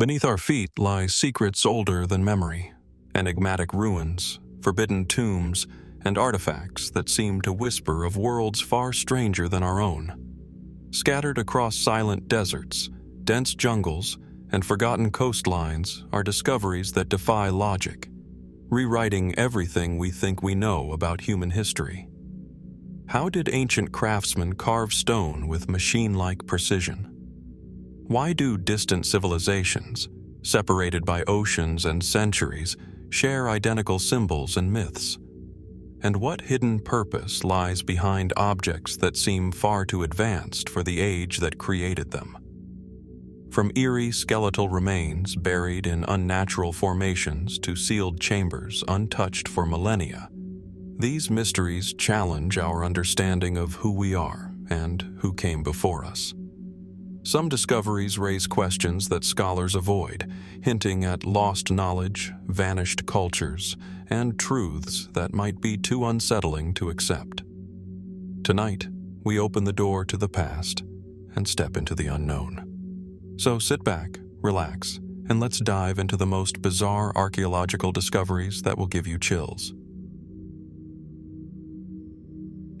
Beneath our feet lie secrets older than memory, enigmatic ruins, forbidden tombs, and artifacts that seem to whisper of worlds far stranger than our own. Scattered across silent deserts, dense jungles, and forgotten coastlines are discoveries that defy logic, rewriting everything we think we know about human history. How did ancient craftsmen carve stone with machine-like precision? Why do distant civilizations, separated by oceans and centuries, share identical symbols and myths? And what hidden purpose lies behind objects that seem far too advanced for the age that created them? From eerie skeletal remains buried in unnatural formations to sealed chambers untouched for millennia, these mysteries challenge our understanding of who we are and who came before us. Some discoveries raise questions that scholars avoid, hinting at lost knowledge, vanished cultures, and truths that might be too unsettling to accept. Tonight, we open the door to the past and step into the unknown. So sit back, relax, and let's dive into the most bizarre archaeological discoveries that will give you chills.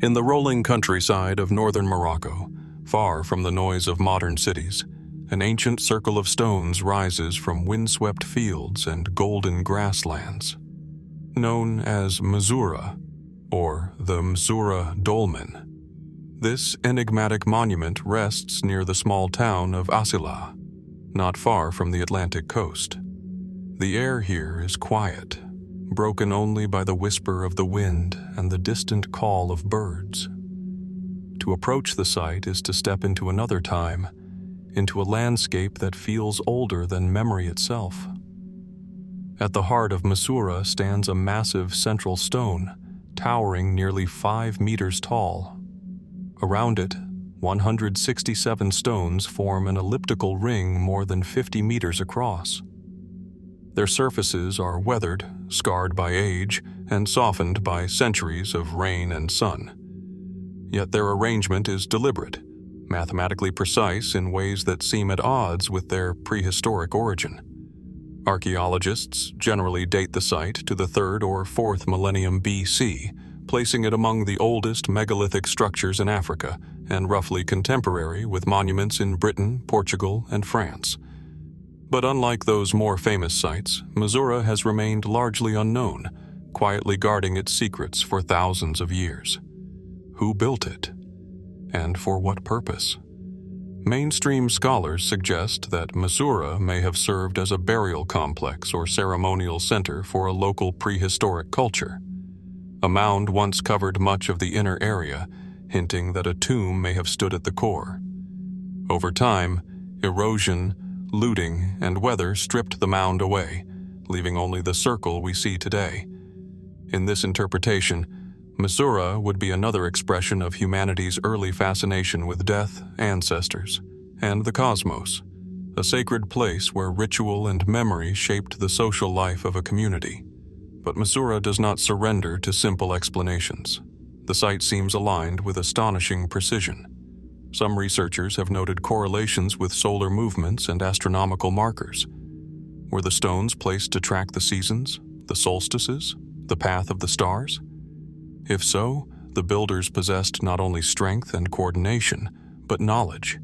In the rolling countryside of northern Morocco, far from the noise of modern cities, an ancient circle of stones rises from windswept fields and golden grasslands. Known as Msoura, or the Msoura Dolmen, this enigmatic monument rests near the small town of Asila, not far from the Atlantic coast. The air here is quiet, broken only by the whisper of the wind and the distant call of birds. To approach the site is to step into another time, into a landscape that feels older than memory itself. At the heart of Msoura stands a massive central stone, towering nearly 5 meters tall. Around it, 167 stones form an elliptical ring more than 50 meters across. Their surfaces are weathered, scarred by age, and softened by centuries of rain and sun. Yet their arrangement is deliberate, mathematically precise in ways that seem at odds with their prehistoric origin. Archaeologists generally date the site to the 3rd or 4th millennium BC, placing it among the oldest megalithic structures in Africa and roughly contemporary with monuments in Britain, Portugal, and France. But unlike those more famous sites, Msoura has remained largely unknown, quietly guarding its secrets for thousands of years. Who built it? And for what purpose? Mainstream scholars suggest that Msoura may have served as a burial complex or ceremonial center for a local prehistoric culture. A mound once covered much of the inner area, hinting that a tomb may have stood at the core. Over time, erosion, looting, and weather stripped the mound away, leaving only the circle we see today. In this interpretation, Msoura would be another expression of humanity's early fascination with death, ancestors, and the cosmos, a sacred place where ritual and memory shaped the social life of a community. But Msoura does not surrender to simple explanations. The site seems aligned with astonishing precision. Some researchers have noted correlations with solar movements and astronomical markers. Were the stones placed to track the seasons, the solstices, the path of the stars? If so, the builders possessed not only strength and coordination, but knowledge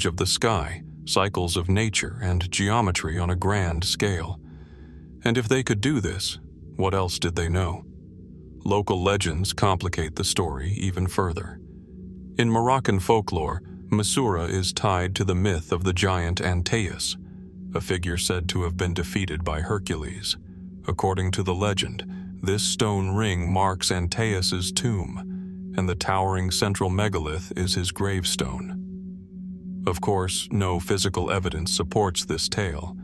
of the sky, cycles of nature, and geometry on a grand scale. And if they could do this, what else did they know? Local legends complicate the story even further. In Moroccan folklore, Msoura is tied to the myth of the giant Antaeus, a figure said to have been defeated by Hercules. According to the legend, this stone ring marks Antaeus's tomb, and the towering central megalith is his gravestone. Of course, no physical evidence supports this tale,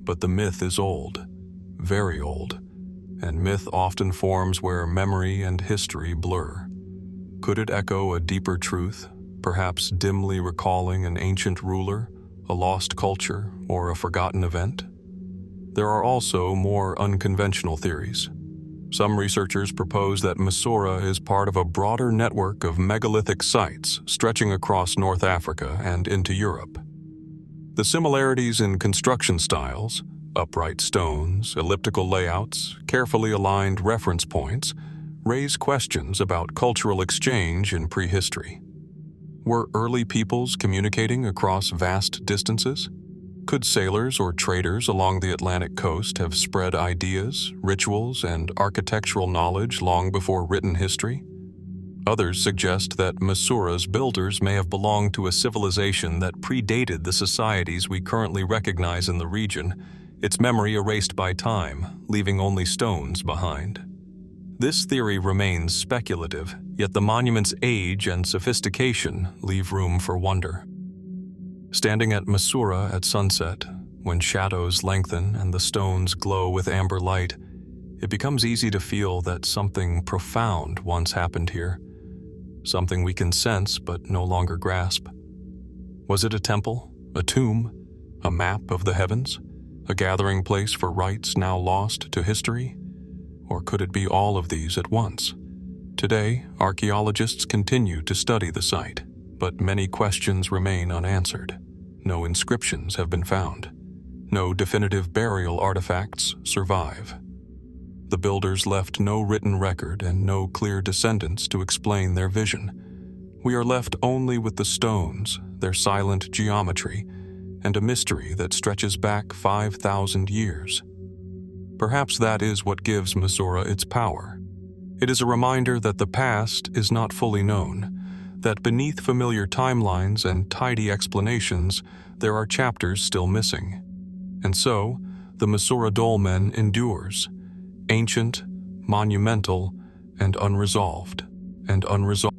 but the myth is old, very old, and myth often forms where memory and history blur. Could it echo a deeper truth, perhaps dimly recalling an ancient ruler, a lost culture, or a forgotten event? There are also more unconventional theories. Some researchers propose that Msoura is part of a broader network of megalithic sites stretching across North Africa and into Europe. The similarities in construction styles, upright stones, elliptical layouts, carefully aligned reference points, raise questions about cultural exchange in prehistory. Were early peoples communicating across vast distances? Could sailors or traders along the Atlantic coast have spread ideas, rituals, and architectural knowledge long before written history? Others suggest that Msoura's builders may have belonged to a civilization that predated the societies we currently recognize in the region, its memory erased by time, leaving only stones behind. This theory remains speculative, yet the monument's age and sophistication leave room for wonder. Standing at Msoura at sunset, when shadows lengthen and the stones glow with amber light, it becomes easy to feel that something profound once happened here, something we can sense but no longer grasp. Was it a temple, a tomb, a map of the heavens, a gathering place for rites now lost to history? Or could it be all of these at once? Today, archaeologists continue to study the site, but many questions remain unanswered. No inscriptions have been found. No definitive burial artifacts survive. The builders left no written record and no clear descendants to explain their vision. We are left only with the stones, their silent geometry, and a mystery that stretches back 5,000 years. Perhaps that is what gives Msoura its power. It is a reminder that the past is not fully known, that beneath familiar timelines and tidy explanations, there are chapters still missing. And so, the Msoura Dolmen endures, ancient, monumental, and unresolved.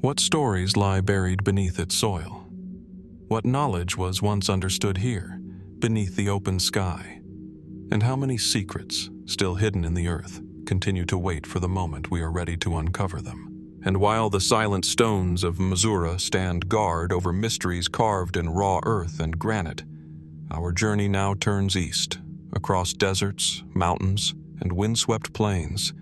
What stories lie buried beneath its soil? What knowledge was once understood here, beneath the open sky? And how many secrets, still hidden in the earth, continue to wait for the moment we are ready to uncover them? And while the silent stones of Msoura stand guard over mysteries carved in raw earth and granite, our journey now turns east, across deserts, mountains, and windswept plains,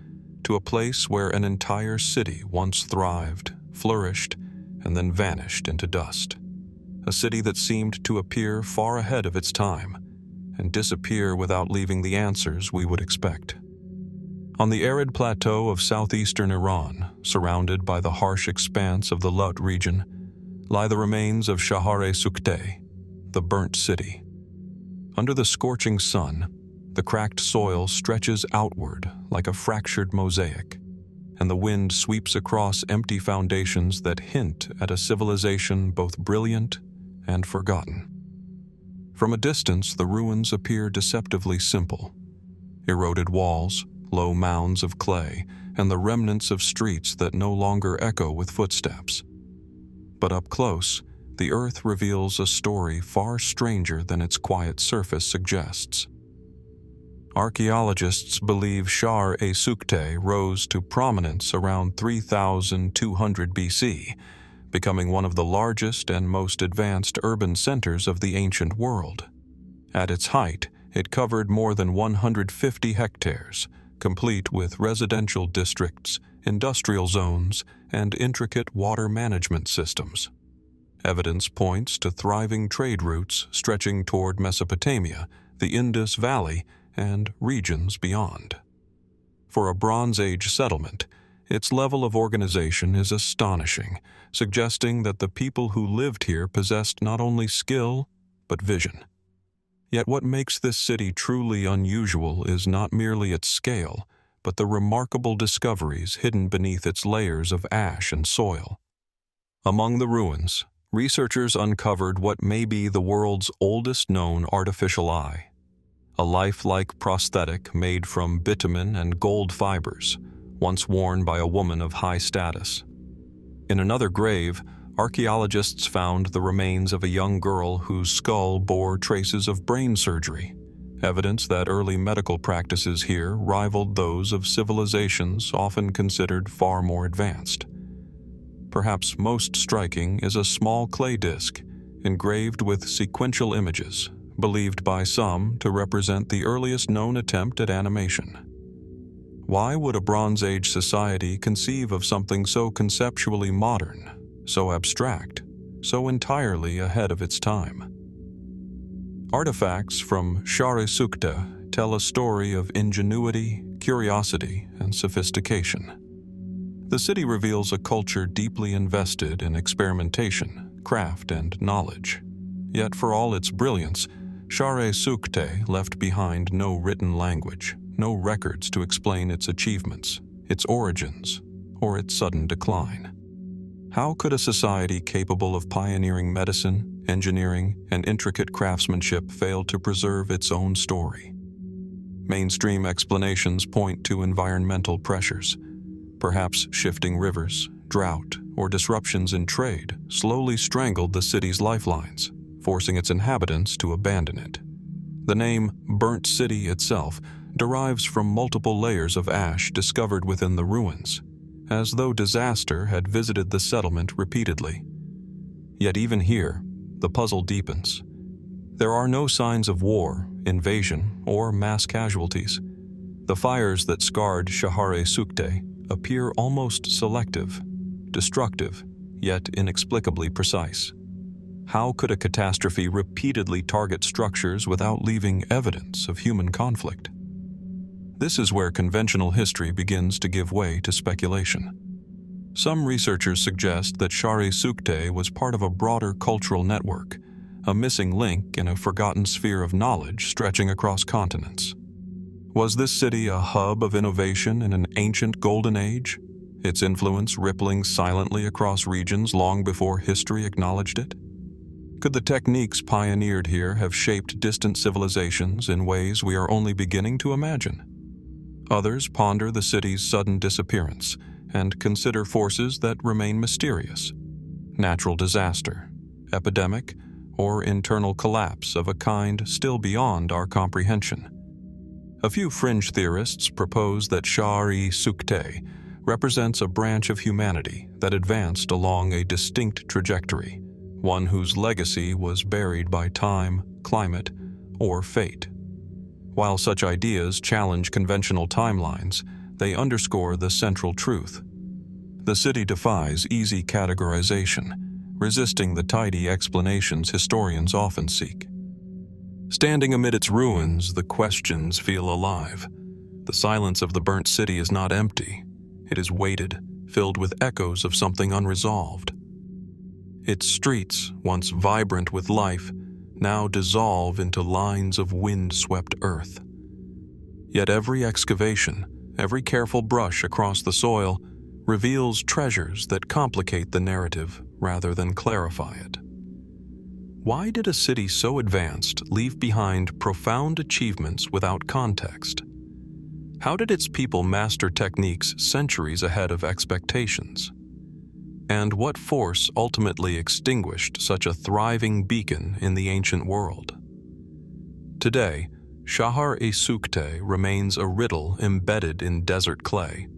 to a place where an entire city once thrived, flourished, and then vanished into dust. A city that seemed to appear far ahead of its time, and disappear without leaving the answers we would expect. On the arid plateau of southeastern Iran, surrounded by the harsh expanse of the Lut region, lie the remains of Shahr-e Sukhteh, the burnt city. Under the scorching sun, the cracked soil stretches outward like a fractured mosaic, and the wind sweeps across empty foundations that hint at a civilization both brilliant and forgotten. From a distance, the ruins appear deceptively simple. Eroded walls, low mounds of clay, and the remnants of streets that no longer echo with footsteps. But up close, the earth reveals a story far stranger than its quiet surface suggests. Archaeologists believe Shahr-e Sukhteh rose to prominence around 3200 BC, becoming one of the largest and most advanced urban centers of the ancient world. At its height, it covered more than 150 hectares, complete with residential districts, industrial zones, and intricate water management systems. Evidence points to thriving trade routes stretching toward Mesopotamia, the Indus Valley, and regions beyond. For a Bronze Age settlement, its level of organization is astonishing, suggesting that the people who lived here possessed not only skill, but vision. Yet what makes this city truly unusual is not merely its scale, but the remarkable discoveries hidden beneath its layers of ash and soil. Among the ruins, researchers uncovered what may be the world's oldest known artificial eye, a lifelike prosthetic made from bitumen and gold fibers, once worn by a woman of high status. In another grave, archaeologists found the remains of a young girl whose skull bore traces of brain surgery, evidence that early medical practices here rivaled those of civilizations often considered far more advanced. Perhaps most striking is a small clay disc engraved with sequential images, believed by some to represent the earliest known attempt at animation. Why would a Bronze Age society conceive of something so conceptually modern, so abstract, so entirely ahead of its time? Artifacts from Shahr-e Sukhteh tell a story of ingenuity, curiosity, and sophistication. The city reveals a culture deeply invested in experimentation, craft, and knowledge. Yet for all its brilliance, Shahr-e Sukhteh left behind no written language, no records to explain its achievements, its origins, or its sudden decline. How could a society capable of pioneering medicine, engineering, and intricate craftsmanship fail to preserve its own story? Mainstream explanations point to environmental pressures. Perhaps shifting rivers, drought, or disruptions in trade slowly strangled the city's lifelines, forcing its inhabitants to abandon it. The name Burnt City itself derives from multiple layers of ash discovered within the ruins, as though disaster had visited the settlement repeatedly. Yet even here, the puzzle deepens. There are no signs of war, invasion, or mass casualties. The fires that scarred Shahr-e Sukhteh appear almost selective, destructive, yet inexplicably precise. How could a catastrophe repeatedly target structures without leaving evidence of human conflict? This is where conventional history begins to give way to speculation. Some researchers suggest that Shahr-e Sukhteh was part of a broader cultural network, a missing link in a forgotten sphere of knowledge stretching across continents. Was this city a hub of innovation in an ancient golden age, its influence rippling silently across regions long before history acknowledged it? Could the techniques pioneered here have shaped distant civilizations in ways we are only beginning to imagine? Others ponder the city's sudden disappearance and consider forces that remain mysterious: natural disaster, epidemic, or internal collapse of a kind still beyond our comprehension. A few fringe theorists propose that Shahr-e Sukhteh represents a branch of humanity that advanced along a distinct trajectory, one whose legacy was buried by time, climate, or fate. While such ideas challenge conventional timelines, they underscore the central truth. The city defies easy categorization, resisting the tidy explanations historians often seek. Standing amid its ruins, the questions feel alive. The silence of the burnt city is not empty. It is weighted, filled with echoes of something unresolved. Its streets, once vibrant with life, now dissolve into lines of wind-swept earth. Yet every excavation, every careful brush across the soil, reveals treasures that complicate the narrative rather than clarify it. Why did a city so advanced leave behind profound achievements without context? How did its people master techniques centuries ahead of expectations? And what force ultimately extinguished such a thriving beacon in the ancient world? Today, Shahr-e Sukhteh remains a riddle embedded in desert clay,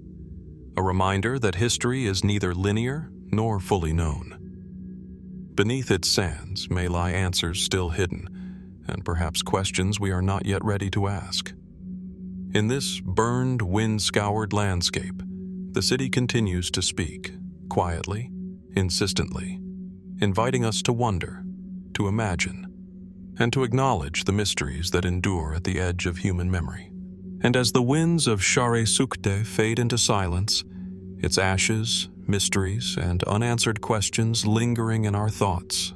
a reminder that history is neither linear nor fully known. Beneath its sands may lie answers still hidden, and perhaps questions we are not yet ready to ask. In this burned, wind-scoured landscape, the city continues to speak, quietly, insistently, inviting us to wonder, to imagine, and to acknowledge the mysteries that endure at the edge of human memory. And as the winds of Shahr-e Sukhteh fade into silence, its ashes, mysteries, and unanswered questions lingering in our thoughts,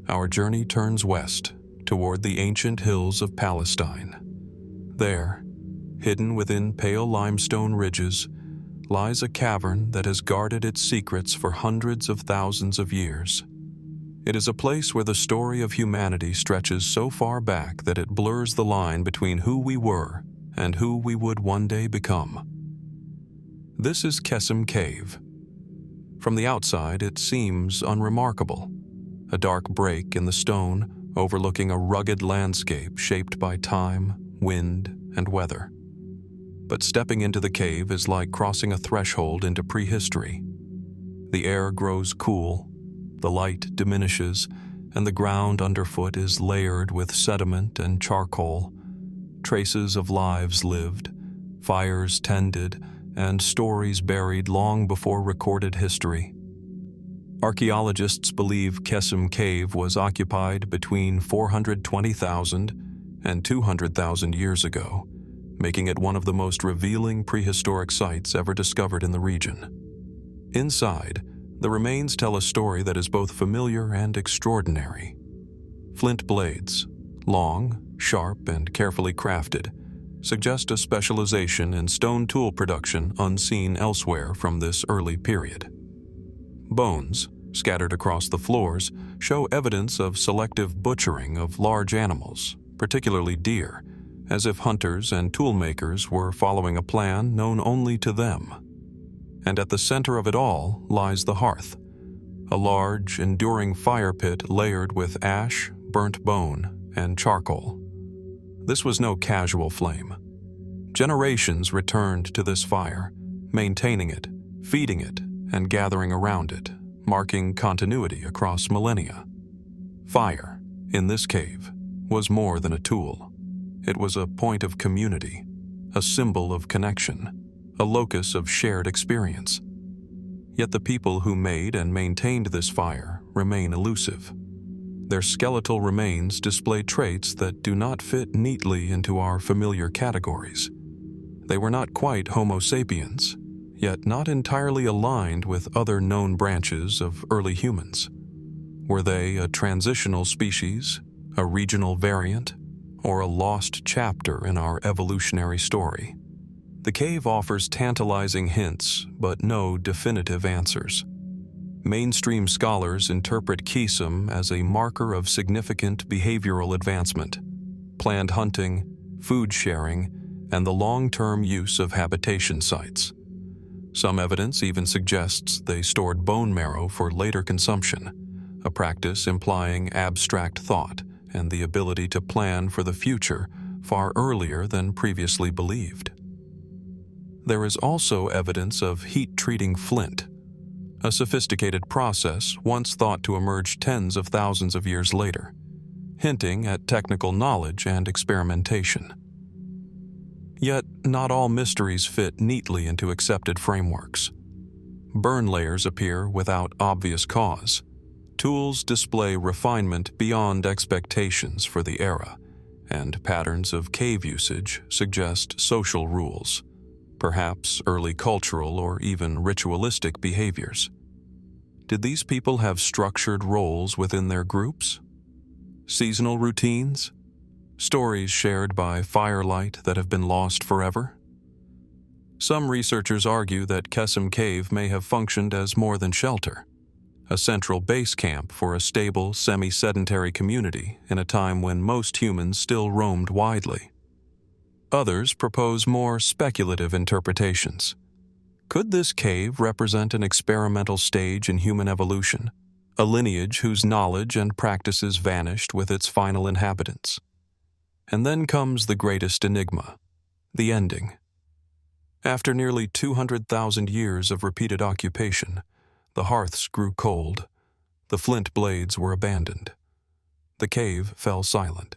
our journey turns west toward the ancient hills of Palestine. There, hidden within pale limestone ridges, lies a cavern that has guarded its secrets for hundreds of thousands of years. It is a place where the story of humanity stretches so far back that it blurs the line between who we were and who we would one day become. This is Qesem Cave. From the outside, it seems unremarkable, a dark break in the stone overlooking a rugged landscape shaped by time, wind, and weather. But stepping into the cave is like crossing a threshold into prehistory. The air grows cool, the light diminishes, and the ground underfoot is layered with sediment and charcoal, traces of lives lived, fires tended, and stories buried long before recorded history. Archaeologists believe Qesem Cave was occupied between 420,000 and 200,000 years ago, making it one of the most revealing prehistoric sites ever discovered in the region. Inside, the remains tell a story that is both familiar and extraordinary. Flint blades, long, sharp, and carefully crafted, suggest a specialization in stone tool production unseen elsewhere from this early period. Bones, scattered across the floors, show evidence of selective butchering of large animals, particularly deer, as if hunters and toolmakers were following a plan known only to them. And at the center of it all lies the hearth, a large, enduring fire pit layered with ash, burnt bone, and charcoal. This was no casual flame. Generations returned to this fire, maintaining it, feeding it, and gathering around it, marking continuity across millennia. Fire, in this cave, was more than a tool. It was a point of community, a symbol of connection, a locus of shared experience. Yet the people who made and maintained this fire remain elusive. Their skeletal remains display traits that do not fit neatly into our familiar categories. They were not quite Homo sapiens, yet not entirely aligned with other known branches of early humans. Were they a transitional species, a regional variant, or a lost chapter in our evolutionary story? The cave offers tantalizing hints, but no definitive answers. Mainstream scholars interpret Qesem as a marker of significant behavioral advancement, planned hunting, food sharing, and the long-term use of habitation sites. Some evidence even suggests they stored bone marrow for later consumption, a practice implying abstract thought and the ability to plan for the future far earlier than previously believed. There is also evidence of heat-treating flint, a sophisticated process once thought to emerge tens of thousands of years later, hinting at technical knowledge and experimentation. Yet, not all mysteries fit neatly into accepted frameworks. Burn layers appear without obvious cause. Tools display refinement beyond expectations for the era, and patterns of cave usage suggest social rules, perhaps early cultural or even ritualistic behaviors. Did these people have structured roles within their groups? Seasonal routines? Stories shared by firelight that have been lost forever? Some researchers argue that Qesem Cave may have functioned as more than shelter, a central base camp for a stable, semi-sedentary community in a time when most humans still roamed widely. Others propose more speculative interpretations. Could this cave represent an experimental stage in human evolution, a lineage whose knowledge and practices vanished with its final inhabitants? And then comes the greatest enigma, the ending. After nearly 200,000 years of repeated occupation, the hearths grew cold, the flint blades were abandoned. The cave fell silent.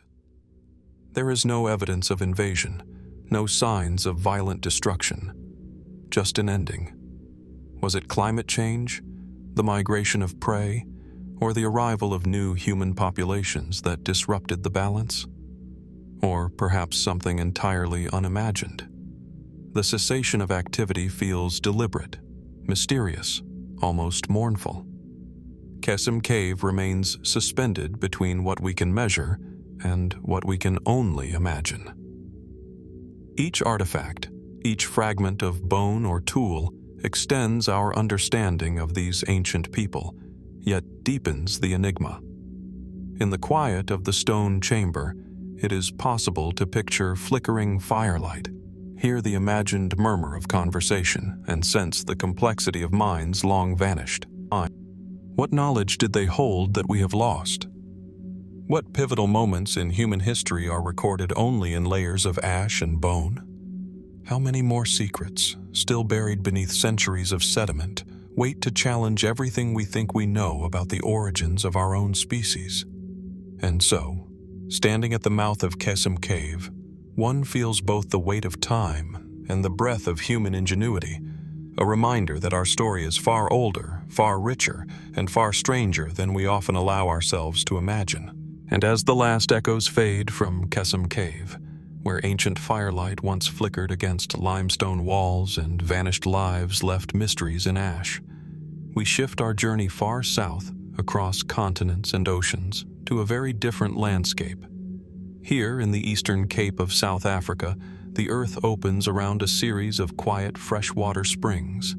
There is no evidence of invasion, no signs of violent destruction, just an ending. Was it climate change, the migration of prey, or the arrival of new human populations that disrupted the balance? Or perhaps something entirely unimagined? The cessation of activity feels deliberate, mysterious, almost mournful. Qesem Cave remains suspended between what we can measure and what we can only imagine. Each artifact, each fragment of bone or tool extends our understanding of these ancient people, yet deepens the enigma. In the quiet of the stone chamber, it is possible to picture flickering firelight, hear the imagined murmur of conversation, and sense the complexity of minds long vanished. What knowledge did they hold that we have lost? What pivotal moments in human history are recorded only in layers of ash and bone? How many more secrets, still buried beneath centuries of sediment, wait to challenge everything we think we know about the origins of our own species? And so, standing at the mouth of Qesem Cave, one feels both the weight of time and the breath of human ingenuity, a reminder that our story is far older, far richer, and far stranger than we often allow ourselves to imagine. And as the last echoes fade from Qesem Cave, where ancient firelight once flickered against limestone walls and vanished lives left mysteries in ash, we shift our journey far south, across continents and oceans, to a very different landscape. Here, in the eastern Cape of South Africa, the earth opens around a series of quiet freshwater springs.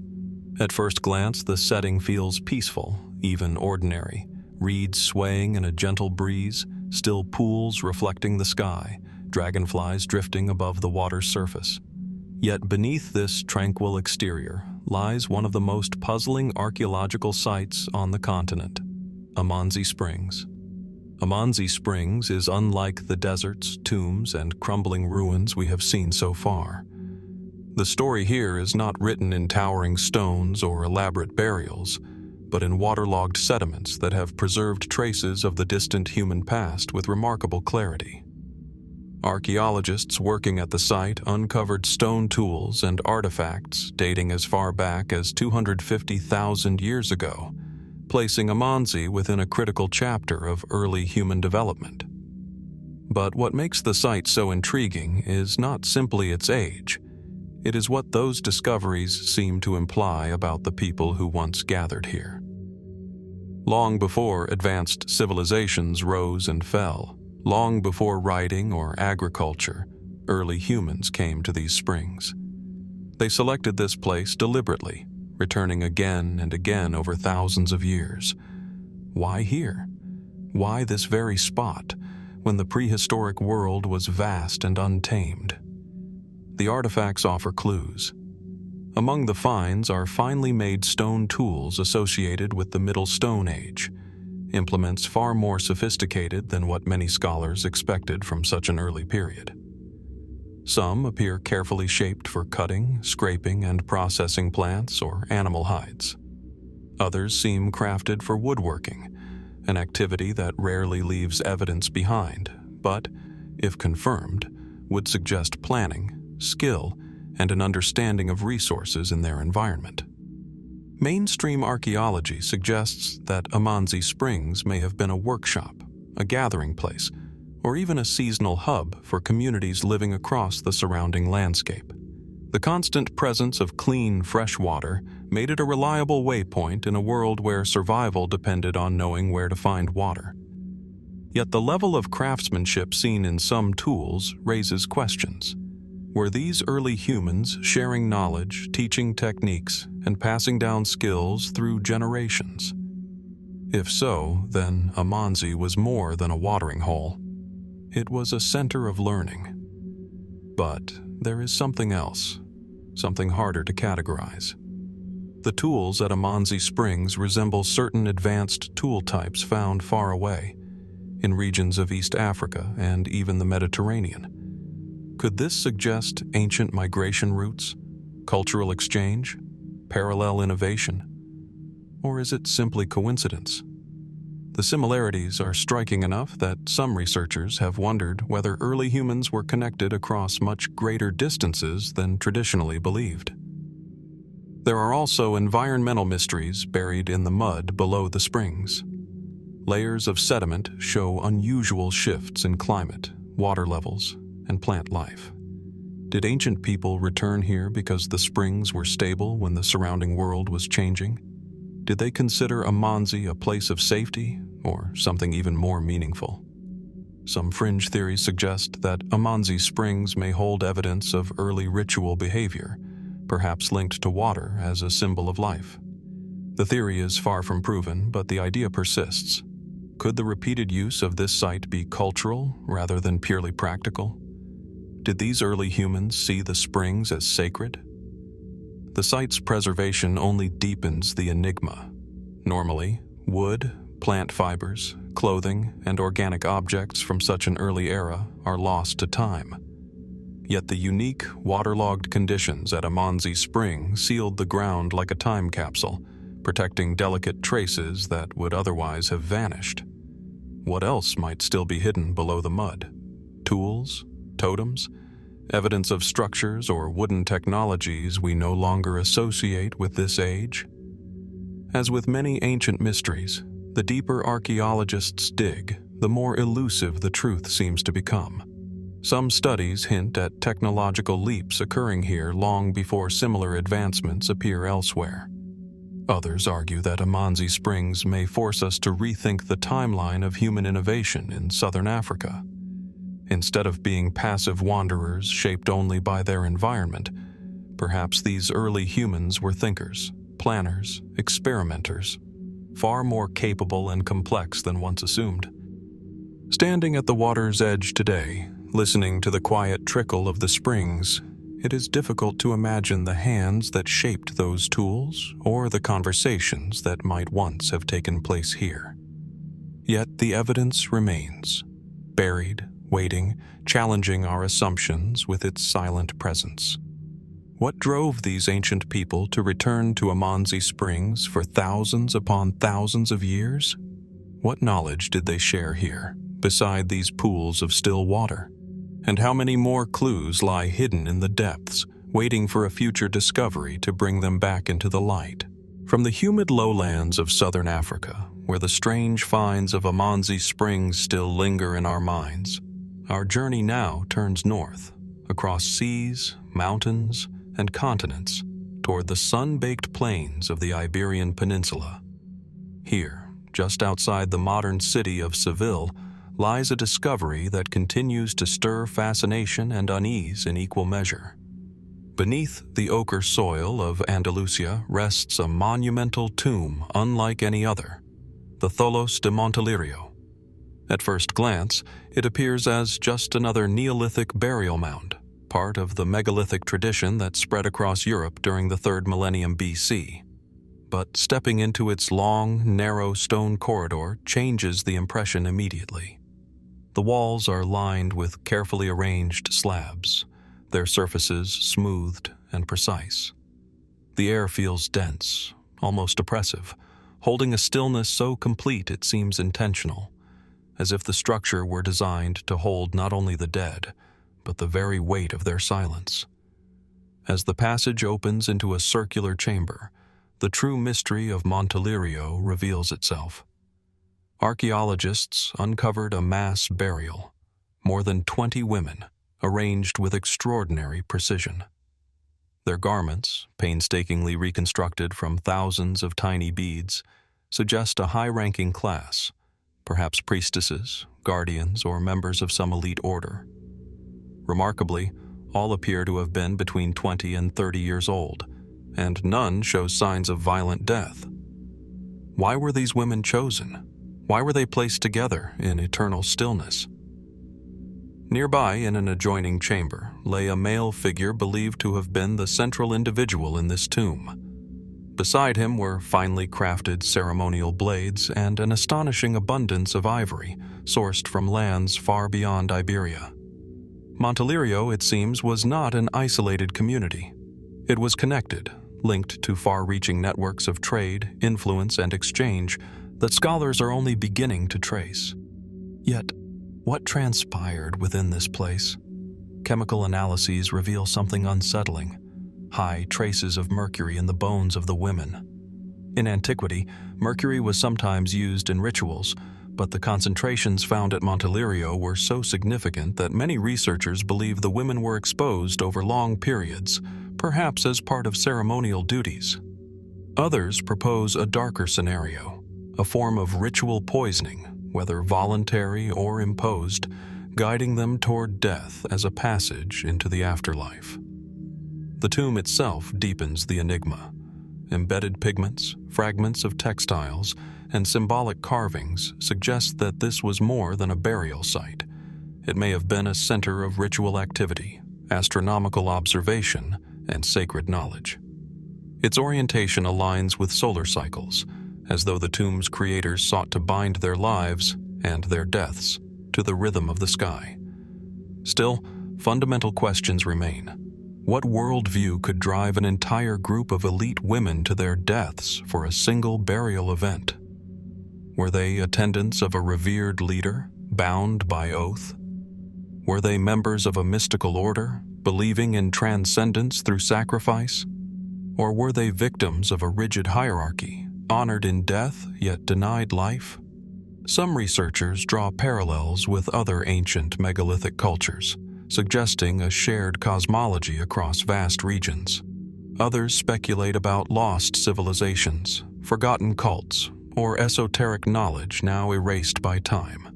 At first glance, the setting feels peaceful, even ordinary. Reeds swaying in a gentle breeze, still pools reflecting the sky, dragonflies drifting above the water's surface. Yet beneath this tranquil exterior lies one of the most puzzling archaeological sites on the continent, Amanzi Springs. Amanzi Springs is unlike the deserts, tombs, and crumbling ruins we have seen so far. The story here is not written in towering stones or elaborate burials, but in waterlogged sediments that have preserved traces of the distant human past with remarkable clarity. Archaeologists working at the site uncovered stone tools and artifacts dating as far back as 250,000 years ago, placing Amanzi within a critical chapter of early human development. But what makes the site so intriguing is not simply its age. It is what those discoveries seem to imply about the people who once gathered here. Long before advanced civilizations rose and fell, long before writing or agriculture, early humans came to these springs. They selected this place deliberately, returning again and again over thousands of years. Why here? Why this very spot, when the prehistoric world was vast and untamed? The artifacts offer clues. Among the finds are finely made stone tools associated with the Middle Stone Age, implements far more sophisticated than what many scholars expected from such an early period. Some appear carefully shaped for cutting, scraping, and processing plants or animal hides. Others seem crafted for woodworking, an activity that rarely leaves evidence behind, but, if confirmed, would suggest planning, skill, and an understanding of resources in their environment. Mainstream archaeology suggests that Amanzi Springs may have been a workshop, a gathering place, or even a seasonal hub for communities living across the surrounding landscape. The constant presence of clean, fresh water made it a reliable waypoint in a world where survival depended on knowing where to find water. Yet the level of craftsmanship seen in some tools raises questions. Were these early humans sharing knowledge, teaching techniques, and passing down skills through generations? If so, then Amanzi was more than a watering hole. It was a center of learning. But there is something else, something harder to categorize. The tools at Amanzi Springs resemble certain advanced tool types found far away, in regions of East Africa and even the Mediterranean. Could this suggest ancient migration routes, cultural exchange, parallel innovation? Or is it simply coincidence? The similarities are striking enough that some researchers have wondered whether early humans were connected across much greater distances than traditionally believed. There are also environmental mysteries buried in the mud below the springs. Layers of sediment show unusual shifts in climate, water levels, and plant life. Did ancient people return here because the springs were stable when the surrounding world was changing? Did they consider Amanzi a place of safety, or something even more meaningful? Some fringe theories suggest that Amanzi Springs may hold evidence of early ritual behavior, perhaps linked to water as a symbol of life. The theory is far from proven, but the idea persists. Could the repeated use of this site be cultural rather than purely practical? Did these early humans see the springs as sacred? The site's preservation only deepens the enigma. Normally, wood, plant fibers, clothing, and organic objects from such an early era are lost to time. Yet the unique, waterlogged conditions at Amanzi Spring sealed the ground like a time capsule, protecting delicate traces that would otherwise have vanished. What else might still be hidden below the mud? Tools? Totems? evidence of structures or wooden technologies we no longer associate with this age. As with many ancient mysteries, the deeper archaeologists dig, the more elusive the truth seems to become. Some studies hint at technological leaps occurring here long before similar advancements appear elsewhere. Others argue that Amanzi Springs may force us to rethink the timeline of human innovation in southern Africa. Instead of being passive wanderers shaped only by their environment, perhaps these early humans were thinkers, planners, experimenters, far more capable and complex than once assumed. Standing at the water's edge today, listening to the quiet trickle of the springs, it is difficult to imagine the hands that shaped those tools or the conversations that might once have taken place here. Yet the evidence remains, buried, waiting, challenging our assumptions with its silent presence. What drove these ancient people to return to Amanzi Springs for thousands upon thousands of years? What knowledge did they share here, beside these pools of still water? And how many more clues lie hidden in the depths, waiting for a future discovery to bring them back into the light? From the humid lowlands of southern Africa, where the strange finds of Amanzi Springs still linger in our minds, our journey now turns north, across seas, mountains, and continents, toward the sun-baked plains of the Iberian Peninsula. Here, just outside the modern city of Seville, lies a discovery that continues to stir fascination and unease in equal measure. Beneath the ochre soil of Andalusia rests a monumental tomb unlike any other, the Tholos de Montelirio. At first glance, it appears as just another Neolithic burial mound, part of the megalithic tradition that spread across Europe during the 3rd millennium BC. But stepping into its long, narrow stone corridor changes the impression immediately. The walls are lined with carefully arranged slabs, their surfaces smoothed and precise. The air feels dense, almost oppressive, holding a stillness so complete it seems intentional, as if the structure were designed to hold not only the dead, but the very weight of their silence. As the passage opens into a circular chamber, the true mystery of Montelirio reveals itself. Archaeologists uncovered a mass burial, more than 20 women, arranged with extraordinary precision. Their garments, painstakingly reconstructed from thousands of tiny beads, suggest a high-ranking class, perhaps priestesses, guardians, or members of some elite order. Remarkably, all appear to have been between 20 and 30 years old, and none shows signs of violent death. Why were these women chosen? Why were they placed together in eternal stillness? Nearby, in an adjoining chamber, lay a male figure believed to have been the central individual in this tomb. Beside him were finely crafted ceremonial blades and an astonishing abundance of ivory, sourced from lands far beyond Iberia. Montelirio, it seems, was not an isolated community. It was connected, linked to far-reaching networks of trade, influence, and exchange that scholars are only beginning to trace. Yet, what transpired within this place? Chemical analyses reveal something unsettling: high traces of mercury in the bones of the women. In antiquity, mercury was sometimes used in rituals, but the concentrations found at Montelirio were so significant that many researchers believe the women were exposed over long periods, perhaps as part of ceremonial duties. Others propose a darker scenario, a form of ritual poisoning, whether voluntary or imposed, guiding them toward death as a passage into the afterlife. The tomb itself deepens the enigma. Embedded pigments, fragments of textiles, and symbolic carvings suggest that this was more than a burial site. It may have been a center of ritual activity, astronomical observation, and sacred knowledge. Its orientation aligns with solar cycles, as though the tomb's creators sought to bind their lives and their deaths to the rhythm of the sky. Still, fundamental questions remain. What worldview could drive an entire group of elite women to their deaths for a single burial event? Were they attendants of a revered leader, bound by oath? Were they members of a mystical order, believing in transcendence through sacrifice? Or were they victims of a rigid hierarchy, honored in death yet denied life? Some researchers draw parallels with other ancient megalithic cultures, suggesting a shared cosmology across vast regions. Others speculate about lost civilizations, forgotten cults, or esoteric knowledge now erased by time.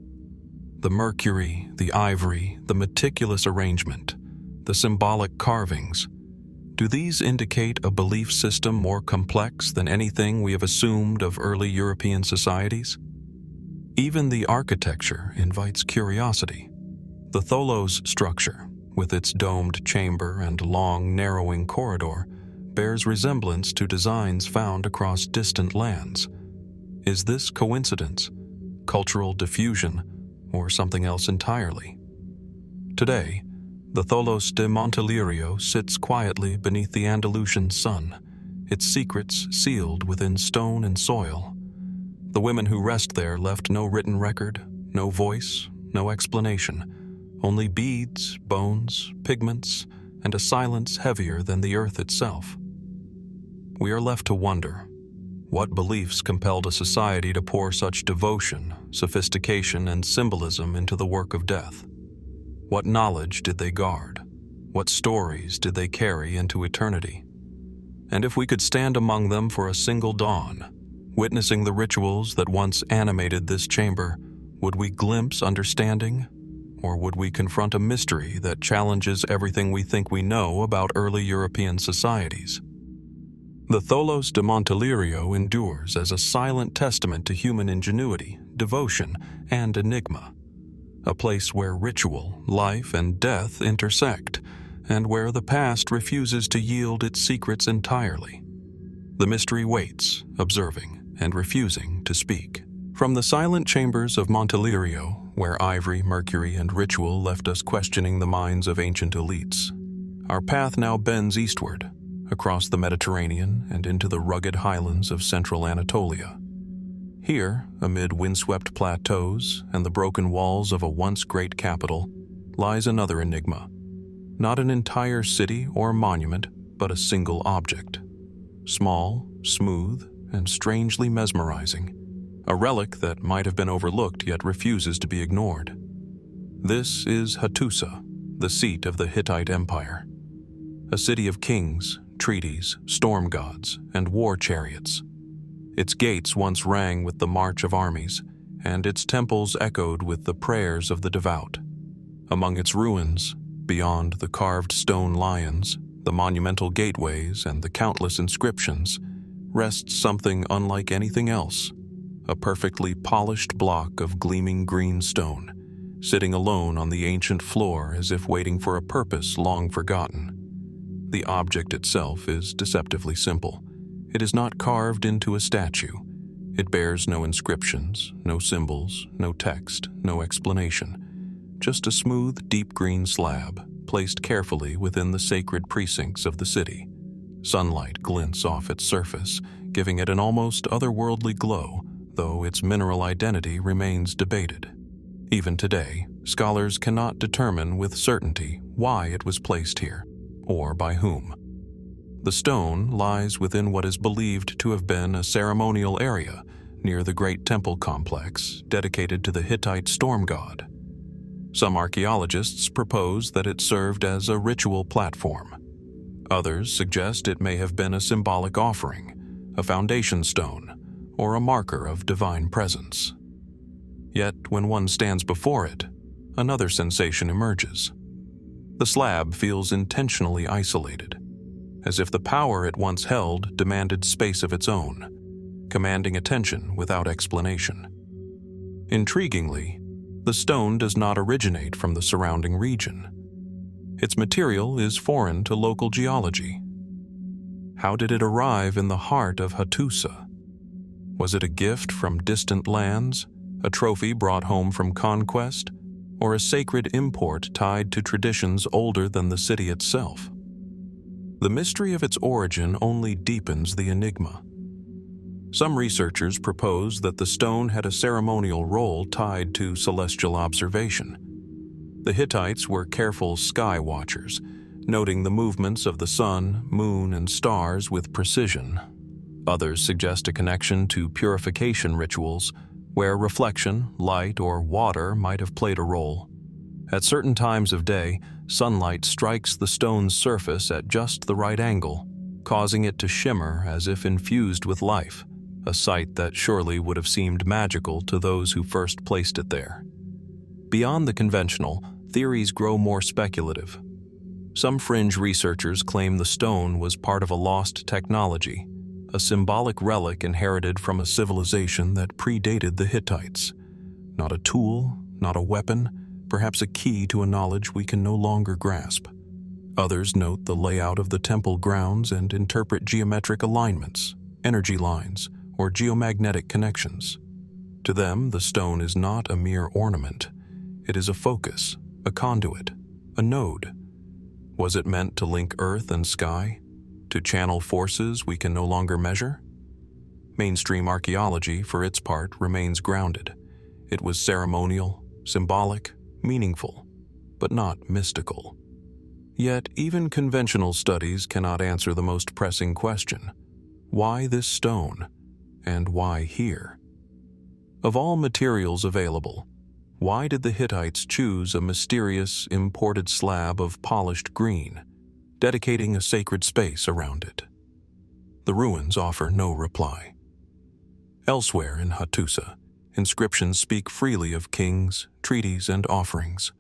The mercury, the ivory, the meticulous arrangement, the symbolic carvings. Do these indicate a belief system more complex than anything we have assumed of early European societies? Even the architecture invites curiosity. The Tholos structure, with its domed chamber and long, narrowing corridor, bears resemblance to designs found across distant lands. Is this coincidence, cultural diffusion, or something else entirely? Today, the Tholos de Montelirio sits quietly beneath the Andalusian sun, its secrets sealed within stone and soil. The women who rest there left no written record, no voice, no explanation, only beads, bones, pigments, and a silence heavier than the earth itself. We are left to wonder, what beliefs compelled a society to pour such devotion, sophistication, and symbolism into the work of death? What knowledge did they guard? What stories did they carry into eternity? And if we could stand among them for a single dawn, witnessing the rituals that once animated this chamber, would we glimpse understanding? Or would we confront a mystery that challenges everything we think we know about early European societies? The Tholos de Montelirio endures as a silent testament to human ingenuity, devotion, and enigma. A place where ritual, life, and death intersect, and where the past refuses to yield its secrets entirely. The mystery waits, observing, and refusing to speak. From the silent chambers of Montelirio, where ivory, mercury, and ritual left us questioning the minds of ancient elites, our path now bends eastward, across the Mediterranean and into the rugged highlands of central Anatolia. Here, amid windswept plateaus and the broken walls of a once great capital, lies another enigma. Not an entire city or monument, but a single object. Small, smooth, and strangely mesmerizing. A relic that might have been overlooked yet refuses to be ignored. This is Hattusa, the seat of the Hittite Empire. A city of kings, treaties, storm gods, and war chariots. Its gates once rang with the march of armies, and its temples echoed with the prayers of the devout. Among its ruins, beyond the carved stone lions, the monumental gateways, and the countless inscriptions, rests something unlike anything else. A perfectly polished block of gleaming green stone, sitting alone on the ancient floor as if waiting for a purpose long forgotten. The object itself is deceptively simple. It is not carved into a statue. It bears no inscriptions, no symbols, no text, no explanation. Just a smooth, deep green slab, placed carefully within the sacred precincts of the city. Sunlight glints off its surface, giving it an almost otherworldly glow, though its mineral identity remains debated. Even today, scholars cannot determine with certainty why it was placed here, or by whom. The stone lies within what is believed to have been a ceremonial area near the great temple complex dedicated to the Hittite storm god. Some archaeologists propose that it served as a ritual platform. Others suggest it may have been a symbolic offering, a foundation stone, or a marker of divine presence. Yet, when one stands before it, another sensation emerges. The slab feels intentionally isolated, as if the power it once held demanded space of its own, commanding attention without explanation. Intriguingly, the stone does not originate from the surrounding region. Its material is foreign to local geology. How did it arrive in the heart of Hattusa? Was it a gift from distant lands, a trophy brought home from conquest, or a sacred import tied to traditions older than the city itself? The mystery of its origin only deepens the enigma. Some researchers propose that the stone had a ceremonial role tied to celestial observation. The Hittites were careful sky watchers, noting the movements of the sun, moon, and stars with precision. Others suggest a connection to purification rituals, where reflection, light, or water might have played a role. At certain times of day, sunlight strikes the stone's surface at just the right angle, causing it to shimmer as if infused with life, a sight that surely would have seemed magical to those who first placed it there. Beyond the conventional, theories grow more speculative. Some fringe researchers claim the stone was part of a lost technology, a symbolic relic inherited from a civilization that predated the Hittites. Not a tool, not a weapon, perhaps a key to a knowledge we can no longer grasp. Others note the layout of the temple grounds and interpret geometric alignments, energy lines, or geomagnetic connections. To them, the stone is not a mere ornament. It is a focus, a conduit, a node. Was it meant to link earth and sky? To channel forces we can no longer measure? Mainstream archaeology, for its part, remains grounded. It was ceremonial, symbolic, meaningful, but not mystical. Yet, even conventional studies cannot answer the most pressing question: why this stone, and why here? Of all materials available, why did the Hittites choose a mysterious, imported slab of polished green, dedicating a sacred space around it? The ruins offer no reply. Elsewhere in Hattusa, inscriptions speak freely of kings, treaties, and offerings.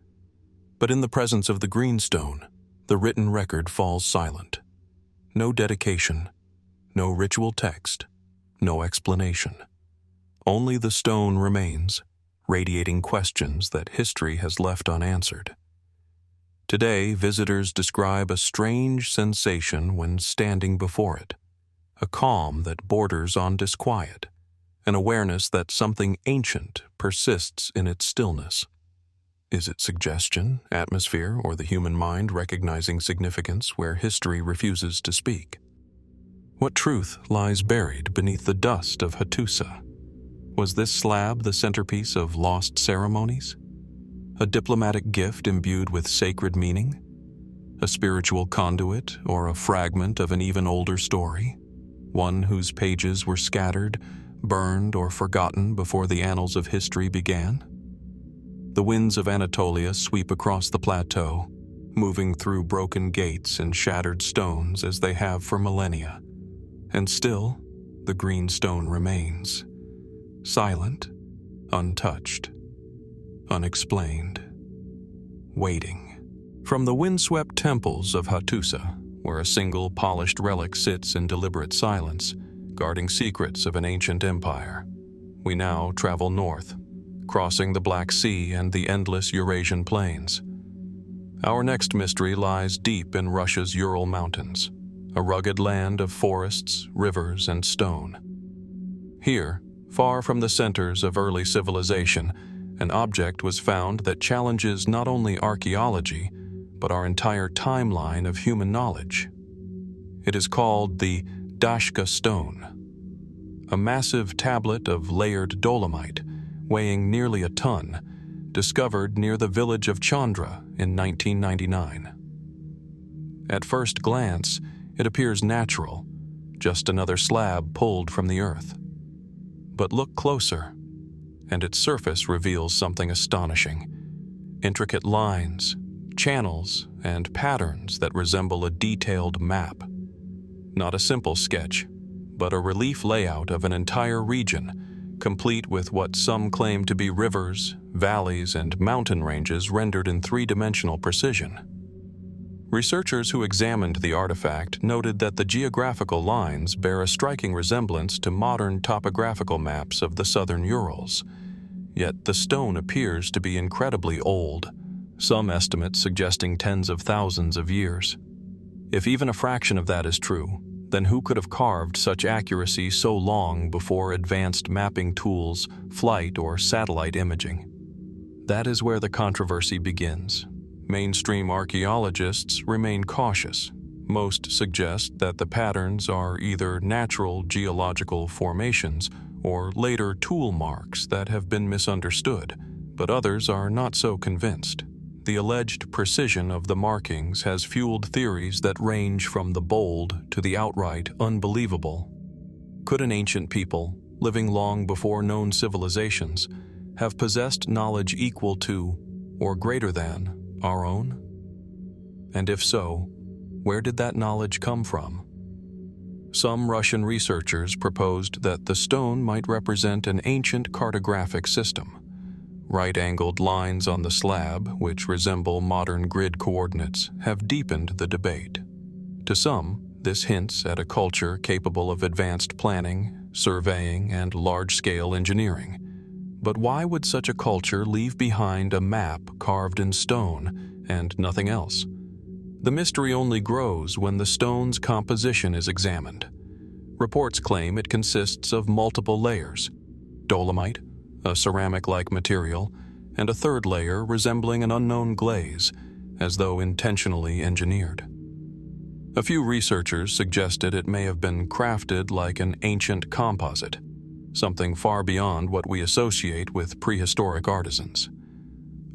But in the presence of the green stone, the written record falls silent. No dedication, no ritual text, no explanation. Only the stone remains, radiating questions that history has left unanswered. Today, visitors describe a strange sensation when standing before it, a calm that borders on disquiet, an awareness that something ancient persists in its stillness. Is it suggestion, atmosphere, or the human mind recognizing significance where history refuses to speak? What truth lies buried beneath the dust of Hattusa? Was this slab the centerpiece of lost ceremonies? A diplomatic gift imbued with sacred meaning? A spiritual conduit or a fragment of an even older story? One whose pages were scattered, burned, or forgotten before the annals of history began? The winds of Anatolia sweep across the plateau, moving through broken gates and shattered stones as they have for millennia. And still, the green stone remains, silent, untouched, unexplained, waiting. From the windswept temples of Hattusa, where a single polished relic sits in deliberate silence, guarding secrets of an ancient empire, we now travel north, crossing the Black Sea and the endless Eurasian plains. Our next mystery lies deep in Russia's Ural Mountains, a rugged land of forests, rivers, and stone. Here, far from the centers of early civilization, an object was found that challenges not only archaeology, but our entire timeline of human knowledge. It is called the Dashka stone, a massive tablet of layered dolomite, weighing nearly a ton, discovered near the village of Chandra in 1999. At first glance, it appears natural, just another slab pulled from the earth. But look closer, and its surface reveals something astonishing. Intricate lines, channels, and patterns that resemble a detailed map. Not a simple sketch, but a relief layout of an entire region, complete with what some claim to be rivers, valleys, and mountain ranges rendered in three-dimensional precision. Researchers who examined the artifact noted that the geographical lines bear a striking resemblance to modern topographical maps of the southern Urals. Yet the stone appears to be incredibly old, some estimates suggesting tens of thousands of years. If even a fraction of that is true, then who could have carved such accuracy so long before advanced mapping tools, flight, or satellite imaging? That is where the controversy begins. Mainstream archaeologists remain cautious. Most suggest that the patterns are either natural geological formations or later tool marks that have been misunderstood, but others are not so convinced. the alleged precision of the markings has fueled theories that range from the bold to the outright unbelievable. Could an ancient people, living long before known civilizations, have possessed knowledge equal to, or greater than, our own? And if so, where did that knowledge come from? Some Russian researchers proposed that the stone might represent an ancient cartographic system. Right-angled lines on the slab, which resemble modern grid coordinates, have deepened the debate. To some, this hints at a culture capable of advanced planning, surveying, and large-scale engineering. But why would such a culture leave behind a map carved in stone and nothing else? The mystery only grows when the stone's composition is examined. Reports claim it consists of multiple layers: dolomite, a ceramic-like material, and a third layer resembling an unknown glaze, as though intentionally engineered. A few researchers suggested it may have been crafted like an ancient composite, something far beyond what we associate with prehistoric artisans.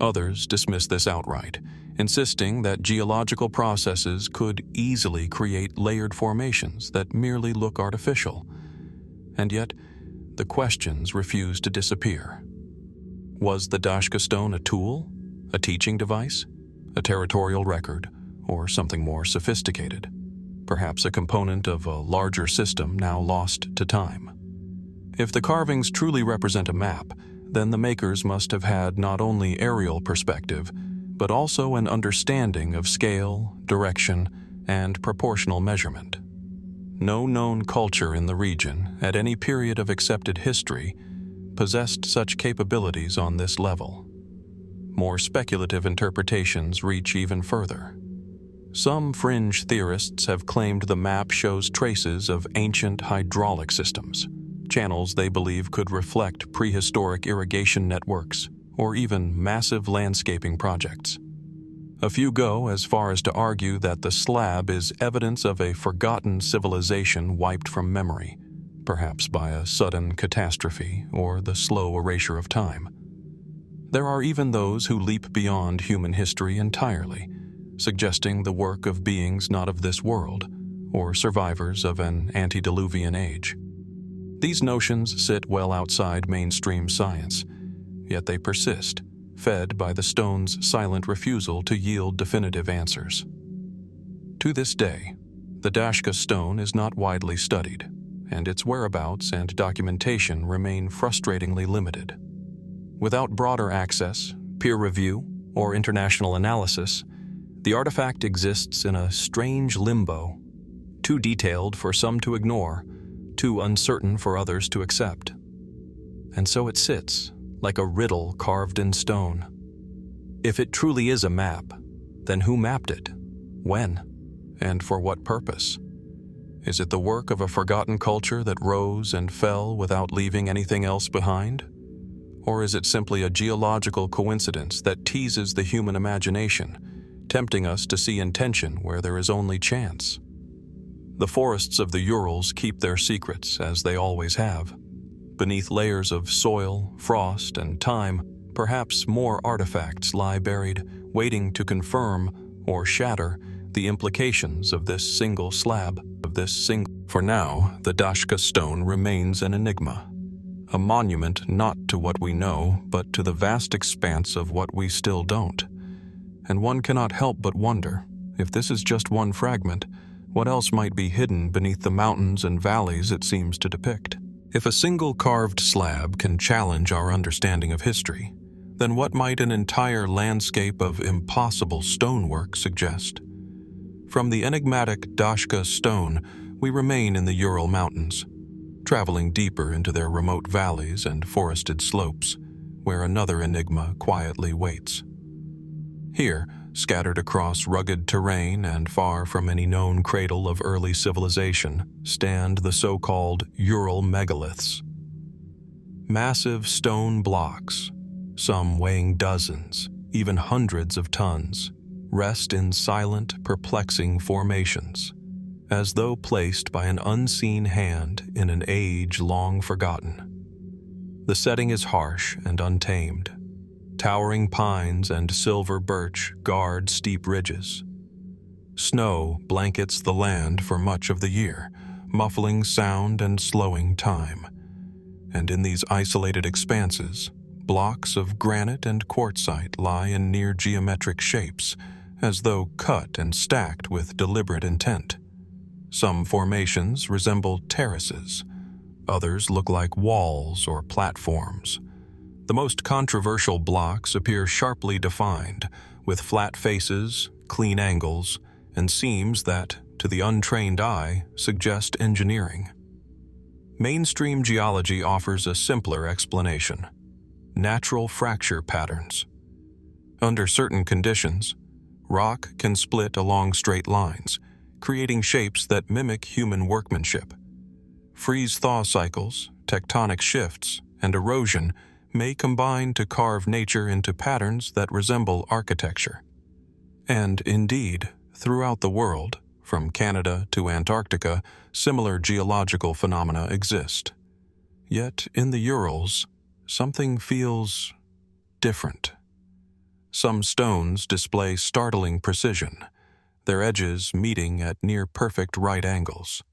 Others dismiss this outright, insisting that geological processes could easily create layered formations that merely look artificial. And yet, the questions refuse to disappear. Was the Dashka stone a tool, a teaching device, a territorial record, or something more sophisticated? Perhaps a component of a larger system now lost to time. If the carvings truly represent a map, then the makers must have had not only aerial perspective, but also an understanding of scale, direction, and proportional measurement. No known culture in the region, at any period of accepted history, possessed such capabilities on this level. More speculative interpretations reach even further. Some fringe theorists have claimed the map shows traces of ancient hydraulic systems, channels they believe could reflect prehistoric irrigation networks, or even massive landscaping projects. A few go as far as to argue that the slab is evidence of a forgotten civilization wiped from memory, perhaps by a sudden catastrophe or the slow erasure of time. There are even those who leap beyond human history entirely, suggesting the work of beings not of this world, or survivors of an antediluvian age. These notions sit well outside mainstream science, yet they persist, fed by the stone's silent refusal to yield definitive answers. To this day, the Dashka stone is not widely studied, and its whereabouts and documentation remain frustratingly limited. Without broader access, peer review, or international analysis, the artifact exists in a strange limbo, too detailed for some to ignore, too uncertain for others to accept. And so it sits, like a riddle carved in stone. If it truly is a map, then who mapped it? When? And for what purpose? Is it the work of a forgotten culture that rose and fell without leaving anything else behind? Or is it simply a geological coincidence that teases the human imagination, tempting us to see intention where there is only chance? The forests of the Urals keep their secrets, as they always have. Beneath layers of soil, frost, and time, perhaps more artifacts lie buried, waiting to confirm or shatter the implications of this single slab, For now, the Dashka stone remains an enigma, a monument not to what we know, but to the vast expanse of what we still don't. And one cannot help but wonder, if this is just one fragment, what else might be hidden beneath the mountains and valleys it seems to depict? If a single carved slab can challenge our understanding of history, then what might an entire landscape of impossible stonework suggest? From the enigmatic Dashka stone, we remain in the Ural Mountains, traveling deeper into their remote valleys and forested slopes, where another enigma quietly waits. Here, scattered across rugged terrain and far from any known cradle of early civilization, stand the so-called Ural megaliths. Massive stone blocks, some weighing dozens, even hundreds of tons, rest in silent, perplexing formations, as though placed by an unseen hand in an age long forgotten. The setting is harsh and untamed. Towering pines and silver birch guard steep ridges. Snow blankets the land for much of the year, muffling sound and slowing time. And in these isolated expanses, blocks of granite and quartzite lie in near geometric shapes, as though cut and stacked with deliberate intent. Some formations resemble terraces, others look like walls or platforms. The most controversial blocks appear sharply defined, with flat faces, clean angles, and seams that, to the untrained eye, suggest engineering. Mainstream geology offers a simpler explanation: natural fracture patterns. Under certain conditions, rock can split along straight lines, creating shapes that mimic human workmanship. Freeze-thaw cycles, tectonic shifts, and erosion may combine to carve nature into patterns that resemble architecture. And indeed, throughout the world, from Canada to Antarctica, similar geological phenomena exist. Yet in the Urals, something feels different. Some stones display startling precision, their edges meeting at near-perfect right angles.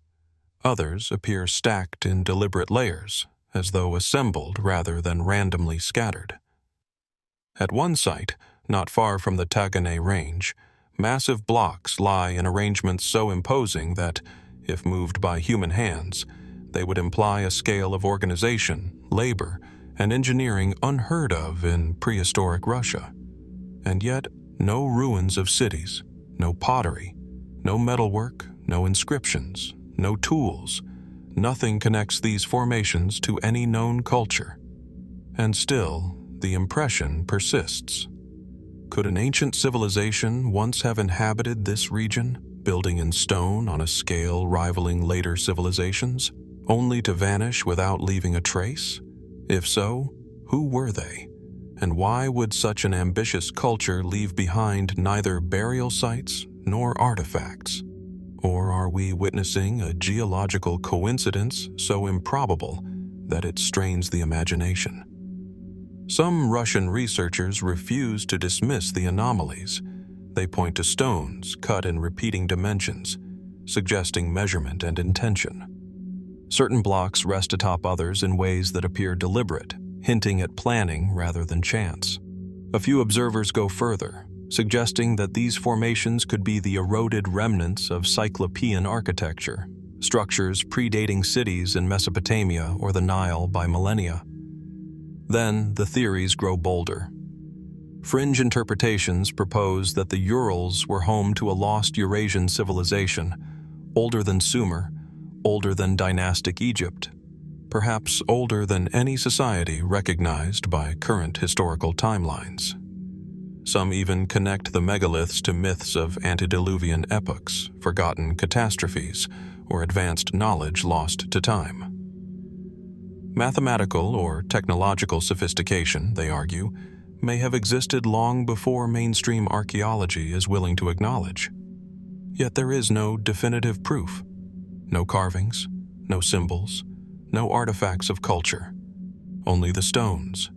Others appear stacked in deliberate layers, as though assembled rather than randomly scattered. At one site, not far from the Taganay Range, massive blocks lie in arrangements so imposing that, if moved by human hands, they would imply a scale of organization, labor, and engineering unheard of in prehistoric Russia. And yet, no ruins of cities, no pottery, no metalwork, no inscriptions, no tools. Nothing connects these formations to any known culture. And still, the impression persists. Could an ancient civilization once have inhabited this region, building in stone on a scale rivaling later civilizations, only to vanish without leaving a trace? If so, who were they? And why would such an ambitious culture leave behind neither burial sites nor artifacts? Or are we witnessing a geological coincidence so improbable that it strains the imagination? Some Russian researchers refuse to dismiss the anomalies. They point to stones cut in repeating dimensions, suggesting measurement and intention. Certain blocks rest atop others in ways that appear deliberate, hinting at planning rather than chance. A few observers go further, suggesting that these formations could be the eroded remnants of Cyclopean architecture, structures predating cities in Mesopotamia or the Nile by millennia. Then the theories grow bolder. Fringe interpretations propose that the Urals were home to a lost Eurasian civilization, older than Sumer, older than dynastic Egypt, perhaps older than any society recognized by current historical timelines. Some even connect the megaliths to myths of antediluvian epochs, forgotten catastrophes, or advanced knowledge lost to time. Mathematical or technological sophistication, they argue, may have existed long before mainstream archaeology is willing to acknowledge. Yet there is no definitive proof. No carvings, no symbols, no artifacts of culture. Only the stones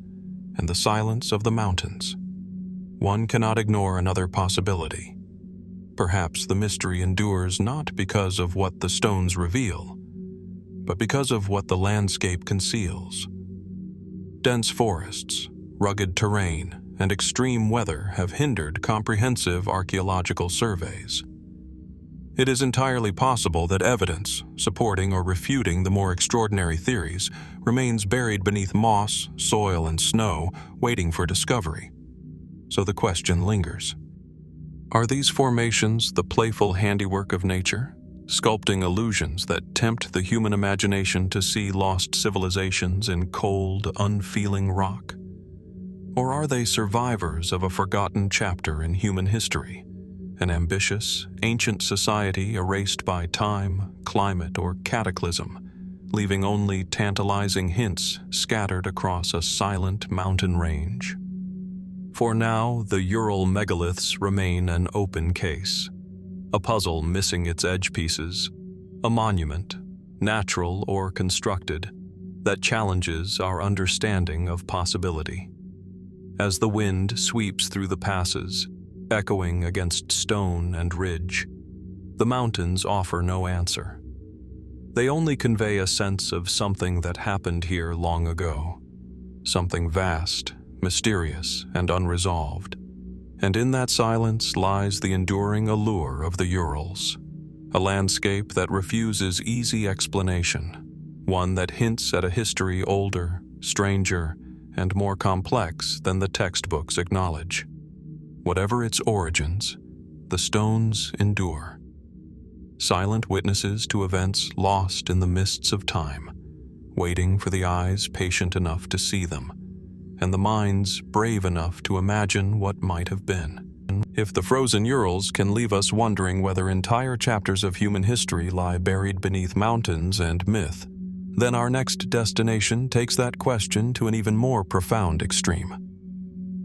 and the silence of the mountains. One cannot ignore another possibility. Perhaps the mystery endures not because of what the stones reveal, but because of what the landscape conceals. Dense forests, rugged terrain, and extreme weather have hindered comprehensive archaeological surveys. It is entirely possible that evidence, supporting or refuting the more extraordinary theories, remains buried beneath moss, soil, and snow, waiting for discovery. So the question lingers. Are these formations the playful handiwork of nature, sculpting illusions that tempt the human imagination to see lost civilizations in cold, unfeeling rock? Or are they survivors of a forgotten chapter in human history, an ambitious, ancient society erased by time, climate, or cataclysm, leaving only tantalizing hints scattered across a silent mountain range? For now, the Ural megaliths remain an open case, a puzzle missing its edge pieces, a monument, natural or constructed, that challenges our understanding of possibility. As the wind sweeps through the passes, echoing against stone and ridge, the mountains offer no answer. They only convey a sense of something that happened here long ago, something vast, mysterious, and unresolved. And in that silence lies the enduring allure of the Urals, a landscape that refuses easy explanation, one that hints at a history older, stranger, and more complex than the textbooks acknowledge. Whatever its origins, the stones endure. Silent witnesses to events lost in the mists of time, waiting for the eyes patient enough to see them, and the minds brave enough to imagine what might have been. If the frozen Urals can leave us wondering whether entire chapters of human history lie buried beneath mountains and myth, then our next destination takes that question to an even more profound extreme.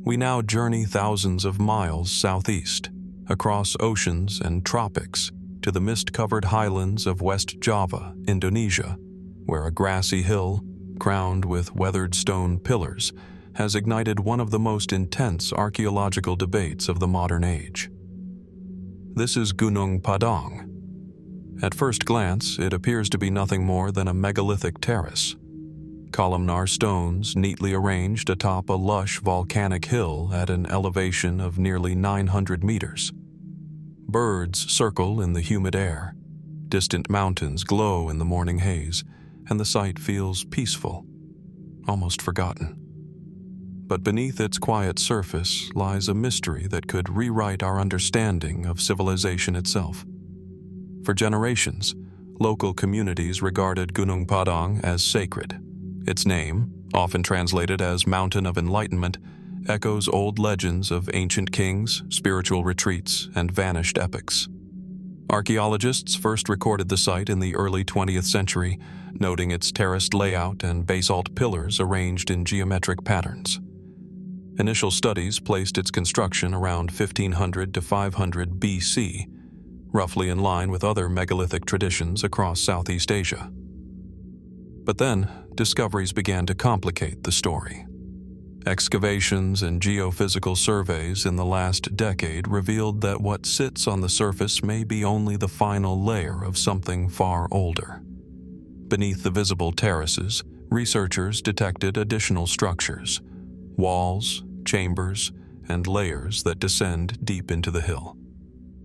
We now journey thousands of miles southeast, across oceans and tropics, to the mist-covered highlands of West Java, Indonesia, where a grassy hill, crowned with weathered stone pillars, has ignited one of the most intense archaeological debates of the modern age. This is Gunung Padang. At first glance, it appears to be nothing more than a megalithic terrace. Columnar stones neatly arranged atop a lush volcanic hill at an elevation of nearly 900 meters. Birds circle in the humid air, distant mountains glow in the morning haze, and the site feels peaceful, almost forgotten. But beneath its quiet surface lies a mystery that could rewrite our understanding of civilization itself. For generations, local communities regarded Gunung Padang as sacred. Its name, often translated as Mountain of Enlightenment, echoes old legends of ancient kings, spiritual retreats, and vanished epics. Archaeologists first recorded the site in the early 20th century, noting its terraced layout and basalt pillars arranged in geometric patterns. Initial studies placed its construction around 1500 to 500 BC, roughly in line with other megalithic traditions across Southeast Asia. But then, discoveries began to complicate the story. Excavations and geophysical surveys in the last decade revealed that what sits on the surface may be only the final layer of something far older. Beneath the visible terraces, researchers detected additional structures, walls, chambers, and layers that descend deep into the hill.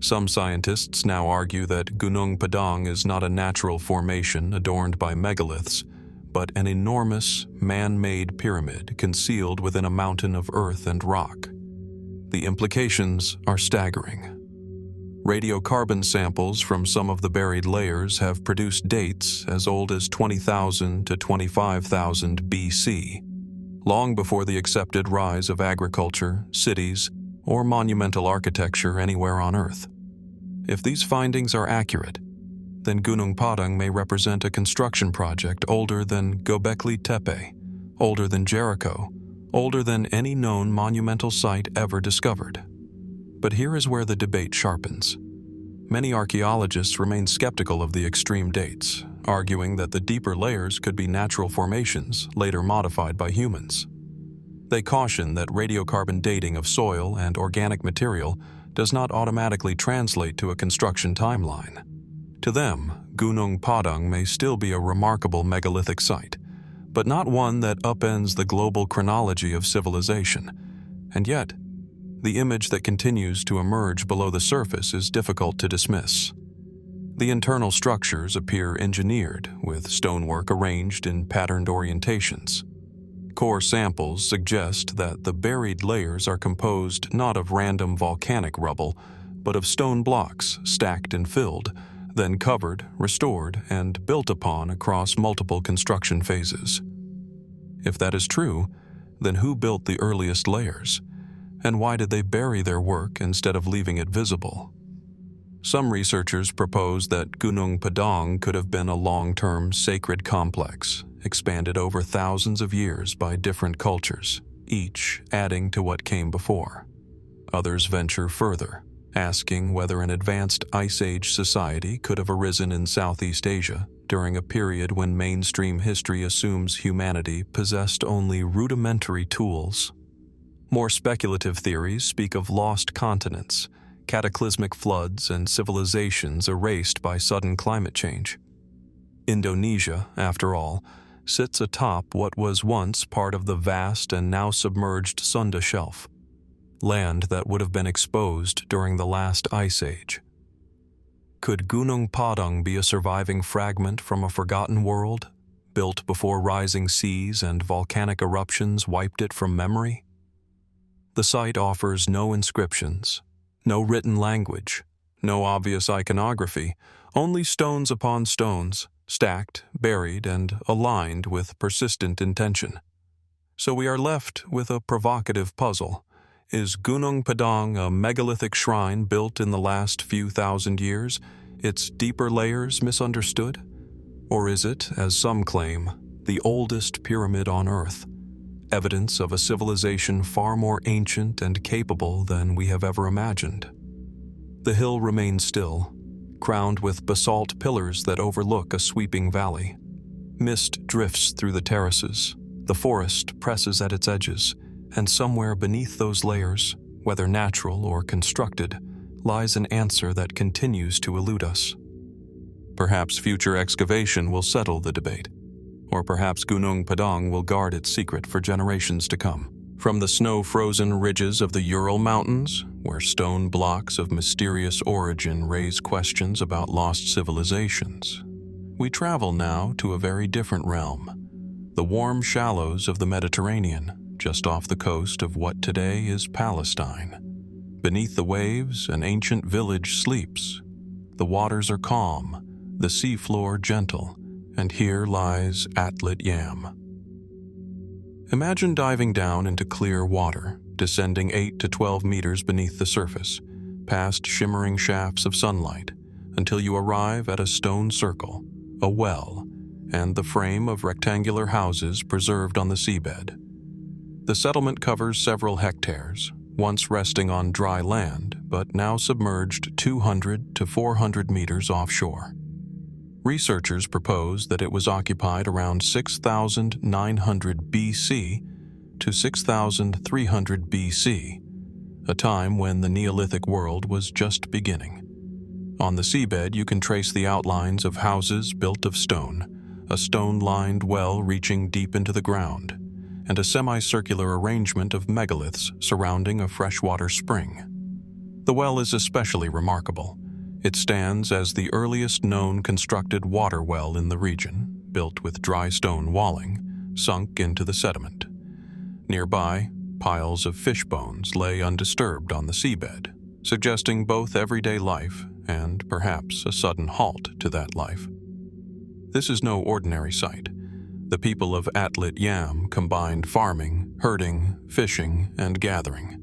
Some scientists now argue that Gunung Padang is not a natural formation adorned by megaliths, but an enormous, man-made pyramid concealed within a mountain of earth and rock. The implications are staggering. Radiocarbon samples from some of the buried layers have produced dates as old as 20,000 to 25,000 BC, long before the accepted rise of agriculture, cities, or monumental architecture anywhere on Earth. If these findings are accurate, then Gunung Padang may represent a construction project older than Göbekli Tepe, older than Jericho, older than any known monumental site ever discovered. But here is where the debate sharpens. Many archaeologists remain skeptical of the extreme dates, arguing that the deeper layers could be natural formations later modified by humans. They caution that radiocarbon dating of soil and organic material does not automatically translate to a construction timeline. To them, Gunung Padang may still be a remarkable megalithic site, but not one that upends the global chronology of civilization. And yet, the image that continues to emerge below the surface is difficult to dismiss. The internal structures appear engineered, with stonework arranged in patterned orientations. Core samples suggest that the buried layers are composed not of random volcanic rubble, but of stone blocks stacked and filled, then covered, restored, and built upon across multiple construction phases. If that is true, then who built the earliest layers? And why did they bury their work instead of leaving it visible? Some researchers propose that Gunung Padang could have been a long-term sacred complex, expanded over thousands of years by different cultures, each adding to what came before. Others venture further, asking whether an advanced Ice Age society could have arisen in Southeast Asia during a period when mainstream history assumes humanity possessed only rudimentary tools. More speculative theories speak of lost continents, cataclysmic floods, and civilizations erased by sudden climate change. Indonesia, after all, sits atop what was once part of the vast and now submerged Sunda Shelf, land that would have been exposed during the last ice age. Could Gunung Padang be a surviving fragment from a forgotten world, built before rising seas and volcanic eruptions wiped it from memory? The site offers no inscriptions, no written language, no obvious iconography, only stones upon stones, stacked, buried, and aligned with persistent intention. So we are left with a provocative puzzle. Is Gunung Padang a megalithic shrine built in the last few thousand years, its deeper layers misunderstood? Or is it, as some claim, the oldest pyramid on Earth, evidence of a civilization far more ancient and capable than we have ever imagined? The hill remains still, crowned with basalt pillars that overlook a sweeping valley. Mist drifts through the terraces, the forest presses at its edges, and somewhere beneath those layers, whether natural or constructed, lies an answer that continues to elude us. Perhaps future excavation will settle the debate, or perhaps Gunung Padang will guard its secret for generations to come. From the snow-frozen ridges of the Ural Mountains, where stone blocks of mysterious origin raise questions about lost civilizations, we travel now to a very different realm, the warm shallows of the Mediterranean, just off the coast of what today is Palestine. Beneath the waves, an ancient village sleeps. The waters are calm, the seafloor gentle, and here lies Atlit-Yam. Imagine diving down into clear water, descending 8 to 12 meters beneath the surface, past shimmering shafts of sunlight, until you arrive at a stone circle, a well, and the frame of rectangular houses preserved on the seabed. The settlement covers several hectares, once resting on dry land, but now submerged 200 to 400 meters offshore. Researchers propose that it was occupied around 6,900 BC to 6,300 BC, a time when the Neolithic world was just beginning. On the seabed, you can trace the outlines of houses built of stone, a stone-lined well reaching deep into the ground, and a semicircular arrangement of megaliths surrounding a freshwater spring. The well is especially remarkable. It stands as the earliest known constructed water well in the region, built with dry stone walling, sunk into the sediment. Nearby, piles of fish bones lay undisturbed on the seabed, suggesting both everyday life and perhaps a sudden halt to that life. This is no ordinary sight. The people of Atlit-Yam combined farming, herding, fishing, and gathering.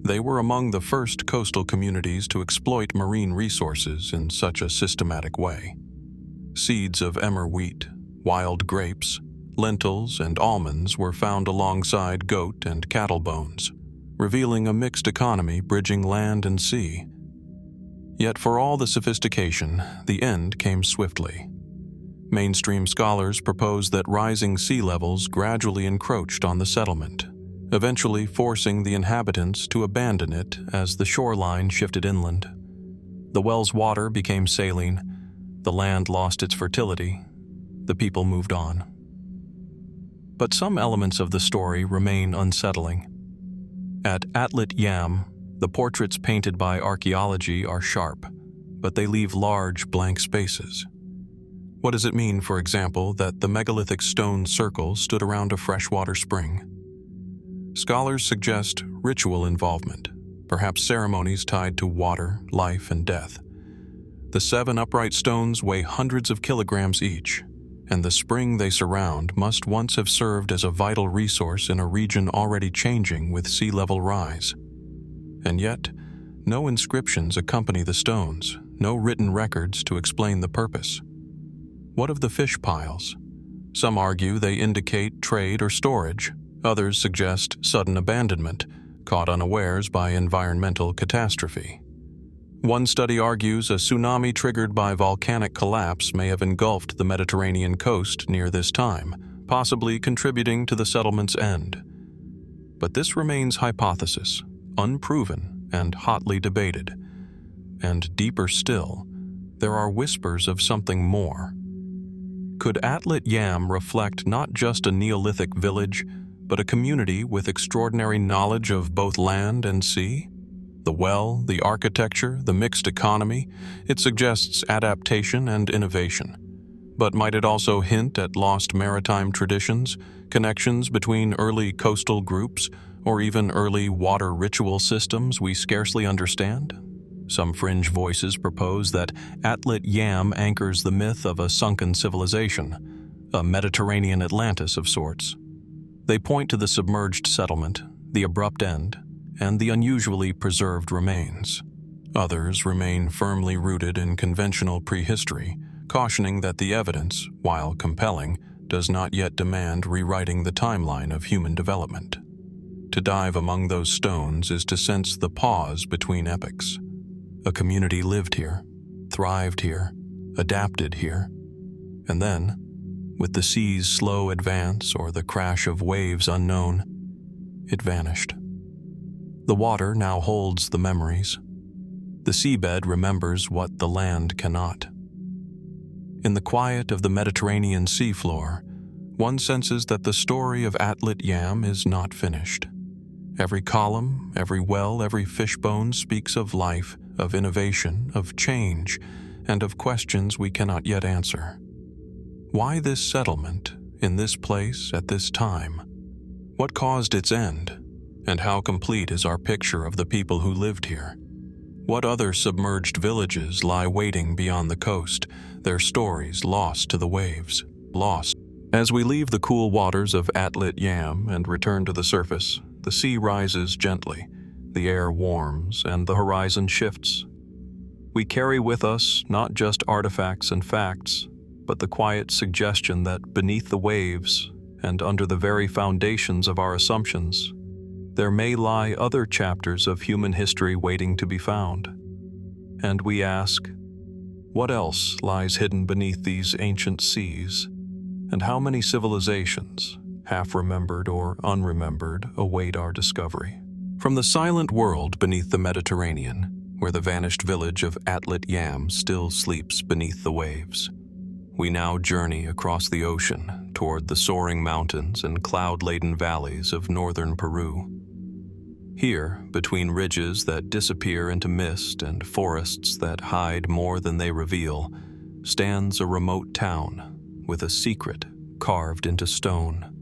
They were among the first coastal communities to exploit marine resources in such a systematic way. Seeds of emmer wheat, wild grapes, lentils, and almonds were found alongside goat and cattle bones, revealing a mixed economy bridging land and sea. Yet for all the sophistication, the end came swiftly. Mainstream scholars propose that rising sea levels gradually encroached on the settlement, eventually forcing the inhabitants to abandon it as the shoreline shifted inland. The well's water became saline, the land lost its fertility, the people moved on. But some elements of the story remain unsettling. At Atlit-Yam, the portraits painted by archaeology are sharp, but they leave large blank spaces. What does it mean, for example, that the megalithic stone circle stood around a freshwater spring? Scholars suggest ritual involvement, perhaps ceremonies tied to water, life, and death. The 7 upright stones weigh hundreds of kilograms each, and the spring they surround must once have served as a vital resource in a region already changing with sea level rise. And yet, no inscriptions accompany the stones, no written records to explain the purpose. What of the fish piles? Some argue they indicate trade or storage. Others suggest sudden abandonment, caught unawares by environmental catastrophe. One study argues a tsunami triggered by volcanic collapse may have engulfed the Mediterranean coast near this time, possibly contributing to the settlement's end. But this remains hypothesis, unproven and hotly debated. And deeper still, there are whispers of something more. Could Atlit-Yam reflect not just a Neolithic village, but a community with extraordinary knowledge of both land and sea? The well, the architecture, the mixed economy, it suggests adaptation and innovation. But might it also hint at lost maritime traditions, connections between early coastal groups, or even early water ritual systems we scarcely understand? Some fringe voices propose that Atlit-Yam anchors the myth of a sunken civilization, a Mediterranean Atlantis of sorts. They point to the submerged settlement, the abrupt end, and the unusually preserved remains. Others remain firmly rooted in conventional prehistory, cautioning that the evidence, while compelling, does not yet demand rewriting the timeline of human development. To dive among those stones is to sense the pause between epochs. A community lived here, thrived here, adapted here, and then, with the sea's slow advance or the crash of waves unknown, it vanished. The water now holds the memories. The seabed remembers what the land cannot. In the quiet of the Mediterranean seafloor, one senses that the story of Atlit-Yam is not finished. Every column, every well, every fishbone speaks of life, of innovation, of change, and of questions we cannot yet answer. Why this settlement, in this place, at this time? What caused its end? And how complete is our picture of the people who lived here? What other submerged villages lie waiting beyond the coast, their stories lost to the waves, lost? As we leave the cool waters of Atlit-Yam and return to the surface, the sea rises gently, the air warms, and the horizon shifts. We carry with us not just artifacts and facts, but the quiet suggestion that beneath the waves, and under the very foundations of our assumptions, there may lie other chapters of human history waiting to be found. And we ask, what else lies hidden beneath these ancient seas? And how many civilizations, half-remembered or unremembered, await our discovery? From the silent world beneath the Mediterranean, where the vanished village of Atlit-Yam still sleeps beneath the waves, we now journey across the ocean toward the soaring mountains and cloud-laden valleys of northern Peru. Here, between ridges that disappear into mist and forests that hide more than they reveal, stands a remote town with a secret carved into stone.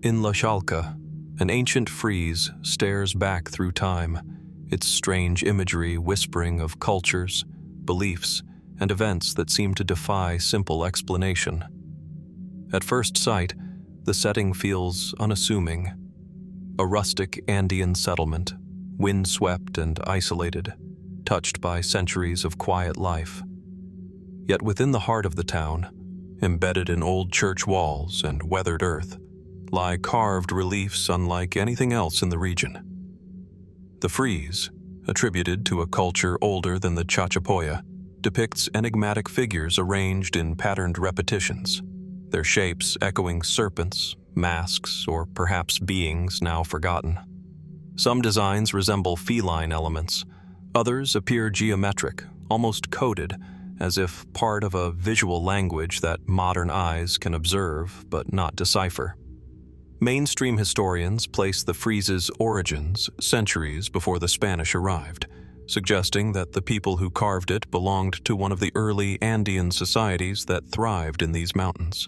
In Jalca, an ancient frieze stares back through time, its strange imagery whispering of cultures, beliefs, and events that seem to defy simple explanation. At first sight, the setting feels unassuming. A rustic Andean settlement, windswept and isolated, touched by centuries of quiet life. Yet within the heart of the town, embedded in old church walls and weathered earth, lie carved reliefs unlike anything else in the region. The frieze, attributed to a culture older than the Chachapoya, depicts enigmatic figures arranged in patterned repetitions, their shapes echoing serpents, masks, or perhaps beings now forgotten. Some designs resemble feline elements, others appear geometric, almost coded, as if part of a visual language that modern eyes can observe but not decipher. Mainstream historians place the friez's origins centuries before the Spanish arrived, suggesting that the people who carved it belonged to one of the early Andean societies that thrived in these mountains.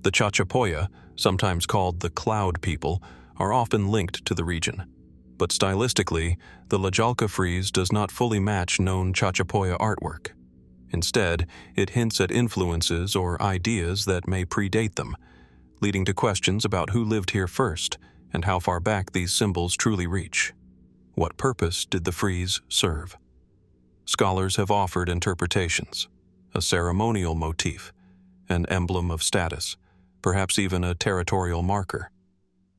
The Chachapoya, sometimes called the Cloud People, are often linked to the region, but stylistically, the Jalca frieze does not fully match known Chachapoya artwork. Instead, it hints at influences or ideas that may predate them, leading to questions about who lived here first and how far back these symbols truly reach. What purpose did the frieze serve? Scholars have offered interpretations: a ceremonial motif, an emblem of status, perhaps even a territorial marker.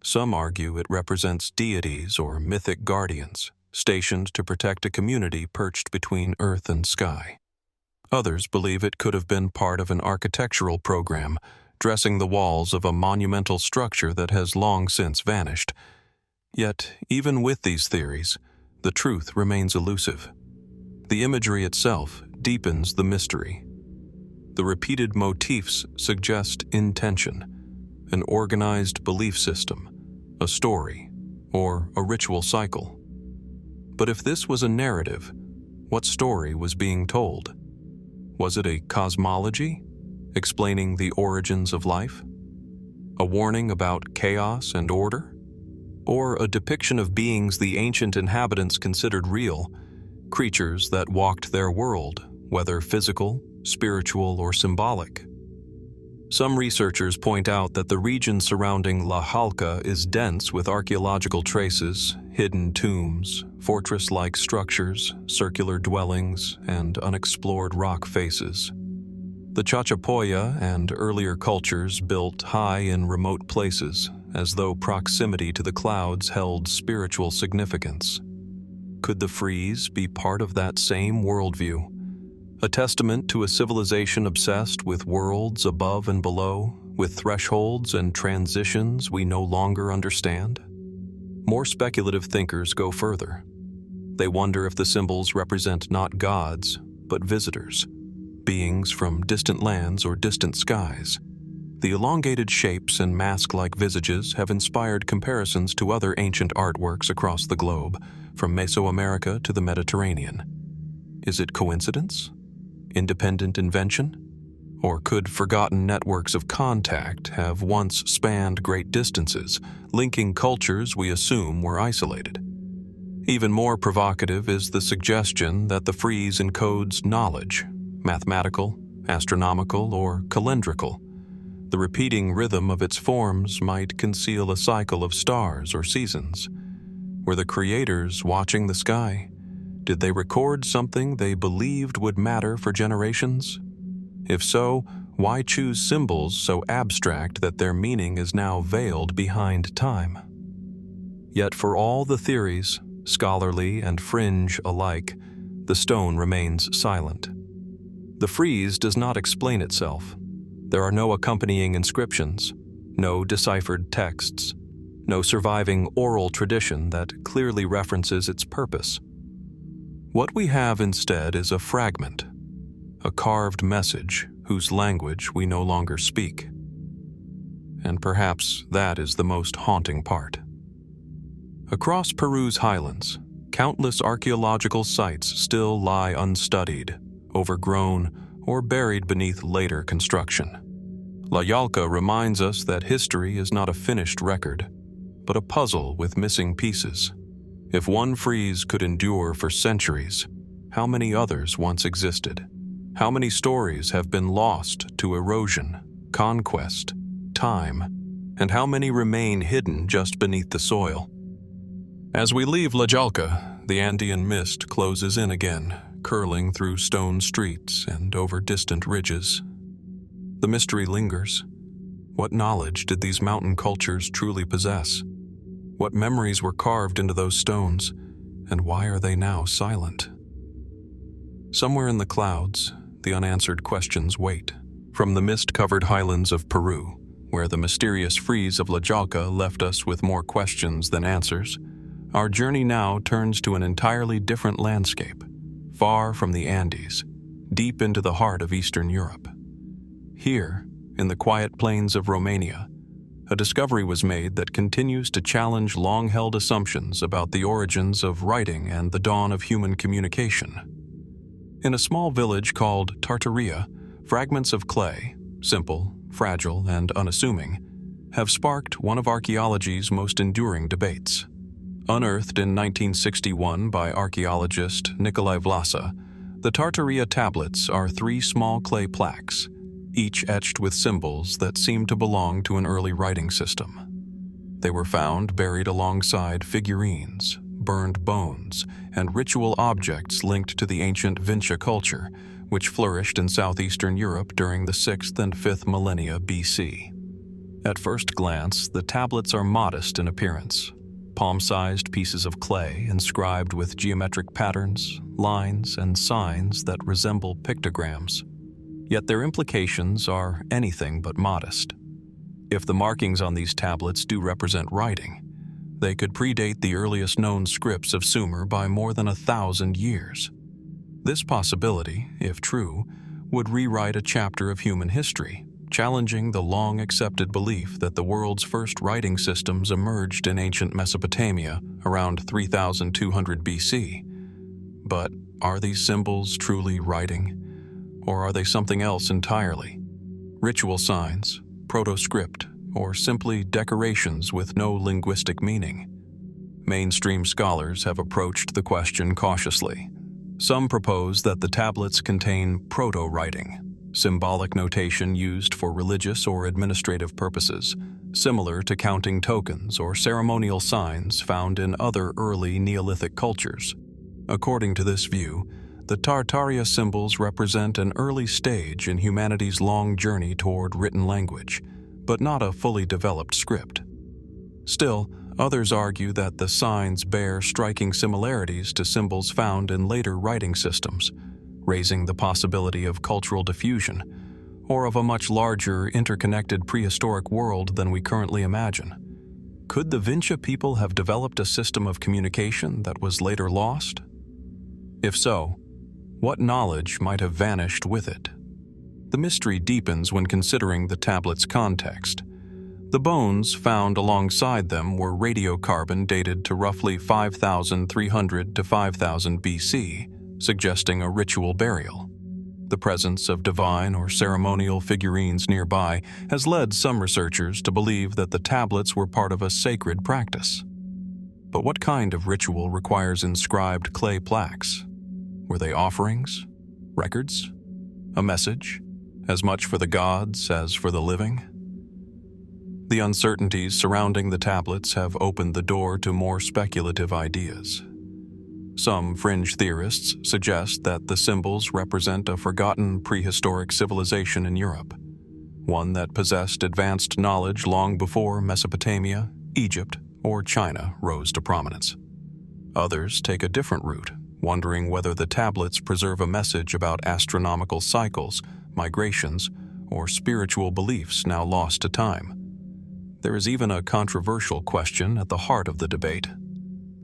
Some argue it represents deities or mythic guardians, stationed to protect a community perched between earth and sky. Others believe it could have been part of an architectural program, dressing the walls of a monumental structure that has long since vanished, Yet, even with these theories, the truth remains elusive. The imagery itself deepens the mystery. The repeated motifs suggest intention, an organized belief system, a story, or a ritual cycle. But if this was a narrative, what story was being told? Was it a cosmology, explaining the origins of life? A warning about chaos and order? Or a depiction of beings the ancient inhabitants considered real, creatures that walked their world, whether physical, spiritual, or symbolic? Some researchers point out that the region surrounding La Jalca is dense with archaeological traces, hidden tombs, fortress-like structures, circular dwellings, and unexplored rock faces. The Chachapoya and earlier cultures built high in remote places, as though proximity to the clouds held spiritual significance. Could the Frieze be part of that same worldview? A testament to a civilization obsessed with worlds above and below, with thresholds and transitions we no longer understand? More speculative thinkers go further. They wonder if the symbols represent not gods, but visitors, beings from distant lands or distant skies. The elongated shapes and mask-like visages have inspired comparisons to other ancient artworks across the globe, from Mesoamerica to the Mediterranean. Is it coincidence? Independent invention? Or could forgotten networks of contact have once spanned great distances, linking cultures we assume were isolated? Even more provocative is the suggestion that the frieze encodes knowledge, mathematical, astronomical, or calendrical. The repeating rhythm of its forms might conceal a cycle of stars or seasons. Were the creators watching the sky? Did they record something they believed would matter for generations? If so, why choose symbols so abstract that their meaning is now veiled behind time? Yet for all the theories, scholarly and fringe alike, the stone remains silent. The frieze does not explain itself. There are no accompanying inscriptions, no deciphered texts, no surviving oral tradition that clearly references its purpose. What we have instead is a fragment, a carved message whose language we no longer speak. And perhaps that is the most haunting part. Across Peru's highlands, countless archaeological sites still lie unstudied, overgrown, or buried beneath later construction. La Jalca reminds us that history is not a finished record, but a puzzle with missing pieces. If one frieze could endure for centuries, how many others once existed? How many stories have been lost to erosion, conquest, time, and how many remain hidden just beneath the soil? As we leave La Jalca, the Andean mist closes in again, curling through stone streets and over distant ridges. The mystery lingers. What knowledge did these mountain cultures truly possess? What memories were carved into those stones, and why are they now silent? Somewhere in the clouds, the unanswered questions wait. From the mist-covered highlands of Peru, where the mysterious frieze of La Jalca left us with more questions than answers, our journey now turns to an entirely different landscape, far from the Andes, deep into the heart of Eastern Europe. Here, in the quiet plains of Romania, a discovery was made that continues to challenge long-held assumptions about the origins of writing and the dawn of human communication. In a small village called Tărtăria, fragments of clay, simple, fragile, and unassuming, have sparked one of archaeology's most enduring debates. Unearthed in 1961 by archaeologist Nicolae Vlasa, the Tărtăria tablets are 3 small clay plaques, each etched with symbols that seem to belong to an early writing system. They were found buried alongside figurines, burned bones, and ritual objects linked to the ancient Vinca culture, which flourished in southeastern Europe during the 6th and 5th millennia BC. At first glance, the tablets are modest in appearance, palm-sized pieces of clay inscribed with geometric patterns, lines, and signs that resemble pictograms. Yet their implications are anything but modest. If the markings on these tablets do represent writing, They could predate the earliest known scripts of Sumer by more than 1,000 years. This possibility, if true, would rewrite a chapter of human history, challenging the long-accepted belief that the world's first writing systems emerged in ancient Mesopotamia around 3200 BC. But are these symbols truly writing? Or are they something else entirely? Ritual signs, proto-script, or simply decorations with no linguistic meaning? Mainstream scholars have approached the question cautiously. Some propose that the tablets contain proto-writing, symbolic notation used for religious or administrative purposes, similar to counting tokens or ceremonial signs found in other early Neolithic cultures. According to this view, the Tărtăria symbols represent an early stage in humanity's long journey toward written language, but not a fully developed script. Still, others argue that the signs bear striking similarities to symbols found in later writing systems, raising the possibility of cultural diffusion, or of a much larger, interconnected prehistoric world than we currently imagine. Could the Vinca people have developed a system of communication that was later lost? If so, what knowledge might have vanished with it? The mystery deepens when considering the tablet's context. The bones found alongside them were radiocarbon dated to roughly 5,300 to 5,000 BC, suggesting a ritual burial. The presence of divine or ceremonial figurines nearby has led some researchers to believe that the tablets were part of a sacred practice. But what kind of ritual requires inscribed clay plaques? Were they offerings? Records? A message? As much for the gods as for the living? The uncertainties surrounding the tablets have opened the door to more speculative ideas. Some fringe theorists suggest that the symbols represent a forgotten prehistoric civilization in Europe, one that possessed advanced knowledge long before Mesopotamia, Egypt, or China rose to prominence. Others take a different route, wondering whether the tablets preserve a message about astronomical cycles, migrations, or spiritual beliefs now lost to time. There is even a controversial question at the heart of the debate.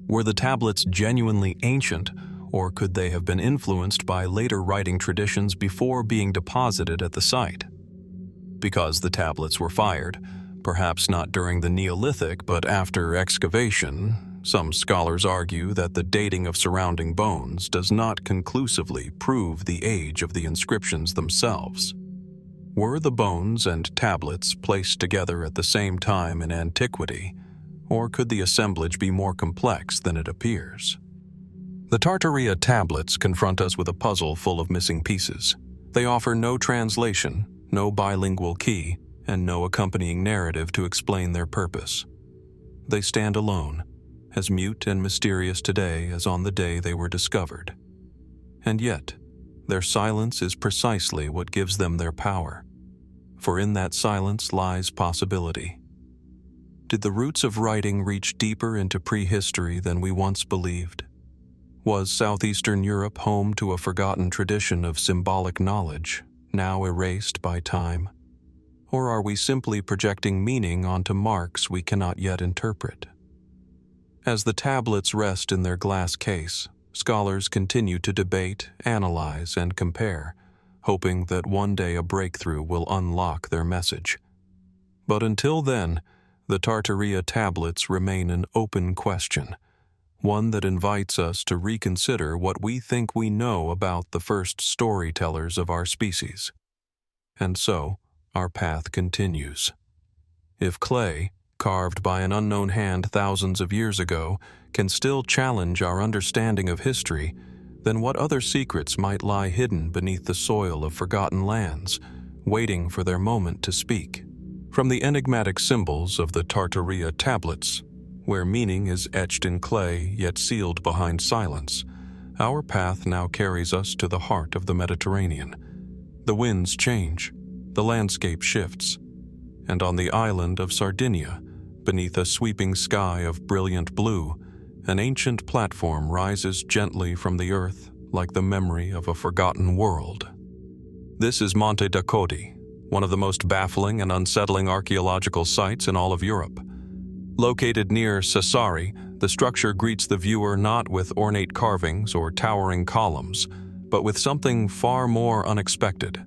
Were the tablets genuinely ancient, or could they have been influenced by later writing traditions before being deposited at the site? Because the tablets were fired, perhaps not during the Neolithic but after excavation, some scholars argue that the dating of surrounding bones does not conclusively prove the age of the inscriptions themselves. Were the bones and tablets placed together at the same time in antiquity, or could the assemblage be more complex than it appears? The Tărtăria tablets confront us with a puzzle full of missing pieces. They offer no translation, no bilingual key, and no accompanying narrative to explain their purpose. They stand alone, as mute and mysterious today as on the day they were discovered. And yet, their silence is precisely what gives them their power, for in that silence lies possibility. Did the roots of writing reach deeper into prehistory than we once believed? Was southeastern Europe home to a forgotten tradition of symbolic knowledge, now erased by time? Or are we simply projecting meaning onto marks we cannot yet interpret? As the tablets rest in their glass case, scholars continue to debate, analyze, and compare, hoping that one day a breakthrough will unlock their message. But until then, the Tărtăria tablets remain an open question, one that invites us to reconsider what we think we know about the first storytellers of our species. And so, our path continues. If clay, carved by an unknown hand thousands of years ago, can still challenge our understanding of history, then what other secrets might lie hidden beneath the soil of forgotten lands, waiting for their moment to speak? From the enigmatic symbols of the Tărtăria tablets, where meaning is etched in clay yet sealed behind silence, our path now carries us to the heart of the Mediterranean. The winds change, the landscape shifts, and on the island of Sardinia, beneath a sweeping sky of brilliant blue, an ancient platform rises gently from the earth like the memory of a forgotten world. This is Monte Dakoti, one of the most baffling and unsettling archaeological sites in all of Europe. Located near Shahr-e, the structure greets the viewer not with ornate carvings or towering columns, but with something far more unexpected: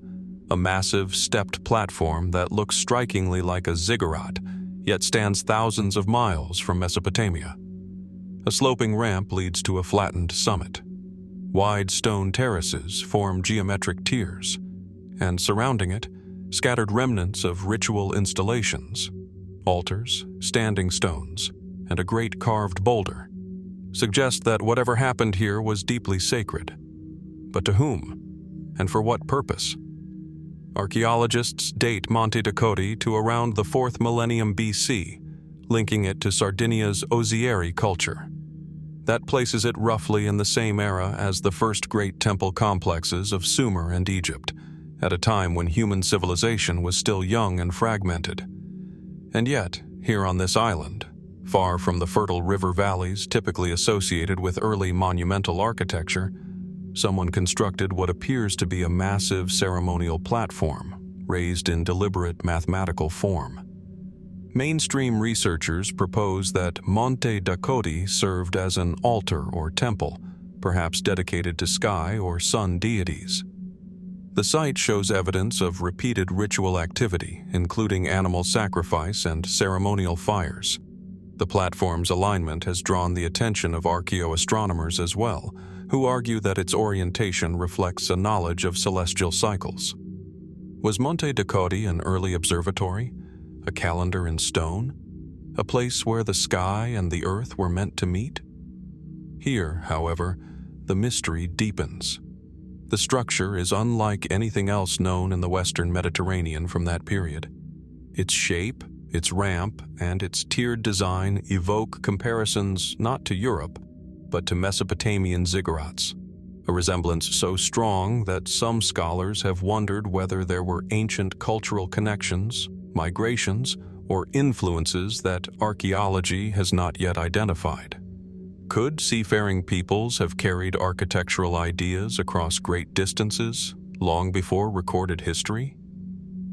a massive stepped platform that looks strikingly like a ziggurat, yet stands thousands of miles from Mesopotamia. A sloping ramp leads to a flattened summit. Wide stone terraces form geometric tiers, and surrounding it, scattered remnants of ritual installations, altars, standing stones, and a great carved boulder, suggest that whatever happened here was deeply sacred. But to whom? And for what purpose? Archaeologists date Monte Dakoti to around the 4th millennium BC, linking it to Sardinia's Ozieri culture. That places it roughly in the same era as the first great temple complexes of Sumer and Egypt, at a time when human civilization was still young and fragmented. And yet, here on this island, far from the fertile river valleys typically associated with early monumental architecture, someone constructed what appears to be a massive ceremonial platform, raised in deliberate mathematical form. Mainstream researchers propose that Monte Dakoti served as an altar or temple, perhaps dedicated to sky or sun deities. The site shows evidence of repeated ritual activity, including animal sacrifice and ceremonial fires. The platform's alignment has drawn the attention of archaeoastronomers as well, who argue that its orientation reflects a knowledge of celestial cycles. Was Monte Dakoti an early observatory? A calendar in stone? A place where the sky and the earth were meant to meet? Here, however, the mystery deepens. The structure is unlike anything else known in the Western Mediterranean from that period. Its shape, its ramp, and its tiered design evoke comparisons not to Europe, but to Mesopotamian ziggurats, a resemblance so strong that some scholars have wondered whether there were ancient cultural connections, migrations, or influences that archaeology has not yet identified. Could seafaring peoples have carried architectural ideas across great distances long before recorded history?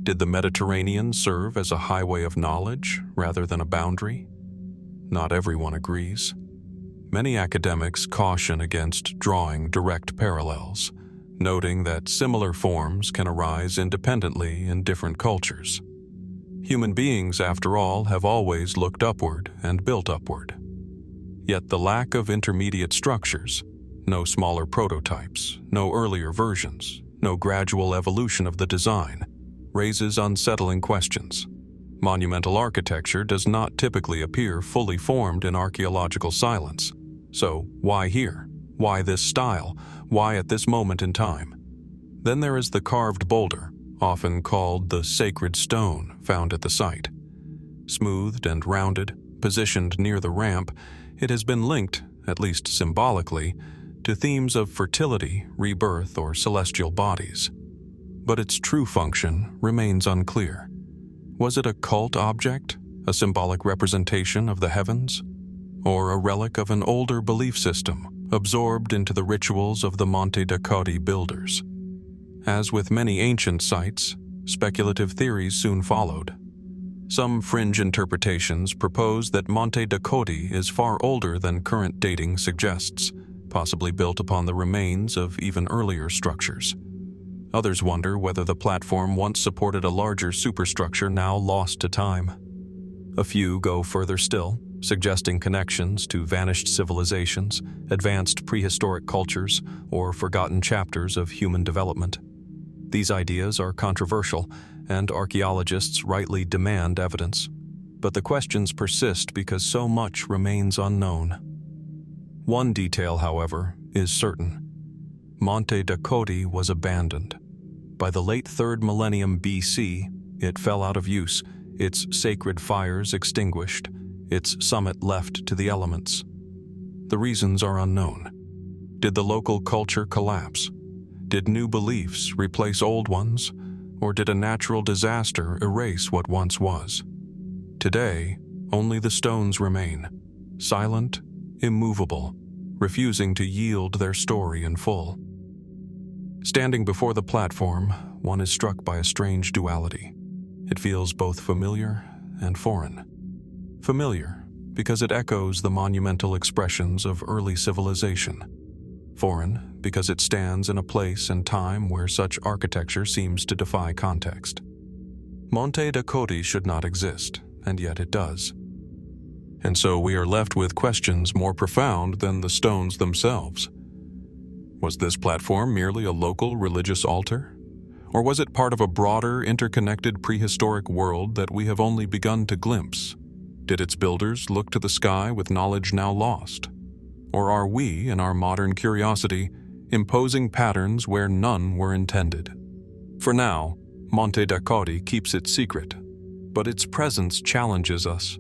Did the Mediterranean serve as a highway of knowledge rather than a boundary? Not everyone agrees. Many academics caution against drawing direct parallels, noting that similar forms can arise independently in different cultures. Human beings, after all, have always looked upward and built upward. Yet the lack of intermediate structures, no smaller prototypes, no earlier versions, no gradual evolution of the design, raises unsettling questions. Monumental architecture does not typically appear fully formed in archaeological silence. So why here? Why this style? Why at this moment in time? Then there is the carved boulder, often called the sacred stone, found at the site. Smoothed and rounded, positioned near the ramp, it has been linked, at least symbolically, to themes of fertility, rebirth, or celestial bodies. But its true function remains unclear. Was it a cult object, a symbolic representation of the heavens, or a relic of an older belief system absorbed into the rituals of the Monte Dakoti builders? As with many ancient sites, speculative theories soon followed. Some fringe interpretations propose that Monte Dakoti is far older than current dating suggests, possibly built upon the remains of even earlier structures. Others wonder whether the platform once supported a larger superstructure now lost to time. A few go further still, suggesting connections to vanished civilizations, advanced prehistoric cultures, or forgotten chapters of human development. These ideas are controversial, and archaeologists rightly demand evidence. But the questions persist because so much remains unknown. One detail, however, is certain. Monte Dakoti was abandoned. By the late 3rd millennium BC, it fell out of use, its sacred fires extinguished, its summit left to the elements. The reasons are unknown. Did the local culture collapse? Did new beliefs replace old ones? Or did a natural disaster erase what once was? Today, only the stones remain, silent, immovable, refusing to yield their story in full. Standing before the platform, one is struck by a strange duality. It feels both familiar and foreign. Familiar, because it echoes the monumental expressions of early civilization. Foreign, because it stands in a place and time where such architecture seems to defy context. Monte da Codi should not exist, and yet it does. And so we are left with questions more profound than the stones themselves. Was this platform merely a local religious altar? Or was it part of a broader, interconnected prehistoric world that we have only begun to glimpse? Did its builders look to the sky with knowledge now lost? Or are we, in our modern curiosity, imposing patterns where none were intended? For now, Monte da Codi keeps its secret, but its presence challenges us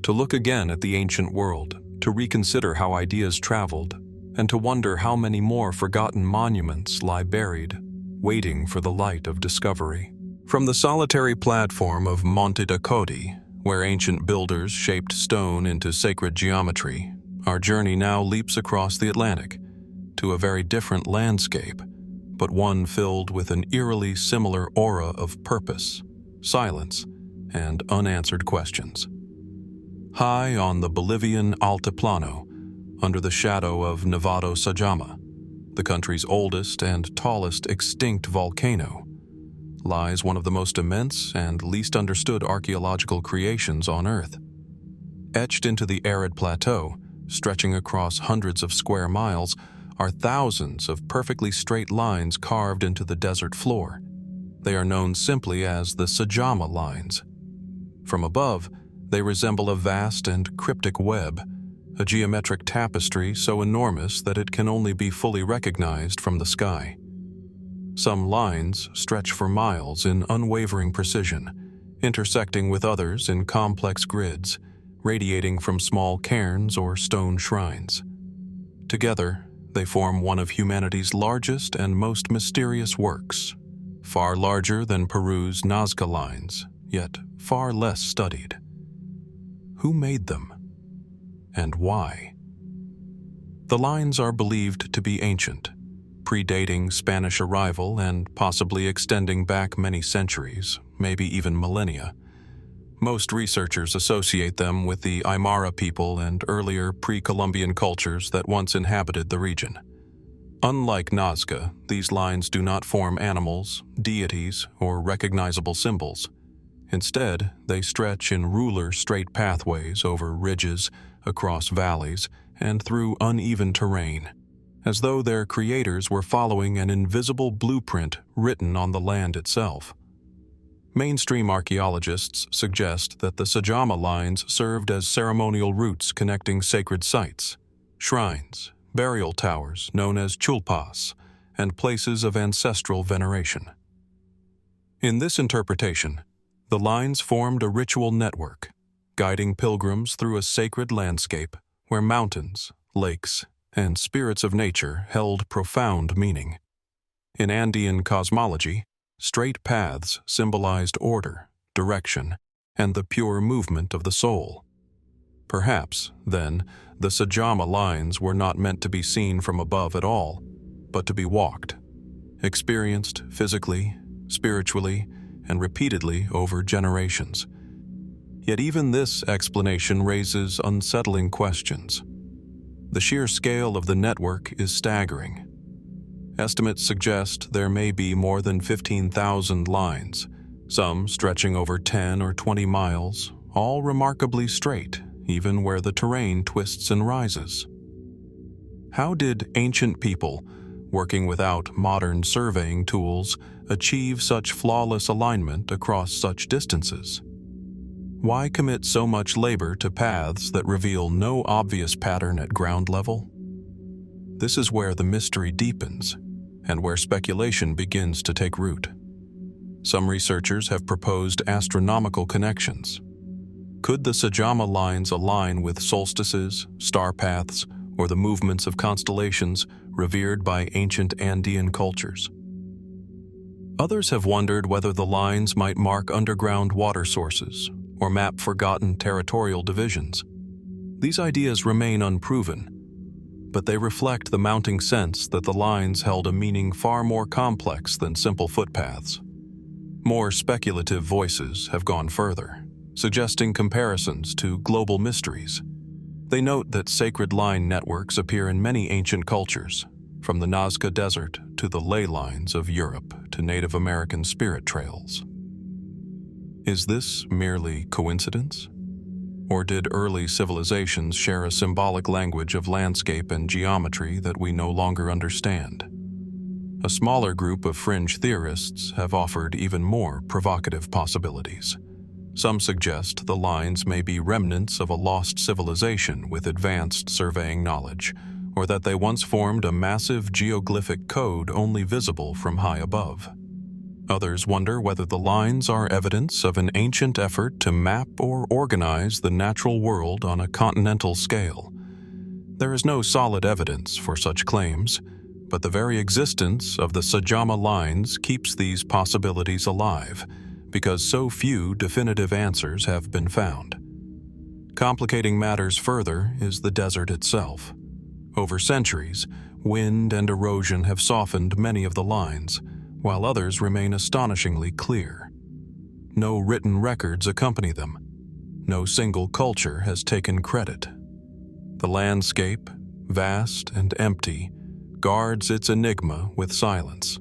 to look again at the ancient world, to reconsider how ideas traveled, and to wonder how many more forgotten monuments lie buried, waiting for the light of discovery. From the solitary platform of Monte da Codi, where ancient builders shaped stone into sacred geometry, our journey now leaps across the Atlantic to a very different landscape, but one filled with an eerily similar aura of purpose, silence, and unanswered questions. High on the Bolivian Altiplano, under the shadow of Nevado Sajama, the country's oldest and tallest extinct volcano, lies one of the most immense and least understood archaeological creations on Earth. Etched into the arid plateau, stretching across hundreds of square miles, are thousands of perfectly straight lines carved into the desert floor. They are known simply as the Sajama lines. From above, they resemble a vast and cryptic web, a geometric tapestry so enormous that it can only be fully recognized from the sky. Some lines stretch for miles in unwavering precision, intersecting with others in complex grids, radiating from small cairns or stone shrines. Together, they form one of humanity's largest and most mysterious works, far larger than Peru's Nazca lines, yet far less studied. Who made them? And why? The lines are believed to be ancient, predating Spanish arrival and possibly extending back many centuries, maybe even millennia. Most researchers associate them with the Aymara people and earlier pre-Columbian cultures that once inhabited the region. Unlike Nazca, these lines do not form animals, deities, or recognizable symbols. Instead, they stretch in ruler straight pathways over ridges, across valleys, and through uneven terrain, as though their creators were following an invisible blueprint written on the land itself. Mainstream archaeologists suggest that the Sajama lines served as ceremonial routes connecting sacred sites, shrines, burial towers known as chulpas, and places of ancestral veneration. In this interpretation, the lines formed a ritual network, guiding pilgrims through a sacred landscape where mountains, lakes, and spirits of nature held profound meaning. In Andean cosmology, straight paths symbolized order, direction, and the pure movement of the soul. Perhaps, then, the Sajama lines were not meant to be seen from above at all, but to be walked, experienced physically, spiritually, and repeatedly over generations. Yet even this explanation raises unsettling questions. The sheer scale of the network is staggering. Estimates suggest there may be more than 15,000 lines, some stretching over 10 or 20 miles, all remarkably straight, even where the terrain twists and rises. How did ancient people, working without modern surveying tools, achieve such flawless alignment across such distances? Why commit so much labor to paths that reveal no obvious pattern at ground level? This is where the mystery deepens, and where speculation begins to take root. Some researchers have proposed astronomical connections. Could the Sajama lines align with solstices, star paths, or the movements of constellations revered by ancient Andean cultures? Others have wondered whether the lines might mark underground water sources or map forgotten territorial divisions. These ideas remain unproven, but they reflect the mounting sense that the lines held a meaning far more complex than simple footpaths. More speculative voices have gone further, suggesting comparisons to global mysteries, They note that sacred line networks appear in many ancient cultures, from the Nazca Desert to the ley lines of Europe to Native American spirit trails. Is this merely coincidence? Or did early civilizations share a symbolic language of landscape and geometry that we no longer understand? A smaller group of fringe theorists have offered even more provocative possibilities. Some suggest the lines may be remnants of a lost civilization with advanced surveying knowledge, or that they once formed a massive geoglyphic code only visible from high above. Others wonder whether the lines are evidence of an ancient effort to map or organize the natural world on a continental scale. There is no solid evidence for such claims, but the very existence of the Sajama lines keeps these possibilities alive, because so few definitive answers have been found. Complicating matters further is the desert itself. Over centuries, wind and erosion have softened many of the lines, while others remain astonishingly clear. No written records accompany them. No single culture has taken credit. The landscape, vast and empty, guards its enigma with silence.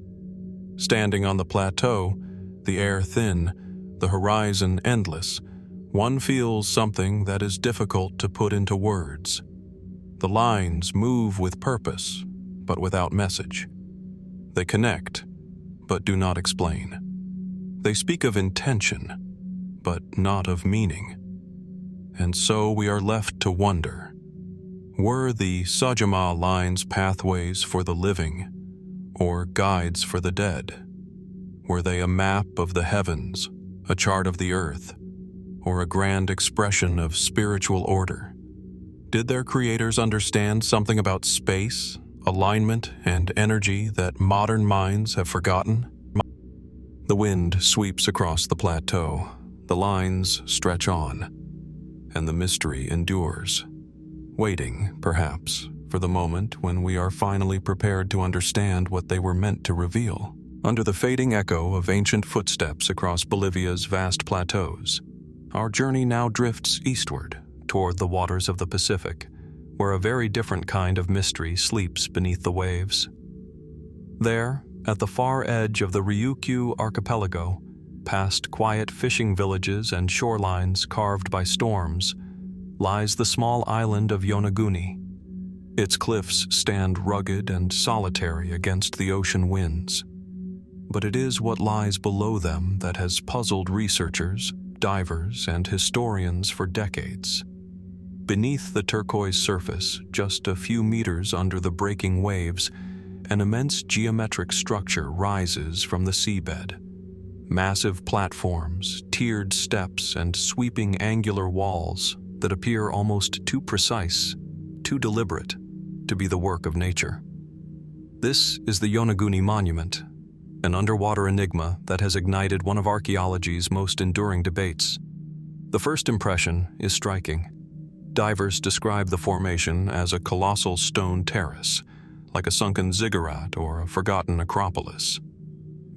Standing on the plateau, the air thin, the horizon endless, one feels something that is difficult to put into words. The lines move with purpose, but without message. They connect, but do not explain. They speak of intention, but not of meaning. And so we are left to wonder, were the Sajama lines pathways for the living, or guides for the dead? Were they a map of the heavens, a chart of the earth, or a grand expression of spiritual order? Did their creators understand something about space, alignment, and energy that modern minds have forgotten? The wind sweeps across the plateau, the lines stretch on, and the mystery endures, waiting, perhaps, for the moment when we are finally prepared to understand what they were meant to reveal. Under the fading echo of ancient footsteps across Bolivia's vast plateaus, our journey now drifts eastward toward the waters of the Pacific, where a very different kind of mystery sleeps beneath the waves. There, at the far edge of the Ryukyu archipelago, past quiet fishing villages and shorelines carved by storms, lies the small island of Yonaguni. Its cliffs stand rugged and solitary against the ocean winds. But it is what lies below them that has puzzled researchers, divers, and historians for decades. Beneath the turquoise surface, just a few meters under the breaking waves, an immense geometric structure rises from the seabed. Massive platforms, tiered steps, and sweeping angular walls that appear almost too precise, too deliberate, to be the work of nature. This is the Yonaguni Monument, an underwater enigma that has ignited one of archaeology's most enduring debates. The first impression is striking. Divers describe the formation as a colossal stone terrace, like a sunken ziggurat or a forgotten acropolis.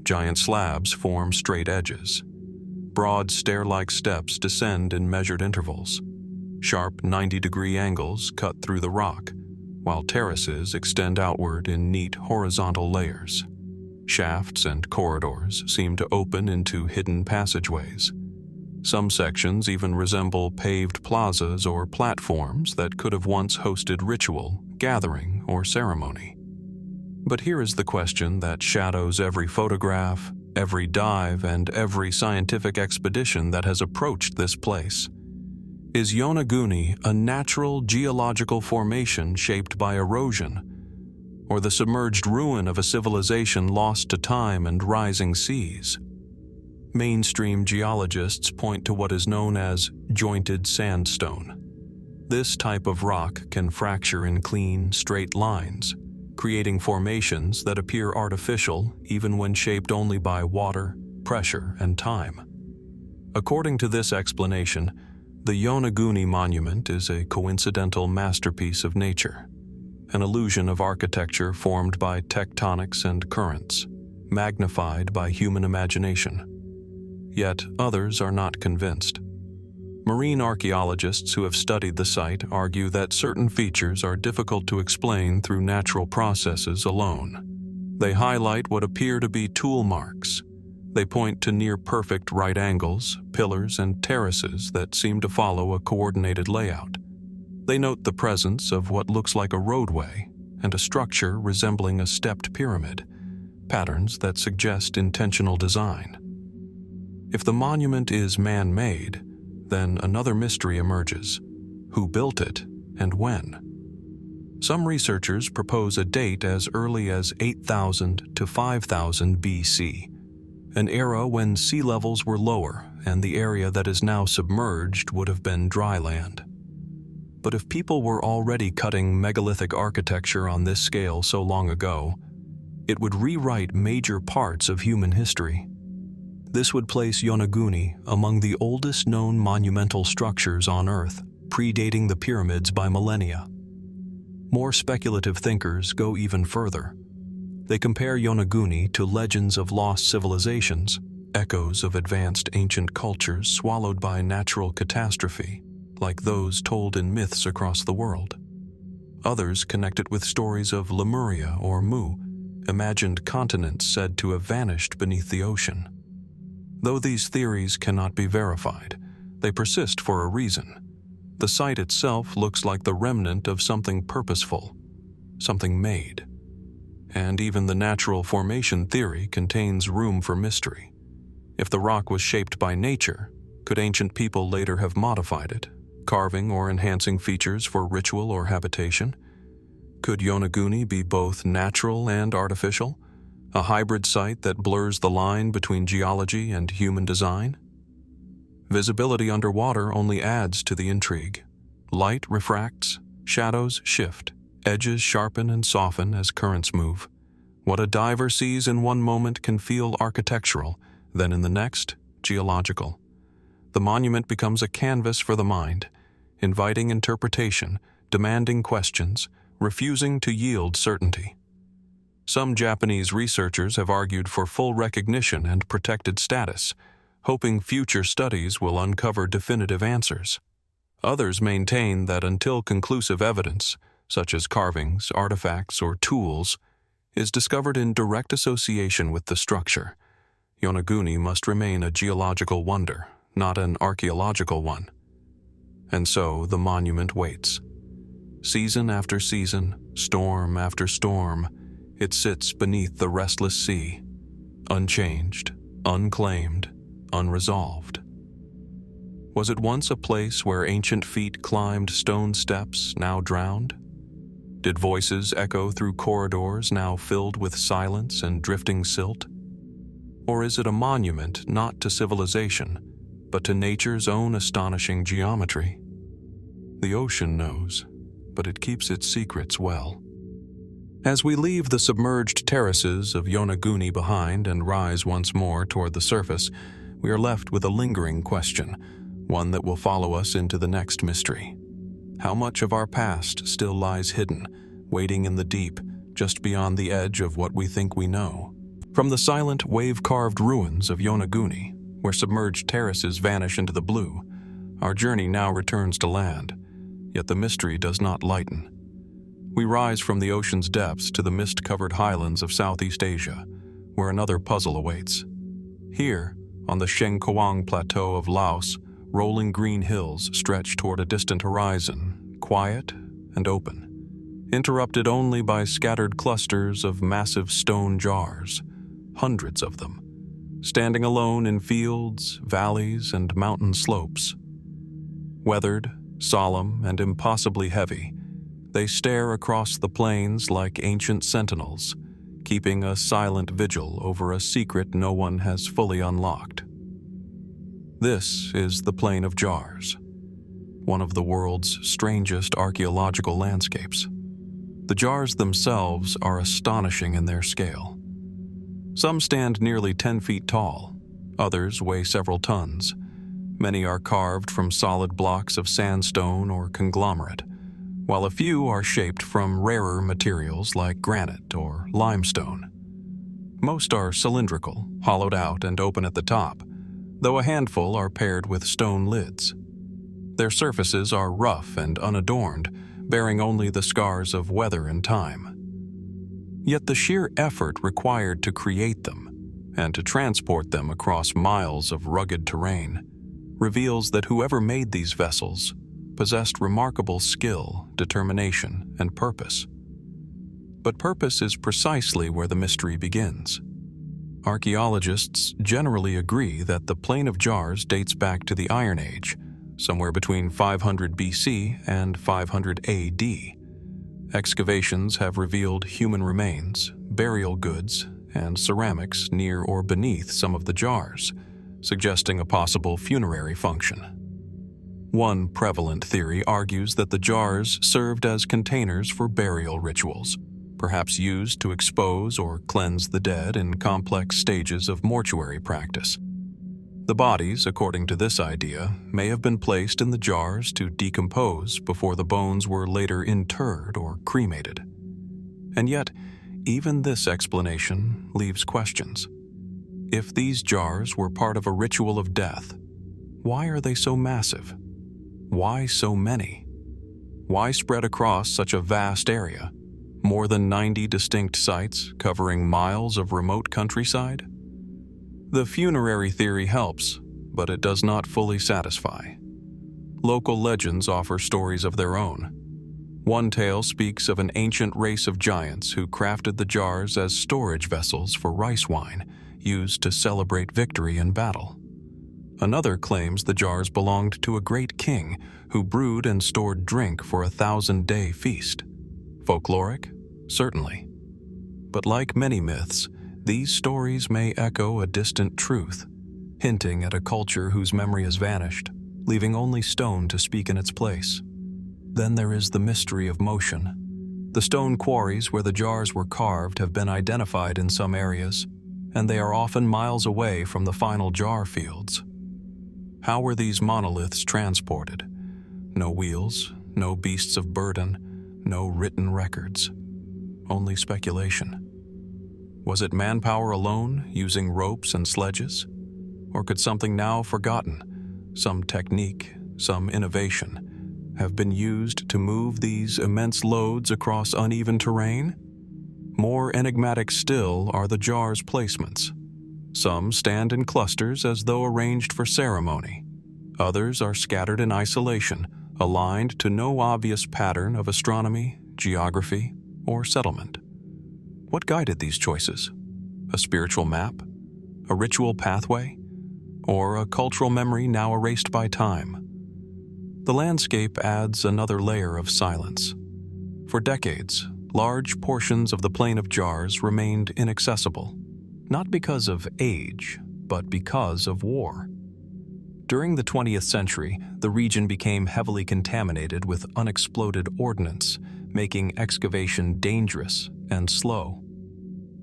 Giant slabs form straight edges. Broad stair-like steps descend in measured intervals. Sharp 90-degree angles cut through the rock, while terraces extend outward in neat horizontal layers. Shafts and corridors seem to open into hidden passageways. Some sections even resemble paved plazas or platforms that could have once hosted ritual, gathering, or ceremony. But here is the question that shadows every photograph, every dive, and every scientific expedition that has approached this place. Is Yonaguni a natural geological formation shaped by erosion, or the submerged ruin of a civilization lost to time and rising seas? Mainstream geologists point to what is known as jointed sandstone. This type of rock can fracture in clean, straight lines, creating formations that appear artificial even when shaped only by water, pressure, and time. According to this explanation, the Yonaguni Monument is a coincidental masterpiece of nature, an illusion of architecture formed by tectonics and currents, magnified by human imagination. Yet others are not convinced. Marine archaeologists who have studied the site argue that certain features are difficult to explain through natural processes alone. They highlight what appear to be tool marks. They point to near-perfect right angles, pillars, and terraces that seem to follow a coordinated layout. They note the presence of what looks like a roadway and a structure resembling a stepped pyramid, patterns that suggest intentional design. If the monument is man-made, then another mystery emerges: who built it and when? Some researchers propose a date as early as 8,000 to 5,000 BC, an era when sea levels were lower and the area that is now submerged would have been dry land. But if people were already cutting megalithic architecture on this scale so long ago, it would rewrite major parts of human history. This would place Yonaguni among the oldest known monumental structures on Earth, predating the pyramids by millennia. More speculative thinkers go even further. They compare Yonaguni to legends of lost civilizations, echoes of advanced ancient cultures swallowed by natural catastrophe, like those told in myths across the world. Others connect it with stories of Lemuria or Mu, imagined continents said to have vanished beneath the ocean. Though these theories cannot be verified, they persist for a reason. The site itself looks like the remnant of something purposeful, something made. And even the natural formation theory contains room for mystery. If the rock was shaped by nature, could ancient people later have modified it, carving or enhancing features for ritual or habitation? Could Yonaguni be both natural and artificial? A hybrid site that blurs the line between geology and human design? Visibility underwater only adds to the intrigue. Light refracts, shadows shift, edges sharpen and soften as currents move. What a diver sees in one moment can feel architectural, then in the next, geological. The monument becomes a canvas for the mind, inviting interpretation, demanding questions, refusing to yield certainty. Some Japanese researchers have argued for full recognition and protected status, hoping future studies will uncover definitive answers. Others maintain that until conclusive evidence, such as carvings, artifacts, or tools, is discovered in direct association with the structure, Yonaguni must remain a geological wonder, not an archaeological one. And so the monument waits. Season after season, storm after storm, it sits beneath the restless sea, unchanged, unclaimed, unresolved. Was it once a place where ancient feet climbed stone steps, now drowned? Did voices echo through corridors now filled with silence and drifting silt? Or is it a monument not to civilization, but to nature's own astonishing geometry? The ocean knows, but it keeps its secrets well. As we leave the submerged terraces of Yonaguni behind and rise once more toward the surface, we are left with a lingering question, one that will follow us into the next mystery. How much of our past still lies hidden, waiting in the deep, just beyond the edge of what we think we know? From the silent, wave-carved ruins of Yonaguni, where submerged terraces vanish into the blue, our journey now returns to land, yet the mystery does not lighten. We rise from the ocean's depths to the mist-covered highlands of Southeast Asia, where another puzzle awaits. Here, on the Shengkoang Plateau of Laos, rolling green hills stretch toward a distant horizon, quiet and open, interrupted only by scattered clusters of massive stone jars, hundreds of them, standing alone in fields, valleys, and mountain slopes. Weathered, solemn, and impossibly heavy, they stare across the plains like ancient sentinels, keeping a silent vigil over a secret no one has fully unlocked. This is the Plain of Jars, one of the world's strangest archaeological landscapes. The jars themselves are astonishing in their scale. Some stand nearly 10 feet tall, others weigh several tons. Many are carved from solid blocks of sandstone or conglomerate, while a few are shaped from rarer materials like granite or limestone. Most are cylindrical, hollowed out and open at the top, though a handful are paired with stone lids. Their surfaces are rough and unadorned, bearing only the scars of weather and time. Yet the sheer effort required to create them and to transport them across miles of rugged terrain reveals that whoever made these vessels possessed remarkable skill, determination, and purpose. But purpose is precisely where the mystery begins. Archaeologists generally agree that the Plain of Jars dates back to the Iron Age, somewhere between 500 BC and 500 AD. Excavations have revealed human remains, burial goods, and ceramics near or beneath some of the jars, suggesting a possible funerary function. One prevalent theory argues that the jars served as containers for burial rituals, perhaps used to expose or cleanse the dead in complex stages of mortuary practice. The bodies, according to this idea, may have been placed in the jars to decompose before the bones were later interred or cremated. And yet, even this explanation leaves questions. If these jars were part of a ritual of death, why are they so massive? Why so many? Why spread across such a vast area? More than 90 distinct sites covering miles of remote countryside? The funerary theory helps, but it does not fully satisfy. Local legends offer stories of their own. One tale speaks of an ancient race of giants who crafted the jars as storage vessels for rice wine, used to celebrate victory in battle. Another claims the jars belonged to a great king who brewed and stored drink for a 1,000-day feast. Folkloric? Certainly. But like many myths, these stories may echo a distant truth, hinting at a culture whose memory has vanished, leaving only stone to speak in its place. Then there is the mystery of motion. The stone quarries where the jars were carved have been identified in some areas, and they are often miles away from the final jar fields. How were these monoliths transported? No wheels, no beasts of burden, no written records. Only speculation. Was it manpower alone, using ropes and sledges? Or could something now forgotten, some technique, some innovation, have been used to move these immense loads across uneven terrain? More enigmatic still are the jars' placements. Some stand in clusters as though arranged for ceremony. Others are scattered in isolation, aligned to no obvious pattern of astronomy, geography, or settlement. What guided these choices? A spiritual map? A ritual pathway? Or a cultural memory now erased by time? The landscape adds another layer of silence. For decades, large portions of the Plain of Jars remained inaccessible, not because of age, but because of war. During the 20th century, the region became heavily contaminated with unexploded ordnance, making excavation dangerous and slow.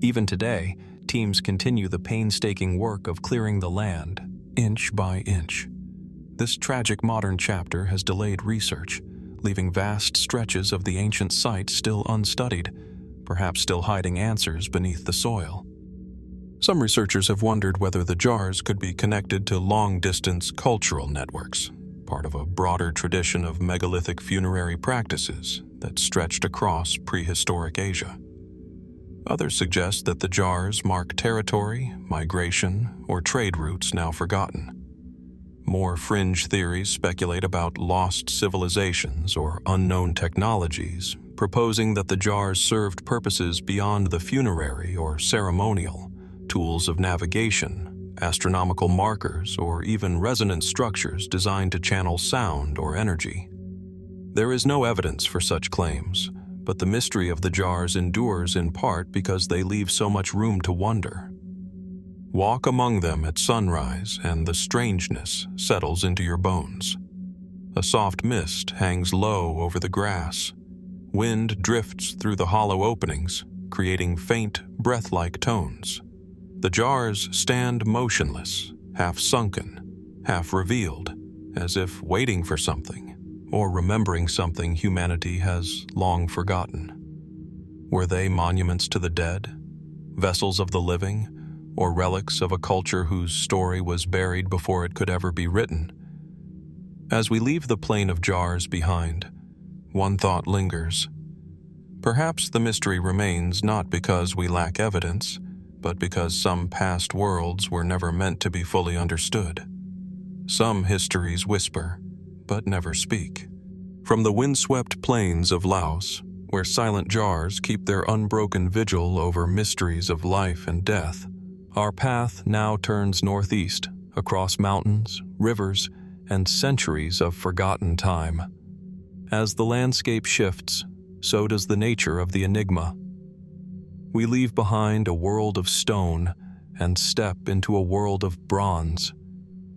Even today, teams continue the painstaking work of clearing the land, inch by inch. This tragic modern chapter has delayed research, leaving vast stretches of the ancient site still unstudied, perhaps still hiding answers beneath the soil. Some researchers have wondered whether the jars could be connected to long-distance cultural networks, part of a broader tradition of megalithic funerary practices that stretched across prehistoric Asia. Others suggest that the jars mark territory, migration, or trade routes now forgotten. More fringe theories speculate about lost civilizations or unknown technologies, proposing that the jars served purposes beyond the funerary or ceremonial, tools of navigation, astronomical markers, or even resonance structures designed to channel sound or energy. There is no evidence for such claims, but the mystery of the jars endures in part because they leave so much room to wonder. Walk among them at sunrise and the strangeness settles into your bones. A soft mist hangs low over the grass. Wind drifts through the hollow openings, creating faint, breath-like tones. The jars stand motionless, half sunken, half revealed, as if waiting for something, or remembering something humanity has long forgotten. Were they monuments to the dead, vessels of the living, or relics of a culture whose story was buried before it could ever be written? As we leave the plain of jars behind, one thought lingers. Perhaps the mystery remains not because we lack evidence, but because some past worlds were never meant to be fully understood. Some histories whisper, but never speak. From the windswept plains of Laos, where silent jars keep their unbroken vigil over mysteries of life and death, our path now turns northeast, across mountains, rivers, and centuries of forgotten time. As the landscape shifts, so does the nature of the enigma. We leave behind a world of stone and step into a world of bronze,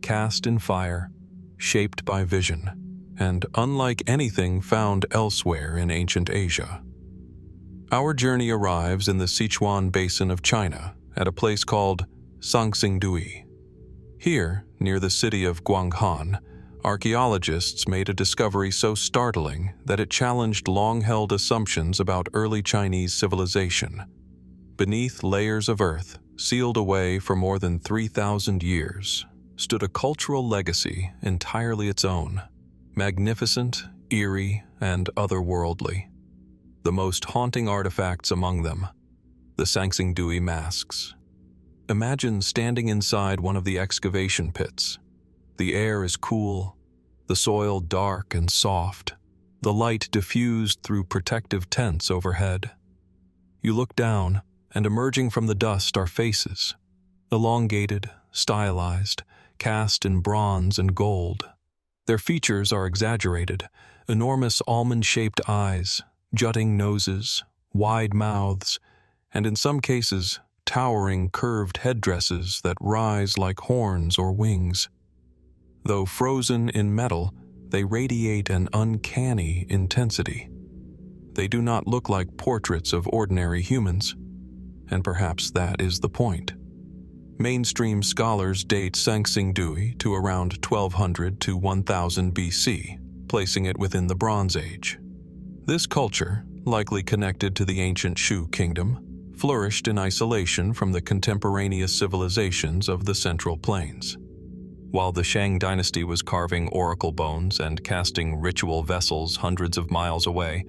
cast in fire, shaped by vision, and unlike anything found elsewhere in ancient Asia. Our journey arrives in the Sichuan basin of China at a place called Sanxingdui. Here, near the city of Guanghan, archaeologists made a discovery so startling that it challenged long-held assumptions about early Chinese civilization. Beneath layers of earth, sealed away for more than 3,000 years, stood a cultural legacy entirely its own, magnificent, eerie, and otherworldly. The most haunting artifacts among them, the Sanxingdui masks. Imagine standing inside one of the excavation pits. The air is cool, the soil dark and soft, the light diffused through protective tents overhead. You look down, and emerging from the dust are faces, elongated, stylized, cast in bronze and gold. Their features are exaggerated, enormous almond-shaped eyes, jutting noses, wide mouths, and in some cases, towering curved headdresses that rise like horns or wings. Though frozen in metal, they radiate an uncanny intensity. They do not look like portraits of ordinary humans, and perhaps that is the point. Mainstream scholars date Sanxingdui to around 1200 to 1000 BC, placing it within the Bronze Age. This culture, likely connected to the ancient Shu kingdom, flourished in isolation from the contemporaneous civilizations of the Central Plains. While the Shang dynasty was carving oracle bones and casting ritual vessels hundreds of miles away,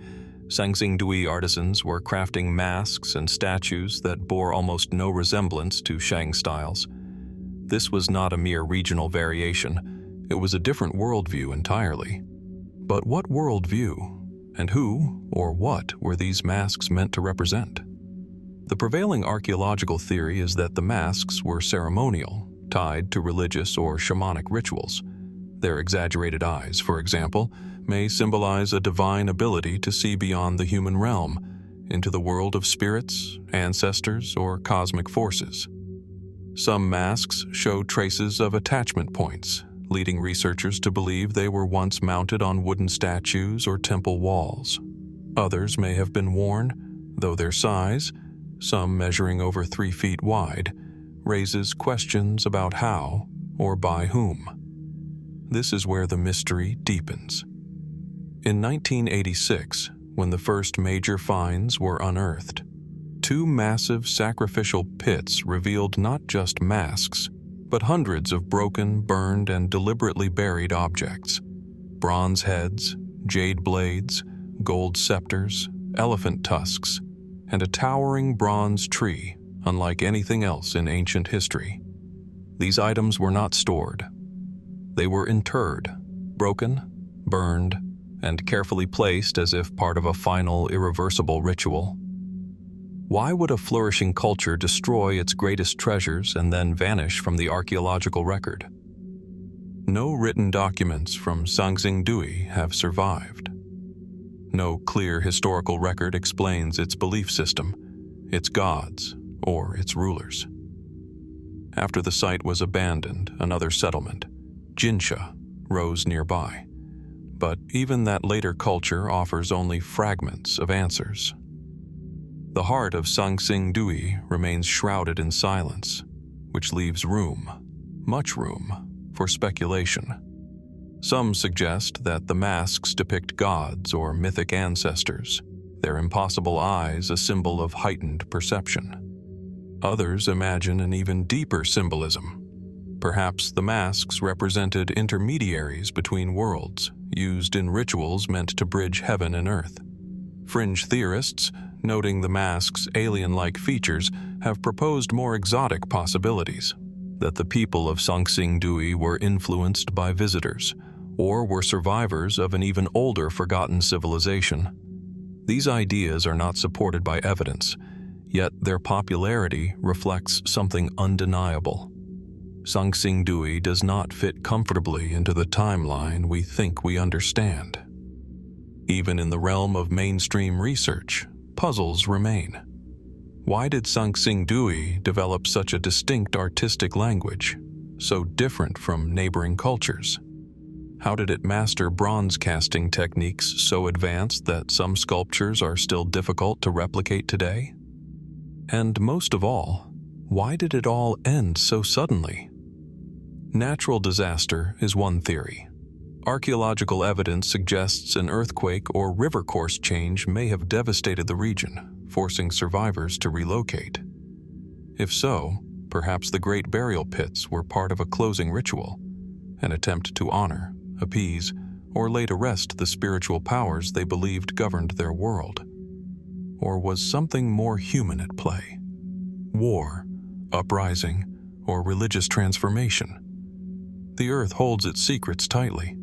Sanxingdui artisans were crafting masks and statues that bore almost no resemblance to Shang styles. This was not a mere regional variation, it was a different worldview entirely. But what worldview, and who or what were these masks meant to represent? The prevailing archaeological theory is that the masks were ceremonial, tied to religious or shamanic rituals. Their exaggerated eyes, for example, may symbolize a divine ability to see beyond the human realm, into the world of spirits, ancestors, or cosmic forces. Some masks show traces of attachment points, leading researchers to believe they were once mounted on wooden statues or temple walls. Others may have been worn, though their size, some measuring over 3 feet wide, raises questions about how or by whom. This is where the mystery deepens. In 1986, when the first major finds were unearthed, 2 massive sacrificial pits revealed not just masks, but hundreds of broken, burned, and deliberately buried objects. Bronze heads, jade blades, gold scepters, elephant tusks, and a towering bronze tree, unlike anything else in ancient history. These items were not stored. They were interred, broken, burned, and carefully placed as if part of a final, irreversible ritual. Why would a flourishing culture destroy its greatest treasures and then vanish from the archaeological record? No written documents from Sanxingdui have survived. No clear historical record explains its belief system, its gods, or its rulers. After the site was abandoned, another settlement, Jinsha, rose nearby. But even that later culture offers only fragments of answers. The heart of Sanxingdui remains shrouded in silence, which leaves room, much room, for speculation. Some suggest that the masks depict gods or mythic ancestors, their impossible eyes a symbol of heightened perception. Others imagine an even deeper symbolism, Perhaps the masks represented intermediaries between worlds, used in rituals meant to bridge heaven and earth. Fringe theorists, noting the masks' alien-like features, have proposed more exotic possibilities, that the people of Sanxingdui were influenced by visitors, or were survivors of an even older forgotten civilization. These ideas are not supported by evidence, yet their popularity reflects something undeniable. Sanxingdui does not fit comfortably into the timeline we think we understand. Even in the realm of mainstream research, puzzles remain. Why did Sanxingdui develop such a distinct artistic language, so different from neighboring cultures? How did it master bronze casting techniques so advanced that some sculptures are still difficult to replicate today? And most of all, why did it all end so suddenly? Natural disaster is one theory. Archaeological evidence suggests an earthquake or river course change may have devastated the region, forcing survivors to relocate. If so, perhaps the Great Burial Pits were part of a closing ritual, an attempt to honor, appease, or lay to rest the spiritual powers they believed governed their world. Or was something more human at play? War, uprising, or religious transformation? The earth holds its secrets tightly.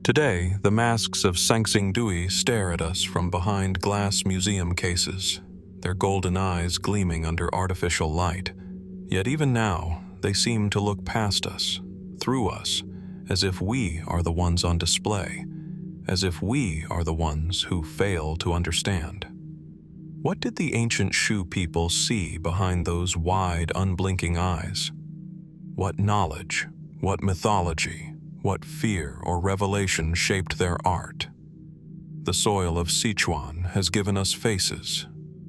Today, the masks of Sanxingdui stare at us from behind glass museum cases, their golden eyes gleaming under artificial light. Yet even now, they seem to look past us, through us, as if we are the ones on display, as if we are the ones who fail to understand. What did the ancient Shu people see behind those wide, unblinking eyes? What knowledge, what mythology, what fear or revelation shaped their art? The soil of Sichuan has given us faces,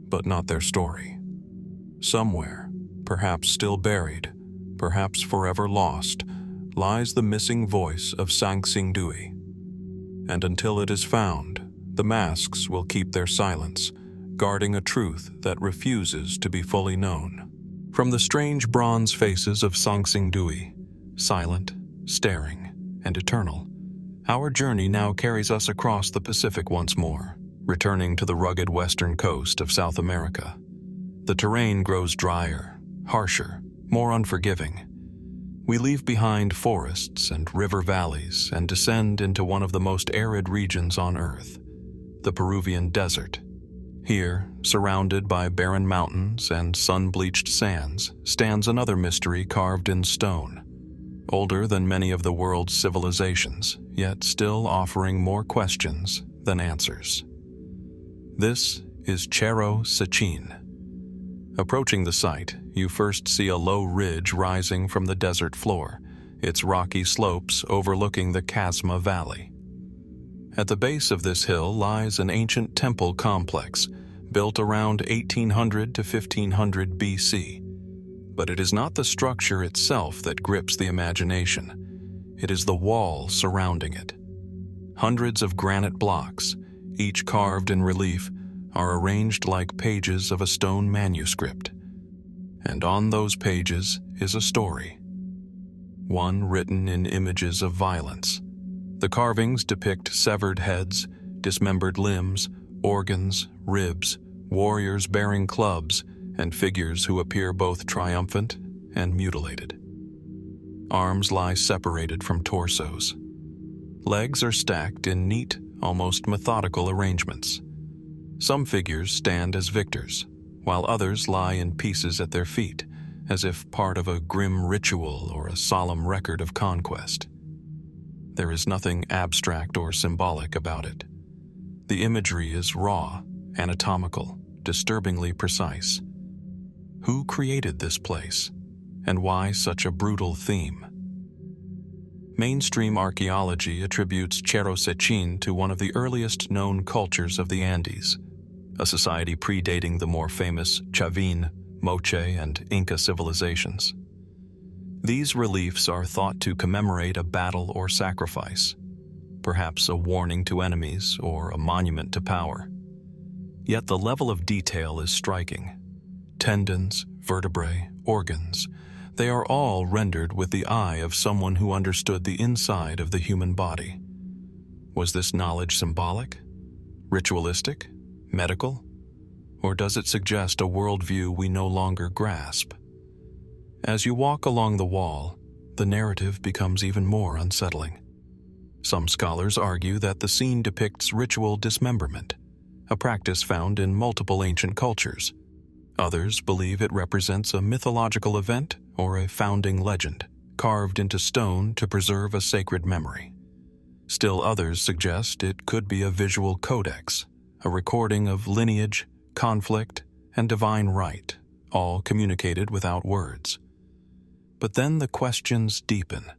but not their story. Somewhere, perhaps still buried, perhaps forever lost, lies the missing voice of Sanxingdui. And until it is found, the masks will keep their silence, guarding a truth that refuses to be fully known. From the strange bronze faces of Sanxingdui, silent, staring, and eternal, our journey now carries us across the Pacific once more, returning to the rugged western coast of South America. The terrain grows drier, harsher, more unforgiving. We leave behind forests and river valleys and descend into one of the most arid regions on Earth, the Peruvian desert. Here, surrounded by barren mountains and sun-bleached sands, stands another mystery carved in stone, older than many of the world's civilizations, yet still offering more questions than answers. This is Cerro Sechín. Approaching the site, you first see a low ridge rising from the desert floor, its rocky slopes overlooking the Qesem Valley. At the base of this hill lies an ancient temple complex, built around 1800 to 1500 BC. But it is not the structure itself that grips the imagination. It is the wall surrounding it. Hundreds of granite blocks, each carved in relief, are arranged like pages of a stone manuscript. And on those pages is a story, one written in images of violence. The carvings depict severed heads, dismembered limbs, organs, ribs, warriors bearing clubs, and figures who appear both triumphant and mutilated. Arms lie separated from torsos. Legs are stacked in neat, almost methodical arrangements. Some figures stand as victors, while others lie in pieces at their feet, as if part of a grim ritual or a solemn record of conquest. There is nothing abstract or symbolic about it. The imagery is raw, anatomical, disturbingly precise. Who created this place, and why such a brutal theme? Mainstream archaeology attributes Cerro Sechín to one of the earliest known cultures of the Andes, a society predating the more famous Chavin, Moche, and Inca civilizations. These reliefs are thought to commemorate a battle or sacrifice, perhaps a warning to enemies or a monument to power. Yet the level of detail is striking. Tendons, vertebrae, organs, they are all rendered with the eye of someone who understood the inside of the human body. Was this knowledge symbolic, ritualistic, medical, or does it suggest a worldview we no longer grasp? As you walk along the wall, the narrative becomes even more unsettling. Some scholars argue that the scene depicts ritual dismemberment, a practice found in multiple ancient cultures. Others believe it represents a mythological event or a founding legend, carved into stone to preserve a sacred memory. Still others suggest it could be a visual codex, a recording of lineage, conflict, and divine right, all communicated without words. But then the questions deepen.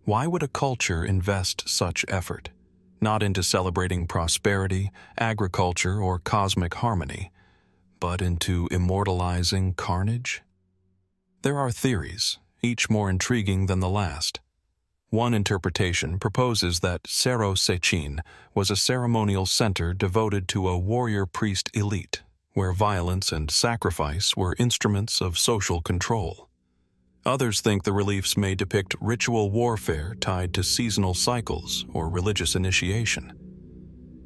Why would a culture invest such effort, not into celebrating prosperity, agriculture, or cosmic harmony, but into immortalizing carnage? There are theories, each more intriguing than the last. One interpretation proposes that Cerro Sechín was a ceremonial center devoted to a warrior-priest elite, where violence and sacrifice were instruments of social control. Others think the reliefs may depict ritual warfare tied to seasonal cycles or religious initiation.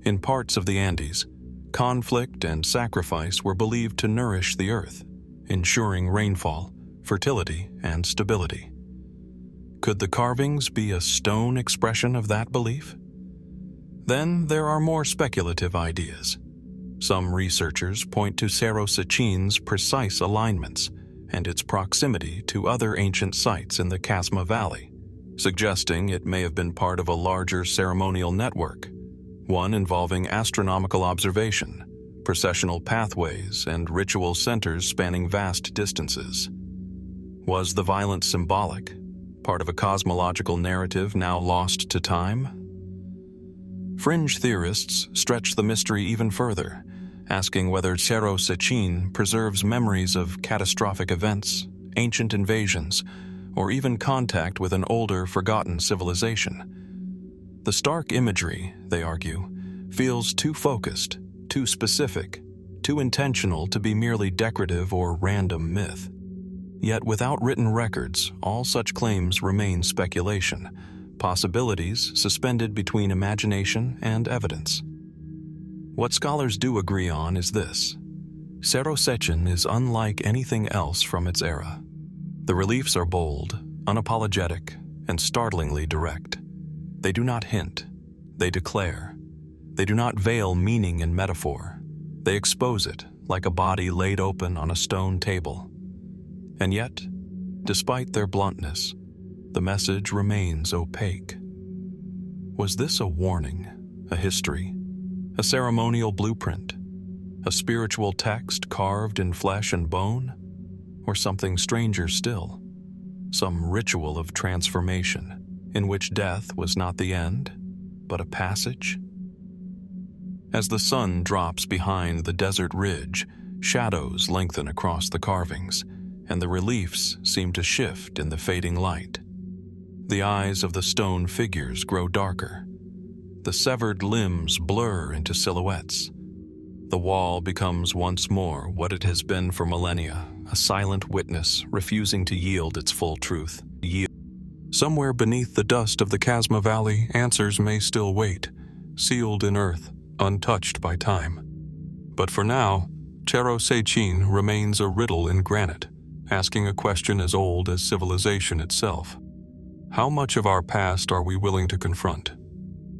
In parts of the Andes, conflict and sacrifice were believed to nourish the earth, ensuring rainfall, fertility, and stability. Could the carvings be a stone expression of that belief? Then there are more speculative ideas. Some researchers point to Cerro Sechín's precise alignments and its proximity to other ancient sites in the Qesem Valley, suggesting it may have been part of a larger ceremonial network, one involving astronomical observation, processional pathways, and ritual centers spanning vast distances. Was the violence symbolic, part of a cosmological narrative now lost to time? Fringe theorists stretch the mystery even further, asking whether Cerro Sechín preserves memories of catastrophic events, ancient invasions, or even contact with an older, forgotten civilization. The stark imagery, they argue, feels too focused, too specific, too intentional to be merely decorative or random myth. Yet without written records, all such claims remain speculation, possibilities suspended between imagination and evidence. What scholars do agree on is this: Cerro Sechín is unlike anything else from its era. The reliefs are bold, unapologetic, and startlingly direct. They do not hint, they declare. They do not veil meaning in metaphor. They expose it like a body laid open on a stone table. And yet, despite their bluntness, the message remains opaque. Was this a warning, a history, a ceremonial blueprint, a spiritual text carved in flesh and bone, or something stranger still, some ritual of transformation in which death was not the end, but a passage? As the sun drops behind the desert ridge, shadows lengthen across the carvings, and the reliefs seem to shift in the fading light. The eyes of the stone figures grow darker. The severed limbs blur into silhouettes. The wall becomes once more what it has been for millennia, a silent witness refusing to yield its full truth. Somewhere beneath the dust of the Qesem Valley, answers may still wait, sealed in earth, untouched by time. But for now, Cerro Sechín remains a riddle in granite, asking a question as old as civilization itself. How much of our past are we willing to confront?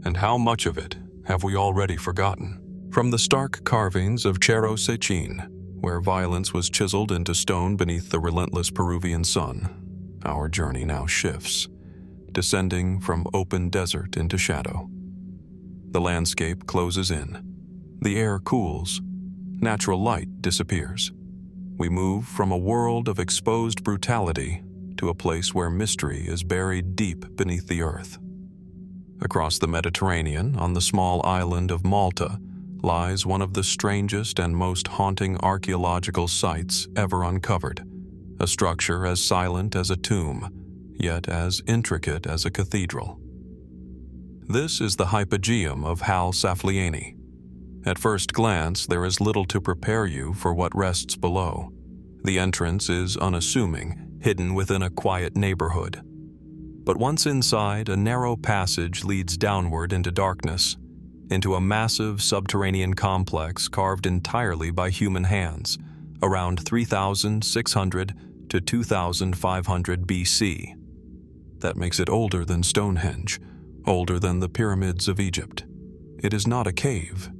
And how much of it have we already forgotten? From the stark carvings of Cerro Sechín, where violence was chiseled into stone beneath the relentless Peruvian sun, our journey now shifts, descending from open desert into shadow. The landscape closes in. The air cools. Natural light disappears. We move from a world of exposed brutality to a place where mystery is buried deep beneath the earth. Across the Mediterranean, on the small island of Malta, lies one of the strangest and most haunting archaeological sites ever uncovered, a structure as silent as a tomb, yet as intricate as a cathedral. This is the Hypogeum of Hal Saflieni. At first glance, there is little to prepare you for what rests below. The entrance is unassuming, hidden within a quiet neighborhood. But once inside, a narrow passage leads downward into darkness, into a massive subterranean complex carved entirely by human hands, around 3,600 to 2,500 BC. That makes it older than Stonehenge, older than the pyramids of Egypt. It is not a cave.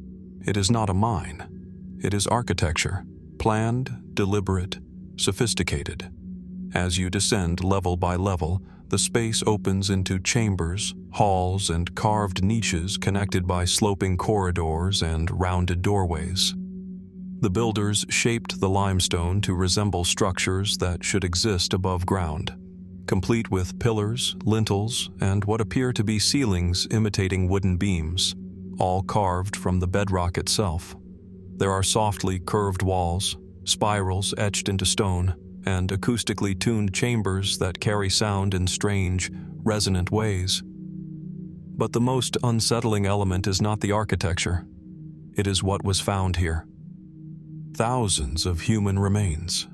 It is not a mine. It is architecture, planned, deliberate, sophisticated. As you descend level by level, the space opens into chambers, halls, and carved niches connected by sloping corridors and rounded doorways. The builders shaped the limestone to resemble structures that should exist above ground, complete with pillars, lintels, and what appear to be ceilings imitating wooden beams, all carved from the bedrock itself. There are softly curved walls, spirals etched into stone, and acoustically tuned chambers that carry sound in strange, resonant ways. But the most unsettling element is not the architecture. It is what was found here. Thousands of human remains.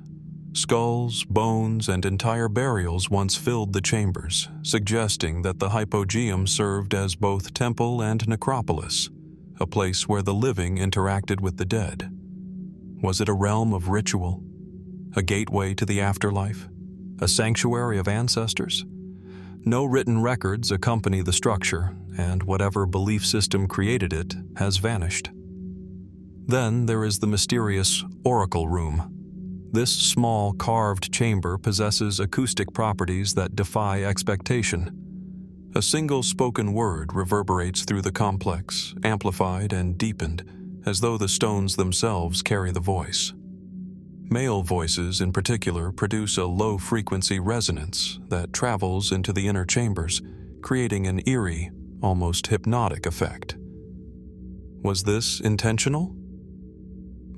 Skulls, bones, and entire burials once filled the chambers, suggesting that the hypogeum served as both temple and necropolis, a place where the living interacted with the dead. Was it a realm of ritual? A gateway to the afterlife? A sanctuary of ancestors? No written records accompany the structure, and whatever belief system created it has vanished. Then there is the mysterious oracle room. This small carved chamber possesses acoustic properties that defy expectation. A single spoken word reverberates through the complex, amplified and deepened, as though the stones themselves carry the voice. Male voices in particular produce a low-frequency resonance that travels into the inner chambers, creating an eerie, almost hypnotic effect. Was this intentional?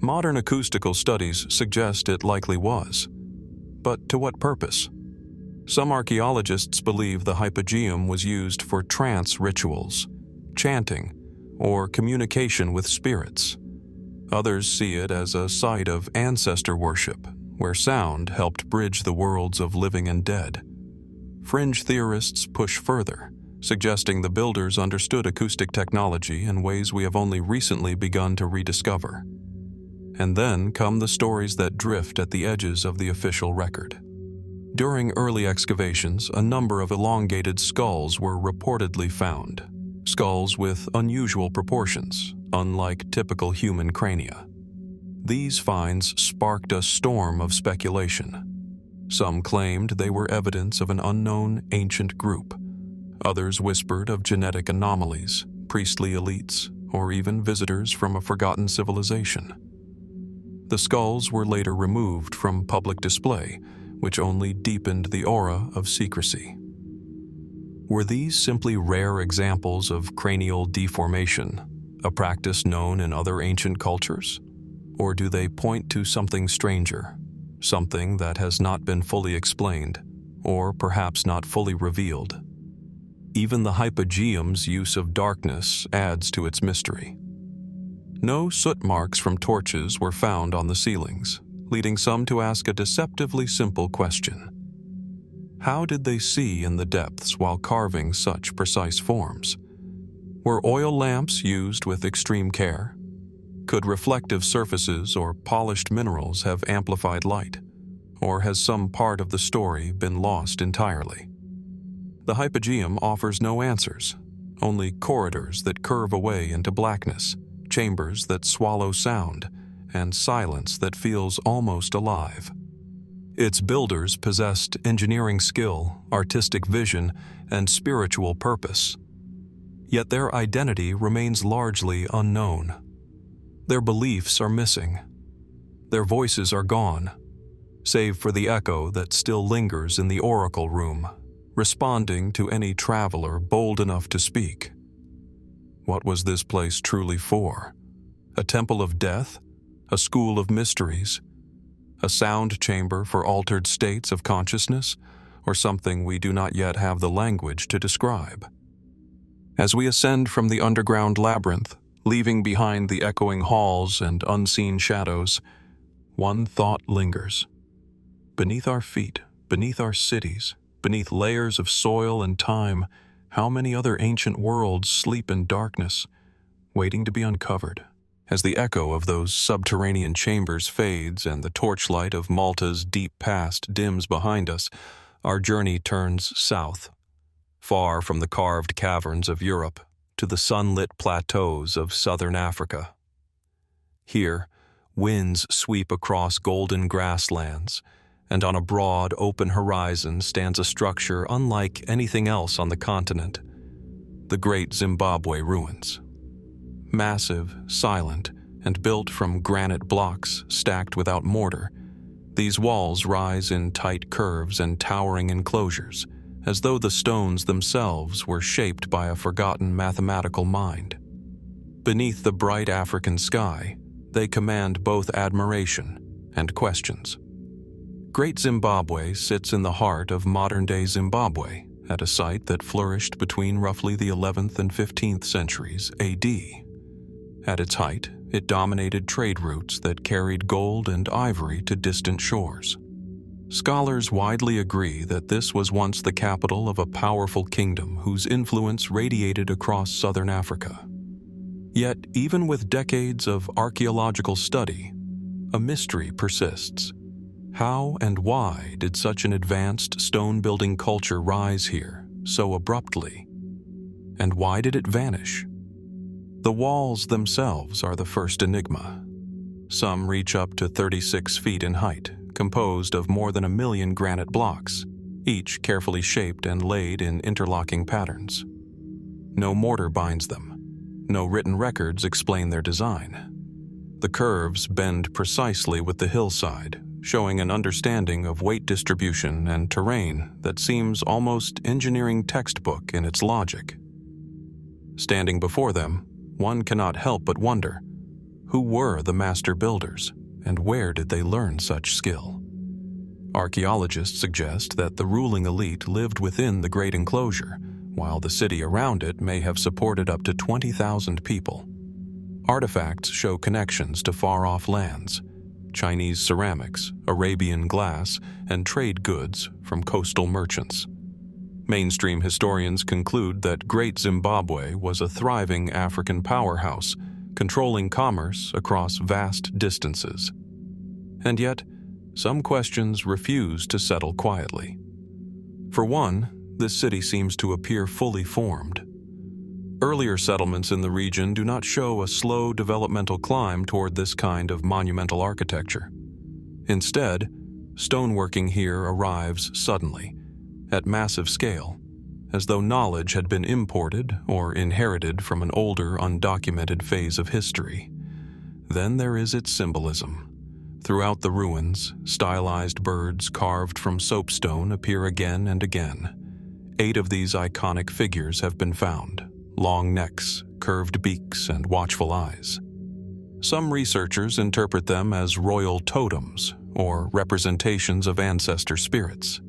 Modern acoustical studies suggest it likely was. But to what purpose? Some archaeologists believe the hypogeum was used for trance rituals, chanting, or communication with spirits. Others see it as a site of ancestor worship, where sound helped bridge the worlds of living and dead. Fringe theorists push further, suggesting the builders understood acoustic technology in ways we have only recently begun to rediscover. And then come the stories that drift at the edges of the official record. During early excavations, a number of elongated skulls were reportedly found. Skulls with unusual proportions, unlike typical human crania. These finds sparked a storm of speculation. Some claimed they were evidence of an unknown ancient group. Others whispered of genetic anomalies, priestly elites, or even visitors from a forgotten civilization. The skulls were later removed from public display, which only deepened the aura of secrecy. Were these simply rare examples of cranial deformation, a practice known in other ancient cultures? Or do they point to something stranger, something that has not been fully explained, or perhaps not fully revealed? Even the hypogeum's use of darkness adds to its mystery. No soot marks from torches were found on the ceilings, leading some to ask a deceptively simple question. How did they see in the depths while carving such precise forms? Were oil lamps used with extreme care? Could reflective surfaces or polished minerals have amplified light? Or has some part of the story been lost entirely? The hypogeum offers no answers, only corridors that curve away into blackness, chambers that swallow sound, and silence that feels almost alive. Its builders possessed engineering skill, artistic vision, and spiritual purpose. Yet their identity remains largely unknown. Their beliefs are missing. Their voices are gone, save for the echo that still lingers in the oracle room, responding to any traveler bold enough to speak. What was this place truly for? A temple of death? A school of mysteries? A sound chamber for altered states of consciousness? Or something we do not yet have the language to describe? As we ascend from the underground labyrinth, leaving behind the echoing halls and unseen shadows, one thought lingers. Beneath our feet, beneath our cities, beneath layers of soil and time, how many other ancient worlds sleep in darkness, waiting to be uncovered? As the echo of those subterranean chambers fades and the torchlight of Malta's deep past dims behind us, our journey turns south, far from the carved caverns of Europe to the sunlit plateaus of southern Africa. Here, winds sweep across golden grasslands, and on a broad, open horizon stands a structure unlike anything else on the continent, the Great Zimbabwe Ruins. Massive, silent, and built from granite blocks stacked without mortar, these walls rise in tight curves and towering enclosures, as though the stones themselves were shaped by a forgotten mathematical mind. Beneath the bright African sky, they command both admiration and questions. Great Zimbabwe sits in the heart of modern-day Zimbabwe, at a site that flourished between roughly the 11th and 15th centuries A.D. At its height, it dominated trade routes that carried gold and ivory to distant shores. Scholars widely agree that this was once the capital of a powerful kingdom whose influence radiated across southern Africa. Yet, even with decades of archaeological study, a mystery persists. How and why did such an advanced stone-building culture rise here so abruptly? And why did it vanish? The walls themselves are the first enigma. Some reach up to 36 feet in height, composed of more than 1 million granite blocks, each carefully shaped and laid in interlocking patterns. No mortar binds them. No written records explain their design. The curves bend precisely with the hillside, showing an understanding of weight distribution and terrain that seems almost engineering textbook in its logic. Standing before them, one cannot help but wonder, who were the master builders, and where did they learn such skill? Archaeologists suggest that the ruling elite lived within the great enclosure, while the city around it may have supported up to 20,000 people. Artifacts show connections to far-off lands, Chinese ceramics, Arabian glass, and trade goods from coastal merchants. Mainstream historians conclude that Great Zimbabwe was a thriving African powerhouse, controlling commerce across vast distances. And yet, some questions refuse to settle quietly. For one, this city seems to appear fully formed. Earlier settlements in the region do not show a slow developmental climb toward this kind of monumental architecture. Instead, stoneworking here arrives suddenly, at massive scale, as though knowledge had been imported or inherited from an older, undocumented phase of history. Then there is its symbolism. Throughout the ruins, stylized birds carved from soapstone appear again and again. 8 of these iconic figures have been found. Long necks, curved beaks, and watchful eyes. Some researchers interpret them as royal totems or representations of ancestor spirits,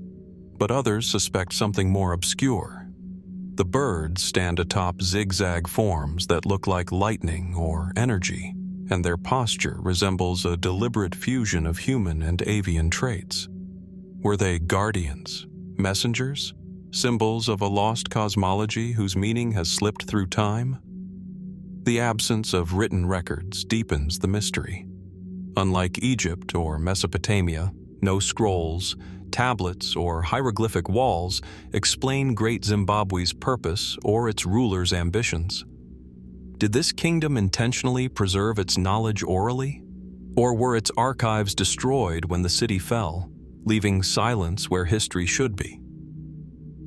but others suspect something more obscure. The birds stand atop zigzag forms that look like lightning or energy, and their posture resembles a deliberate fusion of human and avian traits. Were they guardians, messengers? Symbols of a lost cosmology whose meaning has slipped through time? The absence of written records deepens the mystery. Unlike Egypt or Mesopotamia, no scrolls, tablets, or hieroglyphic walls explain Great Zimbabwe's purpose or its rulers' ambitions. Did this kingdom intentionally preserve its knowledge orally? Or were its archives destroyed when the city fell, leaving silence where history should be?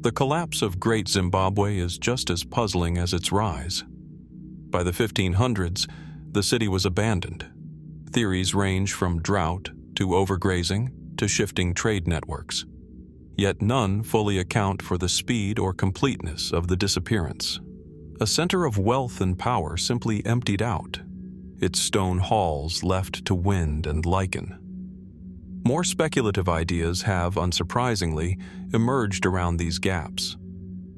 The collapse of Great Zimbabwe is just as puzzling as its rise. By the 1500s, the city was abandoned. Theories range from drought to overgrazing to shifting trade networks. Yet none fully account for the speed or completeness of the disappearance. A center of wealth and power simply emptied out, its stone halls left to wind and lichen. More speculative ideas have, unsurprisingly, emerged around these gaps.